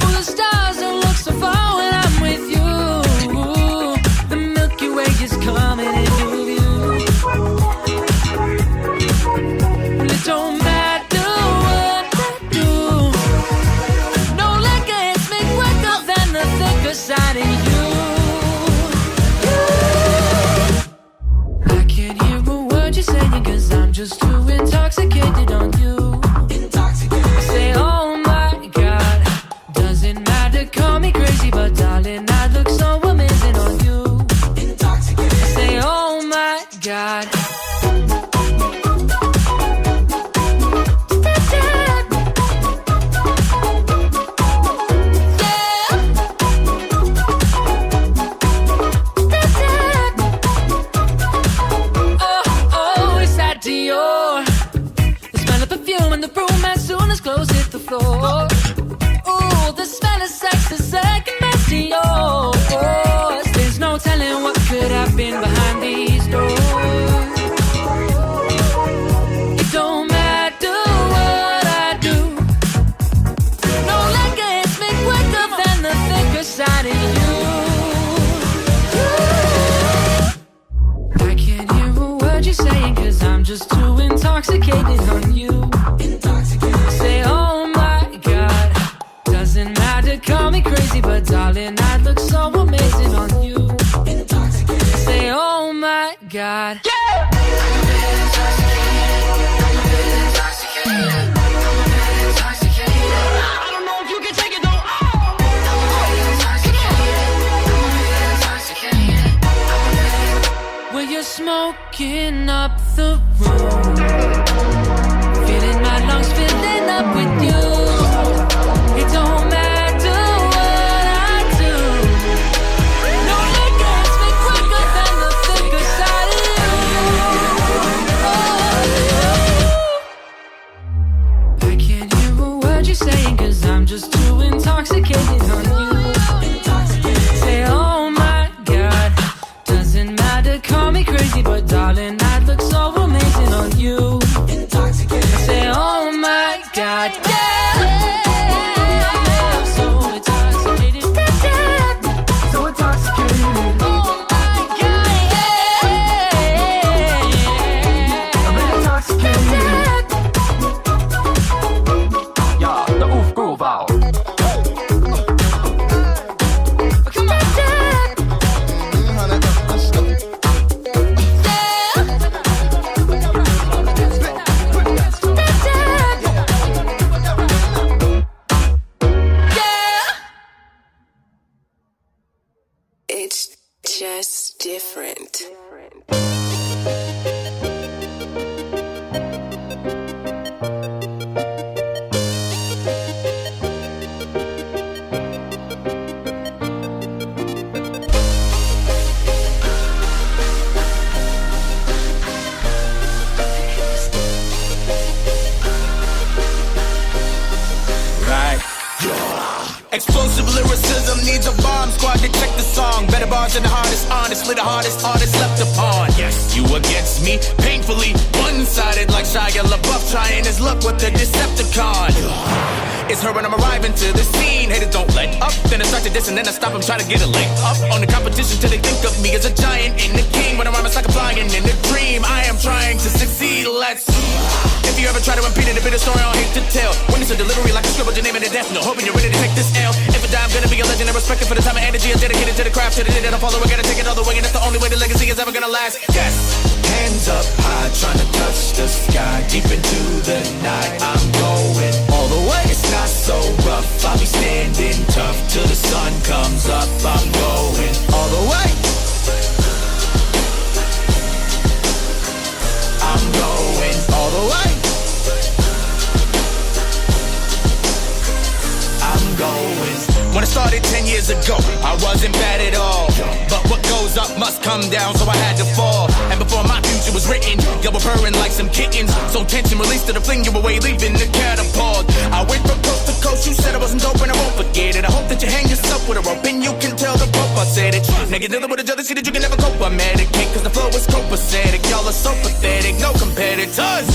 Oh, the stars don't look so far when I'm with you. The Milky Way is coming into view. Well, it don't matter what I do. No liquor hits me quicker than the thicker side of you. I can't hear a word you're saying cause I'm just too intoxicated on you. I say, oh my God, doesn't matter, call me crazy, but darling, I look so amazing on you. I say, oh my God. Floor. Ooh, the smell of sex is second best to yours. There's no telling what could have been behind these doors. It don't matter what I do. No liquor hits me quicker than the thicker side of you. I can't hear a word you're saying cause I'm just too intoxicated on you. Say, oh, call me crazy, but darling, I look so amazing on you. Say, oh my God. Yeah! I don't know if you can take it though. Well, you're smoking up the room, filling my lungs, filling up with you. It don't matter. I'm just too intoxicated on you. Say, oh my God, doesn't matter, call me crazy, but darling, I look so amazing on you. Say, oh my God, yeah. I'm so intoxicated. So intoxicated. Oh my God, yeah. I'm intoxicated. Just different. Explosive lyricism needs a bomb squad to check the song. Better bars than the hardest, honestly the hardest artist left upon. Yes, you against me, painfully one-sided like Shia LaBeouf trying his luck with the Decepticon. It's her when I'm arriving to the scene. Haters don't let up, then I start to diss and then I stop. I'm trying to get a leg up on the competition till they think of me as a giant and a king. When I rhyme it's like I'm flying in a dream. I am trying to succeed, let's. If you ever try to impede it, a bit of story I'll hate to tell. When it's a delivery like a scribble, your name in a death note. Hoping you're ready to take this L. If I die, I'm gonna be a legend and respected for the time and energy is dedicated to the craft. To the day that I follow, I gotta take it all the way, and that's the only way the legacy is ever gonna last. Yes! Hands up high, trying to touch the sky. Deep into the night, I'm going all the way. It's not so rough, I'll be standing tough till the sun comes up. I'm going all the way. I'm When it started 10 years ago, I wasn't bad at all. But what goes up must come down, so I had to fall. And before my future was written, you were purring like some kittens. So tension released to the fling you away, leaving the catapult. I went from coast to coast, you said I wasn't dope and I won't forget it. I hope that you hang yourself with a rope and you can tell the rope I said it. Nigga dealing with a jealousy that you can never cope. I'm medicate, cause the flow is copacetic. Y'all are so pathetic, no competitors.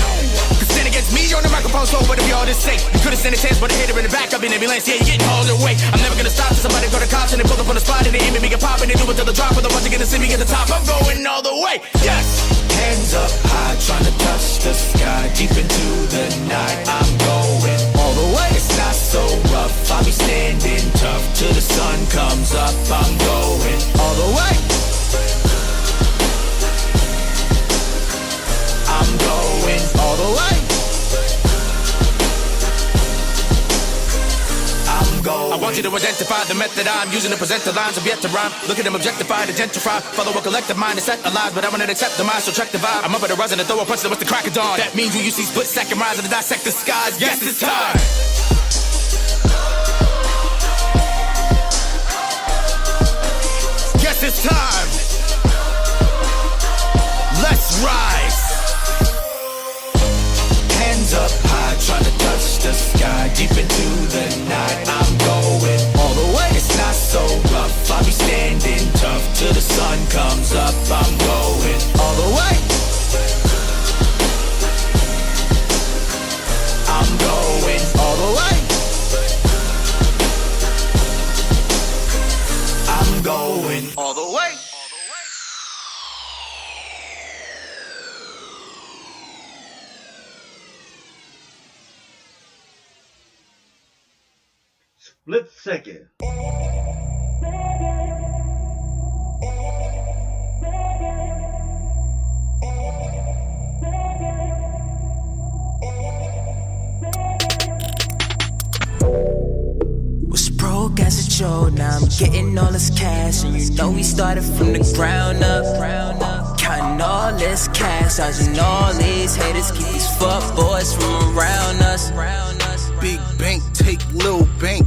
Cause stand against me on the microphone, so what if y'all just say? You could've stand a chance, but a hitter in the back of an ambulance. Yeah, you're getting hauled away. I'm never gonna stop till somebody go to cops and they pull up on the spot and they aim at me, get pop and they do it till the drop. But the ones that gonna see me at the top, I'm going all the way. Yes! Hands up high, trying to touch the sky. Deep into the night, I'm going all the way. It's not so rough, I'll be standing tough till the sun comes up. I'm going all the way. I'm going all the way. I want you to identify the method I'm using to present the lines of yet to rhyme. Look at them objectified and gentrified. Follow a collective mind and set alive, but I wanna accept the mind, so check the vibe. I'm up at a rise and throw a punch that what's the crack of dawn. That means when you see split second rise and dissect the skies. Yes, it's time. Yes, it's time. Let's rise. Hands up high, trying to touch the sky. Deep into the night, I'm going all the way. It's not so rough, I'll be standing tough till the sun comes up. I'm going all the way. I'm going all the way. I'm going all the way. Split second. Was broke as a Joe, now I'm getting all this cash. And you know we started from the ground up. Counting all this cash, dodging all these haters. Keep these fuck boys from around us. Big bank, take little bank.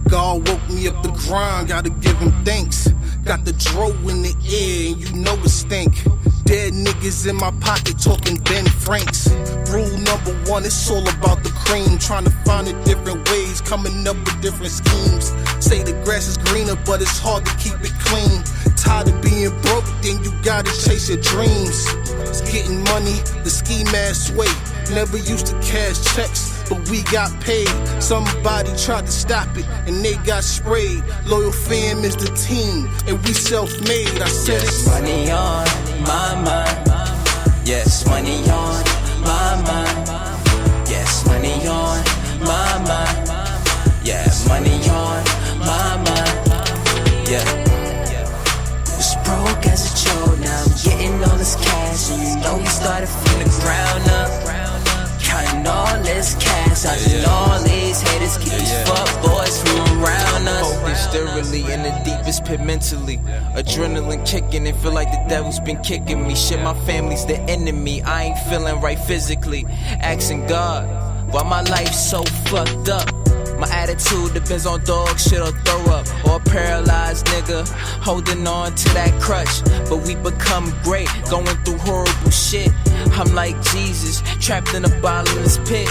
God woke me up the grind, gotta give him thanks. Got the dro in the air, and you know it stink. Dead niggas in my pocket talking Ben Franks. Rule number one, it's all about the cream. Trying to find the different ways, coming up with different schemes. Say the grass is greener, but it's hard to keep it clean. Tired of being broke, then you gotta chase your dreams. It's getting money the ski mask way. Never used to cash checks, but we got paid. Somebody tried to stop it, and they got sprayed. Loyal fam is the team, and we self-made. I said it's money on my mind. Yes, money on my mind. Yes, money on my mind. Yeah, money on my mind. Yeah. Was broke as a Joe, now I'm getting all this cash. And you know we started from the ground up. Counting all this cash, dodging all these haters. Keep these fuck boys from around us. Focused thoroughly in the deepest pit mentally. Adrenaline kicking and feel like the devil's been kicking me. Shit, my family's the enemy. I ain't feeling right physically. Asking God, why my life so fucked up? My attitude depends on dog shit or throw up. Or a paralyzed nigga holding on to that crutch. But we become great, going through horrible shit. I'm like Jesus, trapped in a bottomless pit.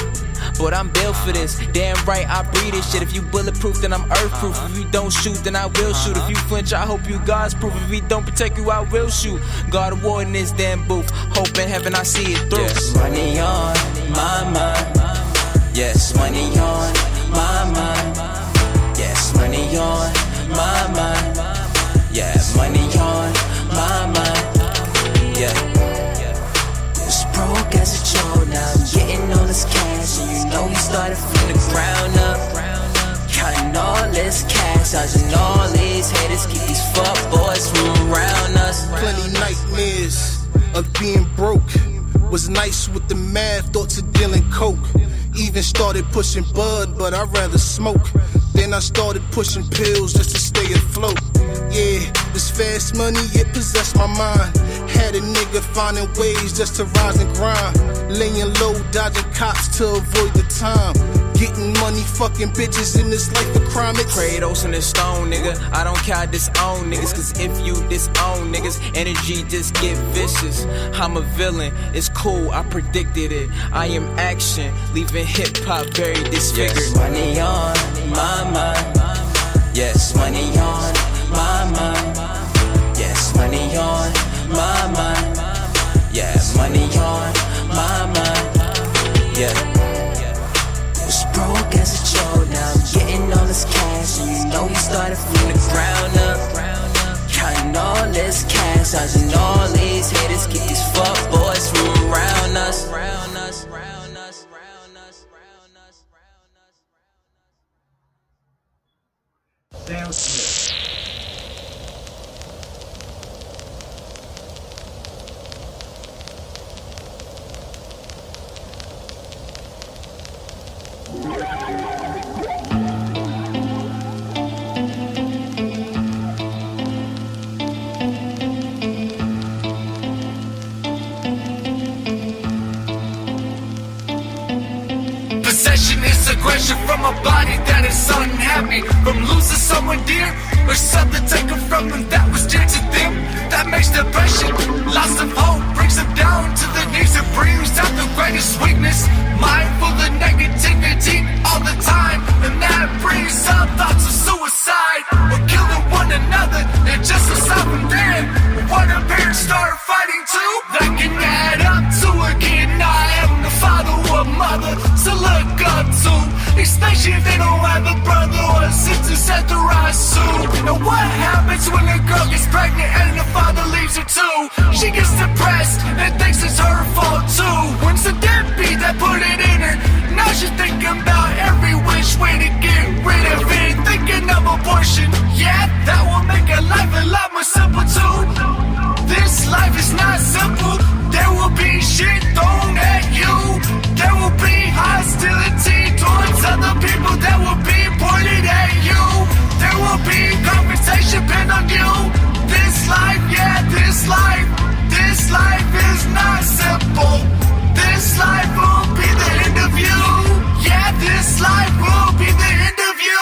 But I'm built for this, damn right I breathe this shit. If you bulletproof, then I'm earthproof. If you don't shoot, then I will shoot. If you flinch, I hope you God's proof. If he don't protect you, I will shoot. God of war in this damn booth, hope in heaven I see it through. Yes, money on my mind. Yes, money on my mind. Yes, money on my mind. Yeah, money on my mind. Yeah. Was broke as a Joe, now I'm getting all this cash. And you know we started from the ground up. Counting all this cash, dodging all these haters. Keep these fuck boys from around us. Plenty nightmares of being broke. Was nice with the math, thoughts of dealing coke. Even started pushing bud, but I'd rather smoke. Then I started pushing pills just to stay afloat. Yeah, this fast money, it possessed my mind. Had a nigga finding ways just to rise and grind. Laying low, dodging cops to avoid the time. Getting money, fucking bitches in this life of crime. Kratos in the stone, nigga. I don't care, I disown niggas. Cause if you disown niggas, energy just get vicious. I'm a villain, it's cool, I predicted it. I am action, leaving hip hop very disfigured. Yes, money on my mind. Yes, money on my mind. Yes, money on my mind. Yeah, money on my mind. Yeah. Was broke as a child, now I'm getting all this cash. And you know we started from the ground up. Counting all this cash, dodging all these haters. Get these fuck boys from around us. Sam Smith. Possession is aggression from a body that is unhappy, from losing someone dear or something taken from them that was dear to them. That makes depression. Loss of hope brings them down to their knees and brings out the greatest weakness. Mind full of negativity all the time, and that brings up thoughts of suicide or killing one another. And just aside from them, when a parent start fighting too, that can add up to a kid not having a father or a mother to look up to, especially if they don't have a brother or a sister set the right soon. Now what happens when a girl gets pregnant and the father leaves her too? She gets depressed and thinks it's her fault too. When's the deadbeat that put it in her? Now she's thinking about every which way to get rid of it, thinking of abortion. Yeah, that will make her life a lot more simple too. This life is not simple. There will be shit thrown at you. There will be hostility towards other people that will be pointed at you. There will be conversation pinned on you. This life, yeah, this life is not simple. This life will be the end of you. Yeah, this life will be the end of you.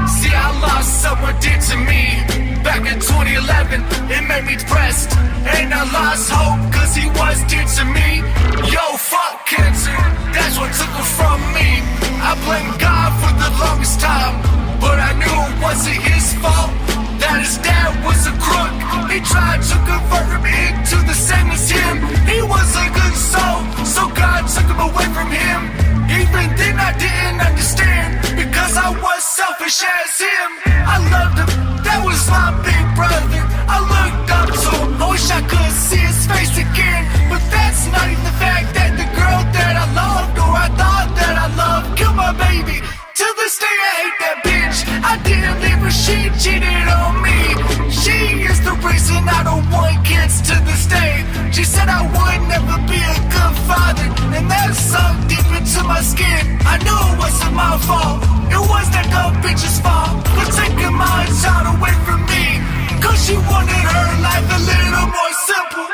See, I lost someone dear to me back in 2011. It made me depressed, and I lost hope cause he was dear to me. Yo, fuck cancer, that's what took it from me. I blame God for the longest time, but I knew it wasn't his fault that his dad was a crook. He tried to convert him into the same as him. He was a good soul, so God took him away from him. Even then I didn't understand, because I was selfish as him. I loved him, that was my big brother. I looked up to him, I wish I could see his face again. But that's not even the fact that the girl that I loved, or I thought that I loved, killed my baby. To this day I hate that bitch. I didn't leave her, she cheated on me. She is the reason I don't want kids to this day. She said I would never be a good father, and that sunk deep into my skin. I knew it wasn't my fault, it was that dumb bitch's fault for taking my child away from me, cause she wanted her life a little more simple.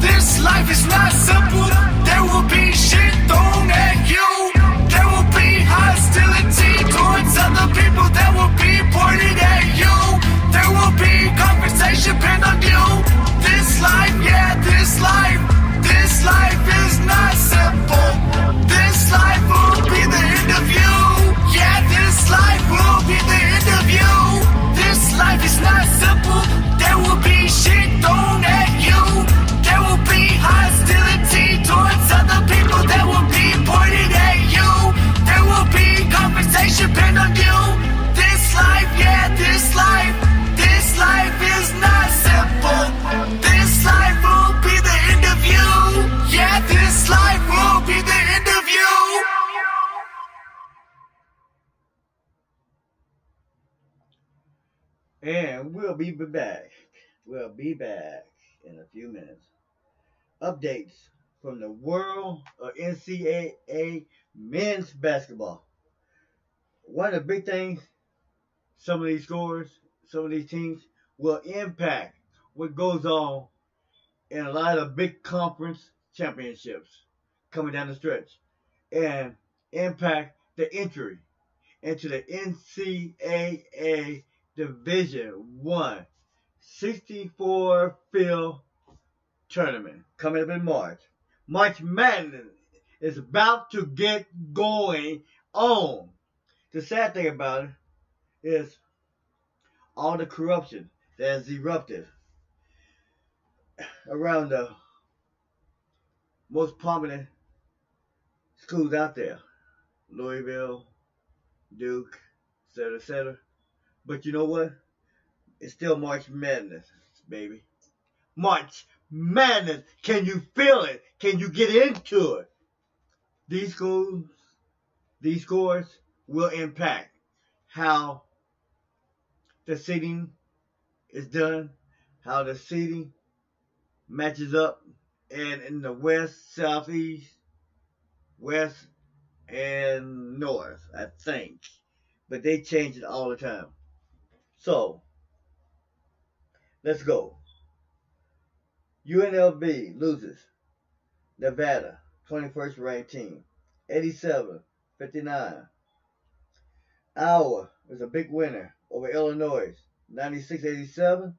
This life is not simple. There will be shit thrown at you. There will be hostility towards other people that will be pointed at you. There will be conversation pinned on you. This life, yeah, this life is not simple. This life will be the end of you. Yeah, this life will be the end of you. This life is not simple. There will be shit thrown at you. There will be hostility towards other people that will be pointed at you. There will be conversation pinned on you. This life, yeah, this life is not simple. This life will be the end of you. Yeah, this life will be the end of you. And we'll be back. We'll be back in a few minutes. Updates from the world of NCAA men's basketball. One of the big things, some of these scores, some of these teams will impact what goes on in a lot of big conference championships coming down the stretch, and impact the entry into the NCAA Division I 64 field tournament coming up in March. March Madness is about to get going on. The sad thing about it is all the corruption that has erupted around the most prominent schools out there. Louisville, Duke, etc., etc. But you know what? It's still March Madness, baby. March Madness. Can you feel it? Can you get into it? These schools, these scores will impact how the seeding is done, how the seeding matches up, and in the West, Southeast, West, and North, I think. But they change it all the time. So, let's go. UNLV loses. Nevada, 21st ranked team, 87-59. Iowa is a big winner over Illinois, 96-87.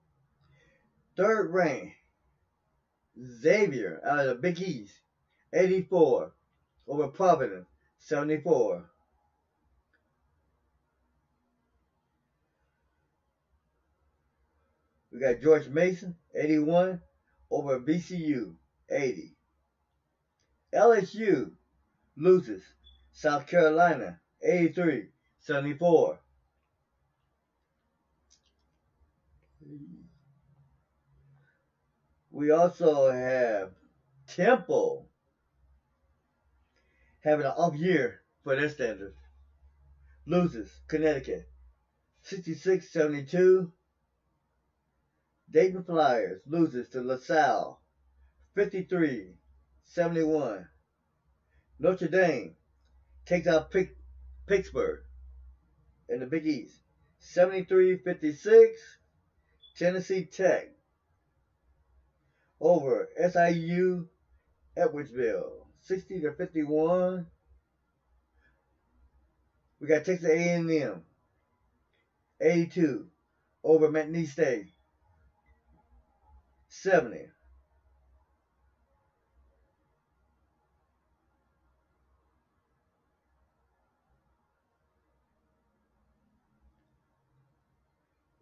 Third ranked Xavier out of the Big East, 84 over Providence, 74. We got George Mason, 81 over VCU, 80. LSU loses South Carolina, 83-74. We also have Temple having an off year for their standards. Loses Connecticut, 66-72. Dayton Flyers loses to LaSalle, 53-71. Notre Dame takes out Pittsburgh in the Big East, 73-56. Tennessee Tech over SIU Edwardsville, 60-51. We got Texas A&M, 82 over McNeese State, 70.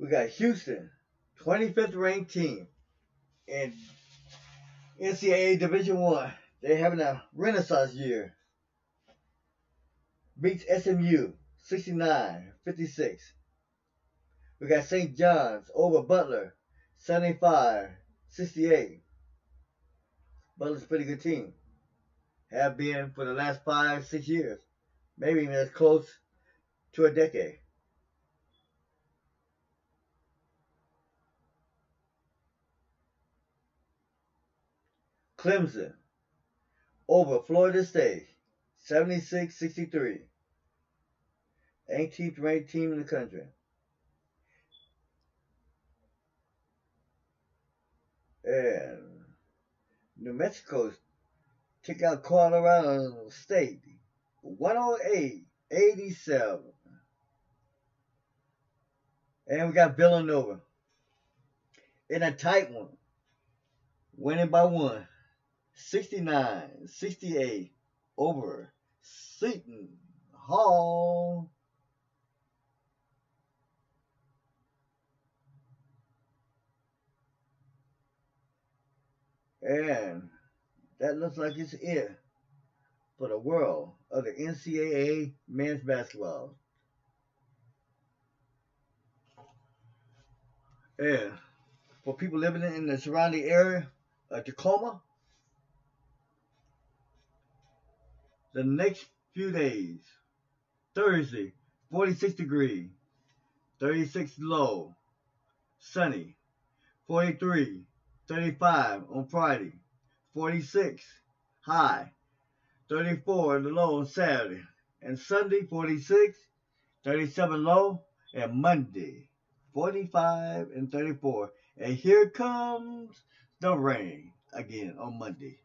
We got Houston, 25th ranked team in NCAA Division I. They're having a renaissance year. Beats SMU, 69-56. We got St. John's over Butler, 75-68. Butler's a pretty good team. Have been for the last 5-6 years. Maybe even as close to a decade. Clemson over Florida State, 76-63. 18th ranked team in the country. And New Mexico took out Colorado State, 108-87. And we got Villanova in a tight one, winning by 1. 69-68 over Seton Hall. And that looks like it's it for the world of the NCAA men's basketball. And for people living in the surrounding area of Tacoma, the next few days, Thursday, 46 degrees, 36 low, sunny, 43, 35 on Friday, 46 high, 34 the low on Saturday, and Sunday, 46, 37 low, and Monday, 45 and 34. And here comes the rain again on Monday.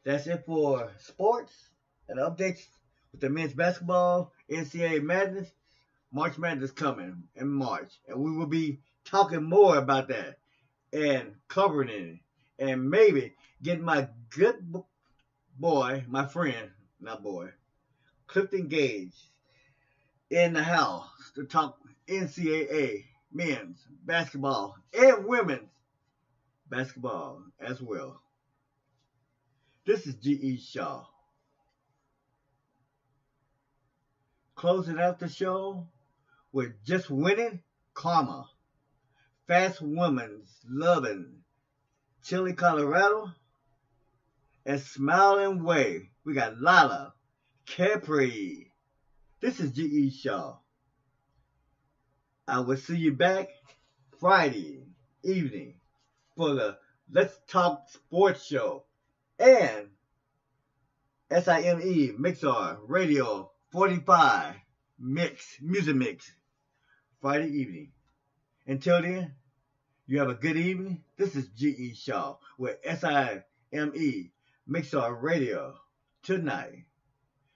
That's it for sports and updates with the men's basketball, NCAA Madness, March Madness coming in March. And we will be talking more about that and covering it. And maybe getting my good boy, my friend, not boy, Clifton Gage in the house to talk NCAA men's basketball and women's basketball as well. This is G.E. Shaw. Closing out the show with Just Winning, Karma, Fast Woman's Lovin', Chile, Colorado, and Smile and Wave. We got Lala, Capri. This is G.E. Shaw. I will see you back Friday evening for the Let's Talk Sports Show and SIME MIXLR Radio 45 Music Mix Friday evening. Until then, you have a good evening. This is G.E. Shaw with SIME MIXLR Radio tonight.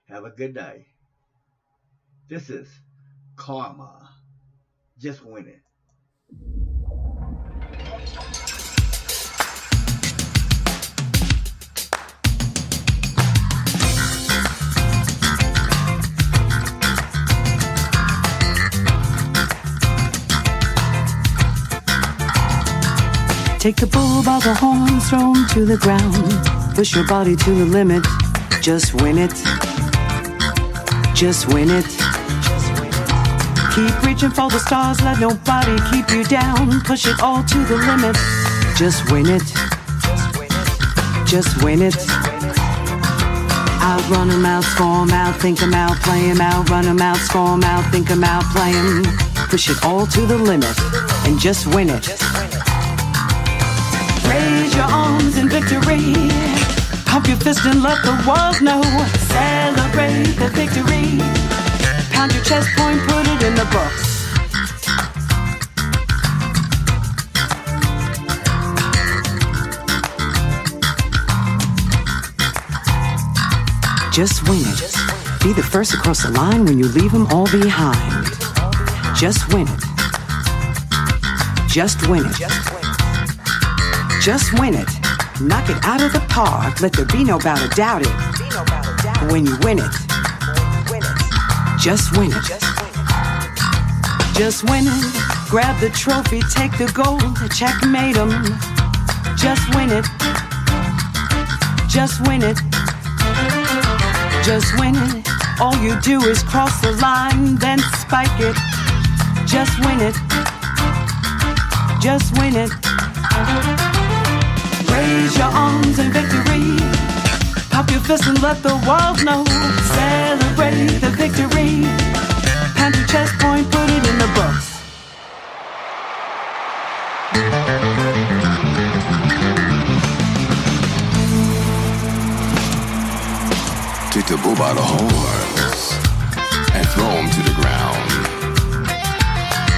Have a good night. This is Karma. Just winning. Take the bull by the horns, throw him to the ground. Push your body to the limit. Just win it. Just win it. Keep reaching for the stars, let nobody keep you down. Push it all to the limit. Just win it. Just win it. Outrun 'em out, score 'em out, think 'em out, play 'em out, run 'em out, score 'em out, think 'em out, play 'em. Push it all to the limit and just win it. Raise your arms in victory. Pump your fist and let the world know. Celebrate the victory. Pound your chest point, put it in the books. Just win it. Be the first across the line when you leave them all behind. Just win it. Just win it. Just win it. Knock it out of the park. Let there be no doubt about it. When you win it. Just win it. Just win it. Grab the trophy, take the gold, checkmate 'em. Just win it. Just win it. Just win it. All you do is cross the line, then spike it. Just win it. Just win it. Raise your arms in victory. Pop your fist and let the world know. Celebrate the victory. Pound your chest point, put it in the books. Take the bull by the horns and throw him to the ground.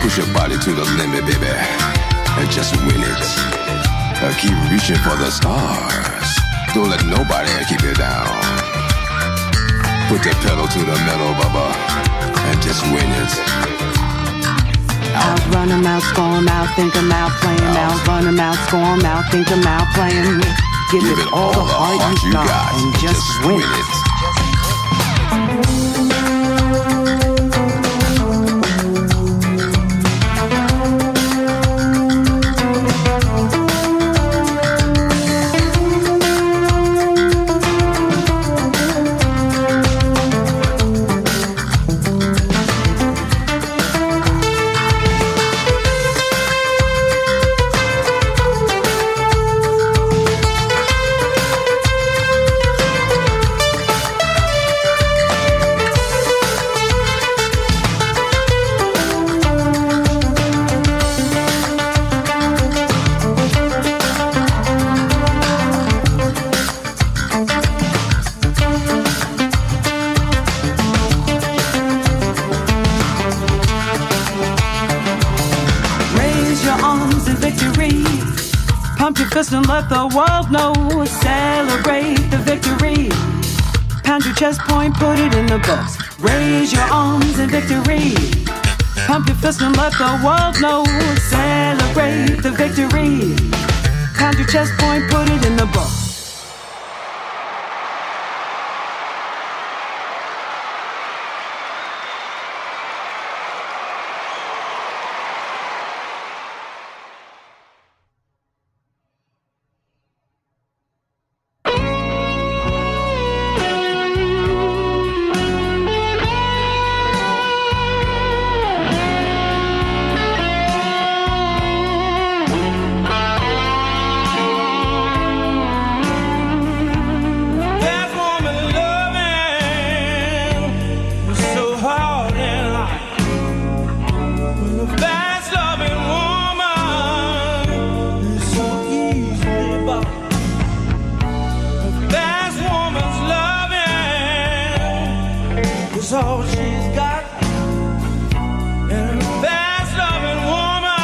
Push your body to the limit, baby, and just win it. Keep reaching for the stars. Don't let nobody keep you down. Put the pedal to the metal, bubba, and just win it. Outrun 'em out, score 'em out, think 'em out, play 'em out, run 'em out, score 'em out, think 'em out, play 'em. Give it all the heart you got and just win it. Pump your fist and let the world know. Celebrate the victory. Pound your chest point, put it in the books. Raise your arms in victory. Pump your fist and let the world know. Celebrate the victory. Pound your chest point, put it in the books. All she's got, and a fast-loving woman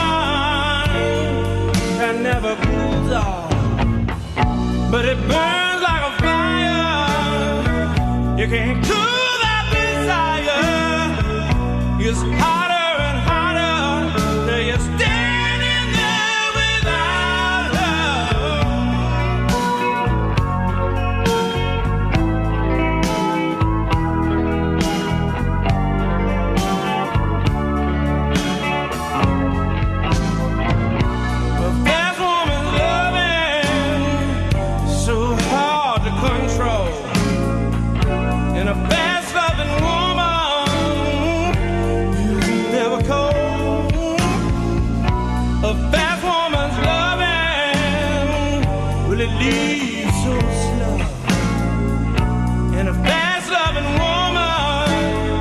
that never cools off, but it burns like a fire. You can't cool that desire. It's hotter and hotter till you're standing there without leaves so slow, and a fast-loving woman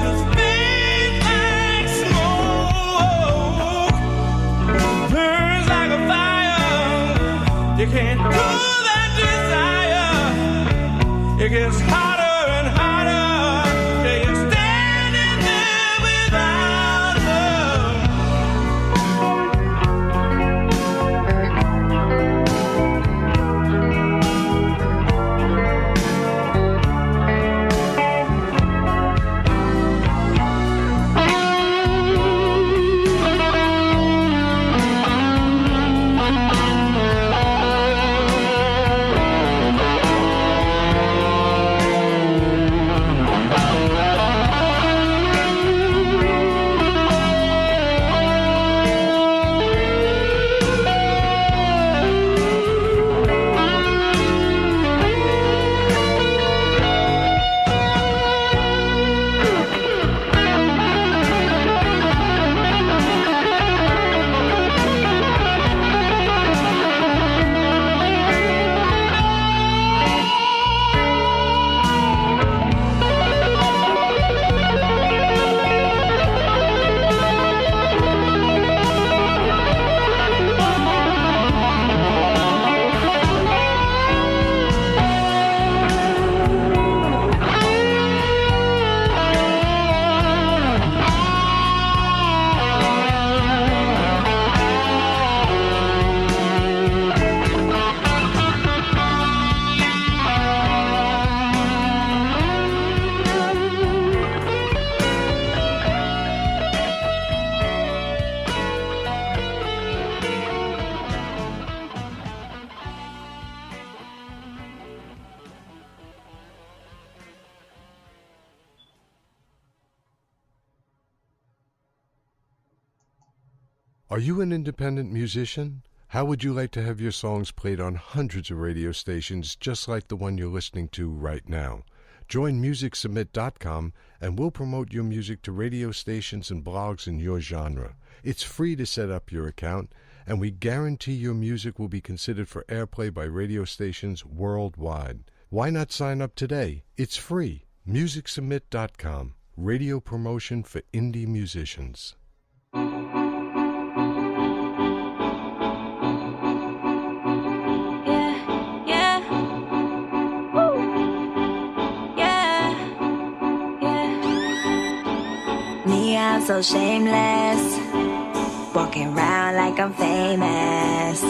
just fades like smoke, burns like a fire. You can't cool that desire. It gets hotter and hotter till you're standing there without Are you an independent musician? How would you like to have your songs played on hundreds of radio stations just like the one you're listening to right now? Join MusicSubmit.com and we'll promote your music to radio stations and blogs in your genre. It's free to set up your account, and we guarantee your music will be considered for airplay by radio stations worldwide. Why not sign up today? It's free. MusicSubmit.com. Radio promotion for indie musicians. I'm so shameless, walking around like I'm famous.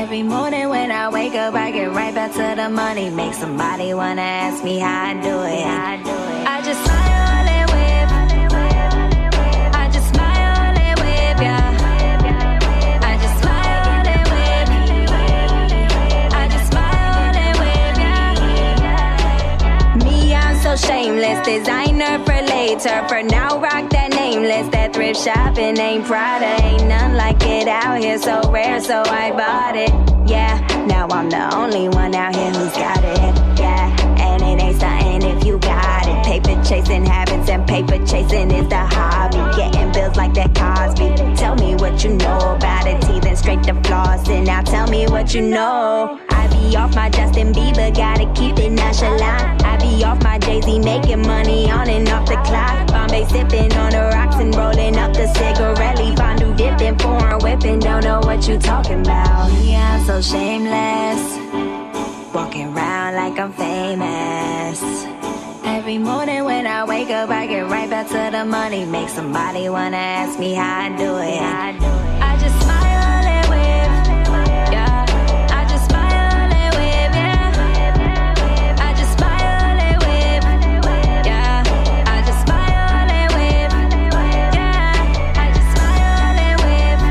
Every morning when I wake up, I get right back to the money. Make somebody wanna ask me how I do it. I just smile and wave. I just smile and wave, yeah. I just smile and wave. I just smile and wave, yeah. Me, I'm so shameless. Designer for later. For now, rock that nameless. That thrift shopping ain't Prada. Ain't none like it out here. So rare, so I bought it. Yeah, now I'm the only one out here who's got it. Yeah, and it ain't something if you got it. Paper chasing habits and paper chasing is the hobby. Getting bills like that Cosby. Tell me what you know about it. Teething straight to flossing. Now tell me what you know. I be off my Justin Bieber, gotta keep it nonchalant. I be off my Jay-Z, making money on and off the clock. Bombay sipping on the rocks and rolling up the cigarette. Fondue dipping, foreign whipping, don't know what you talking about. Yeah, I'm so shameless, walking around like I'm famous. Every morning when I wake up, I get right back to the money. Make somebody wanna ask me how I do it. I just smile and wave, yeah. I just smile and wave, yeah. I just smile and wave, yeah. I just smile and wave, yeah. I just smile and wave.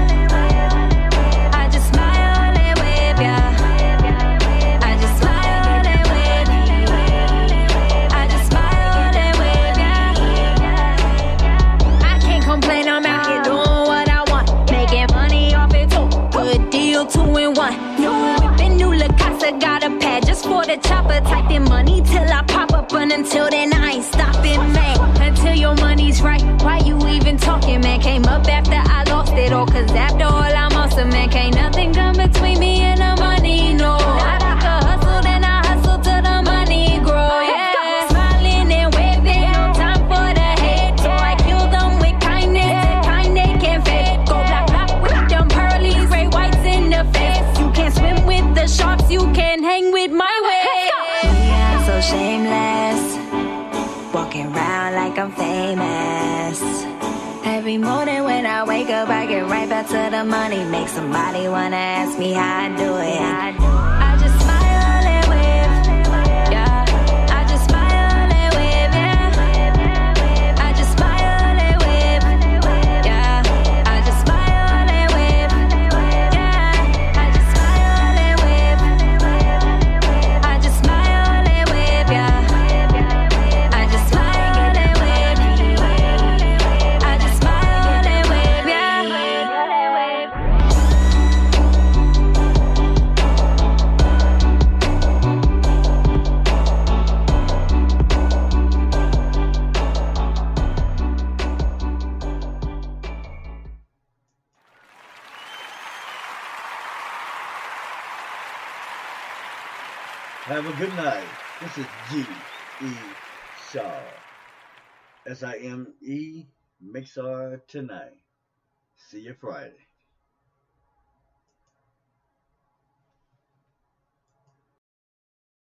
I just smile and wave, yeah. I just smile and wave. I just smile and wave, yeah. I can't complain, I'm out here doing what I want. Making money off it too. Good deal, 2 in 1. New whipping, new La Casa, got a pad just for the chopper. Typing money till I pop up, and until then I ain't stopping, man. Until your money's right, why you even talking, man? Came up after I lost it all, cause after all I'm awesome, man. Can't nothing come between me and the money, no. I took a hustle, then I hustle till the money grow, yeah. Smiling and waving, no time for the hate. So I kill them with kindness, the kind they can fake. Go black, black with them pearlies, gray whites in the face. You can't swim with the sharks, you can't hang with my way. Yeah, I'm so shameless, walking around like I'm famous. Every morning when I wake up, I get right back to the money. Make somebody wanna ask me how I do it. I just smile and wave, yeah. I just smile and wave, yeah. I just smile and wave, yeah. I just smile and wave, yeah. I just smile and wave. I just smile and wave, yeah. I just smile and wave. I just smile and wave, yeah. Have a good night. This is G.E. Shaw. SIME MIXLR Tonight. See you Friday.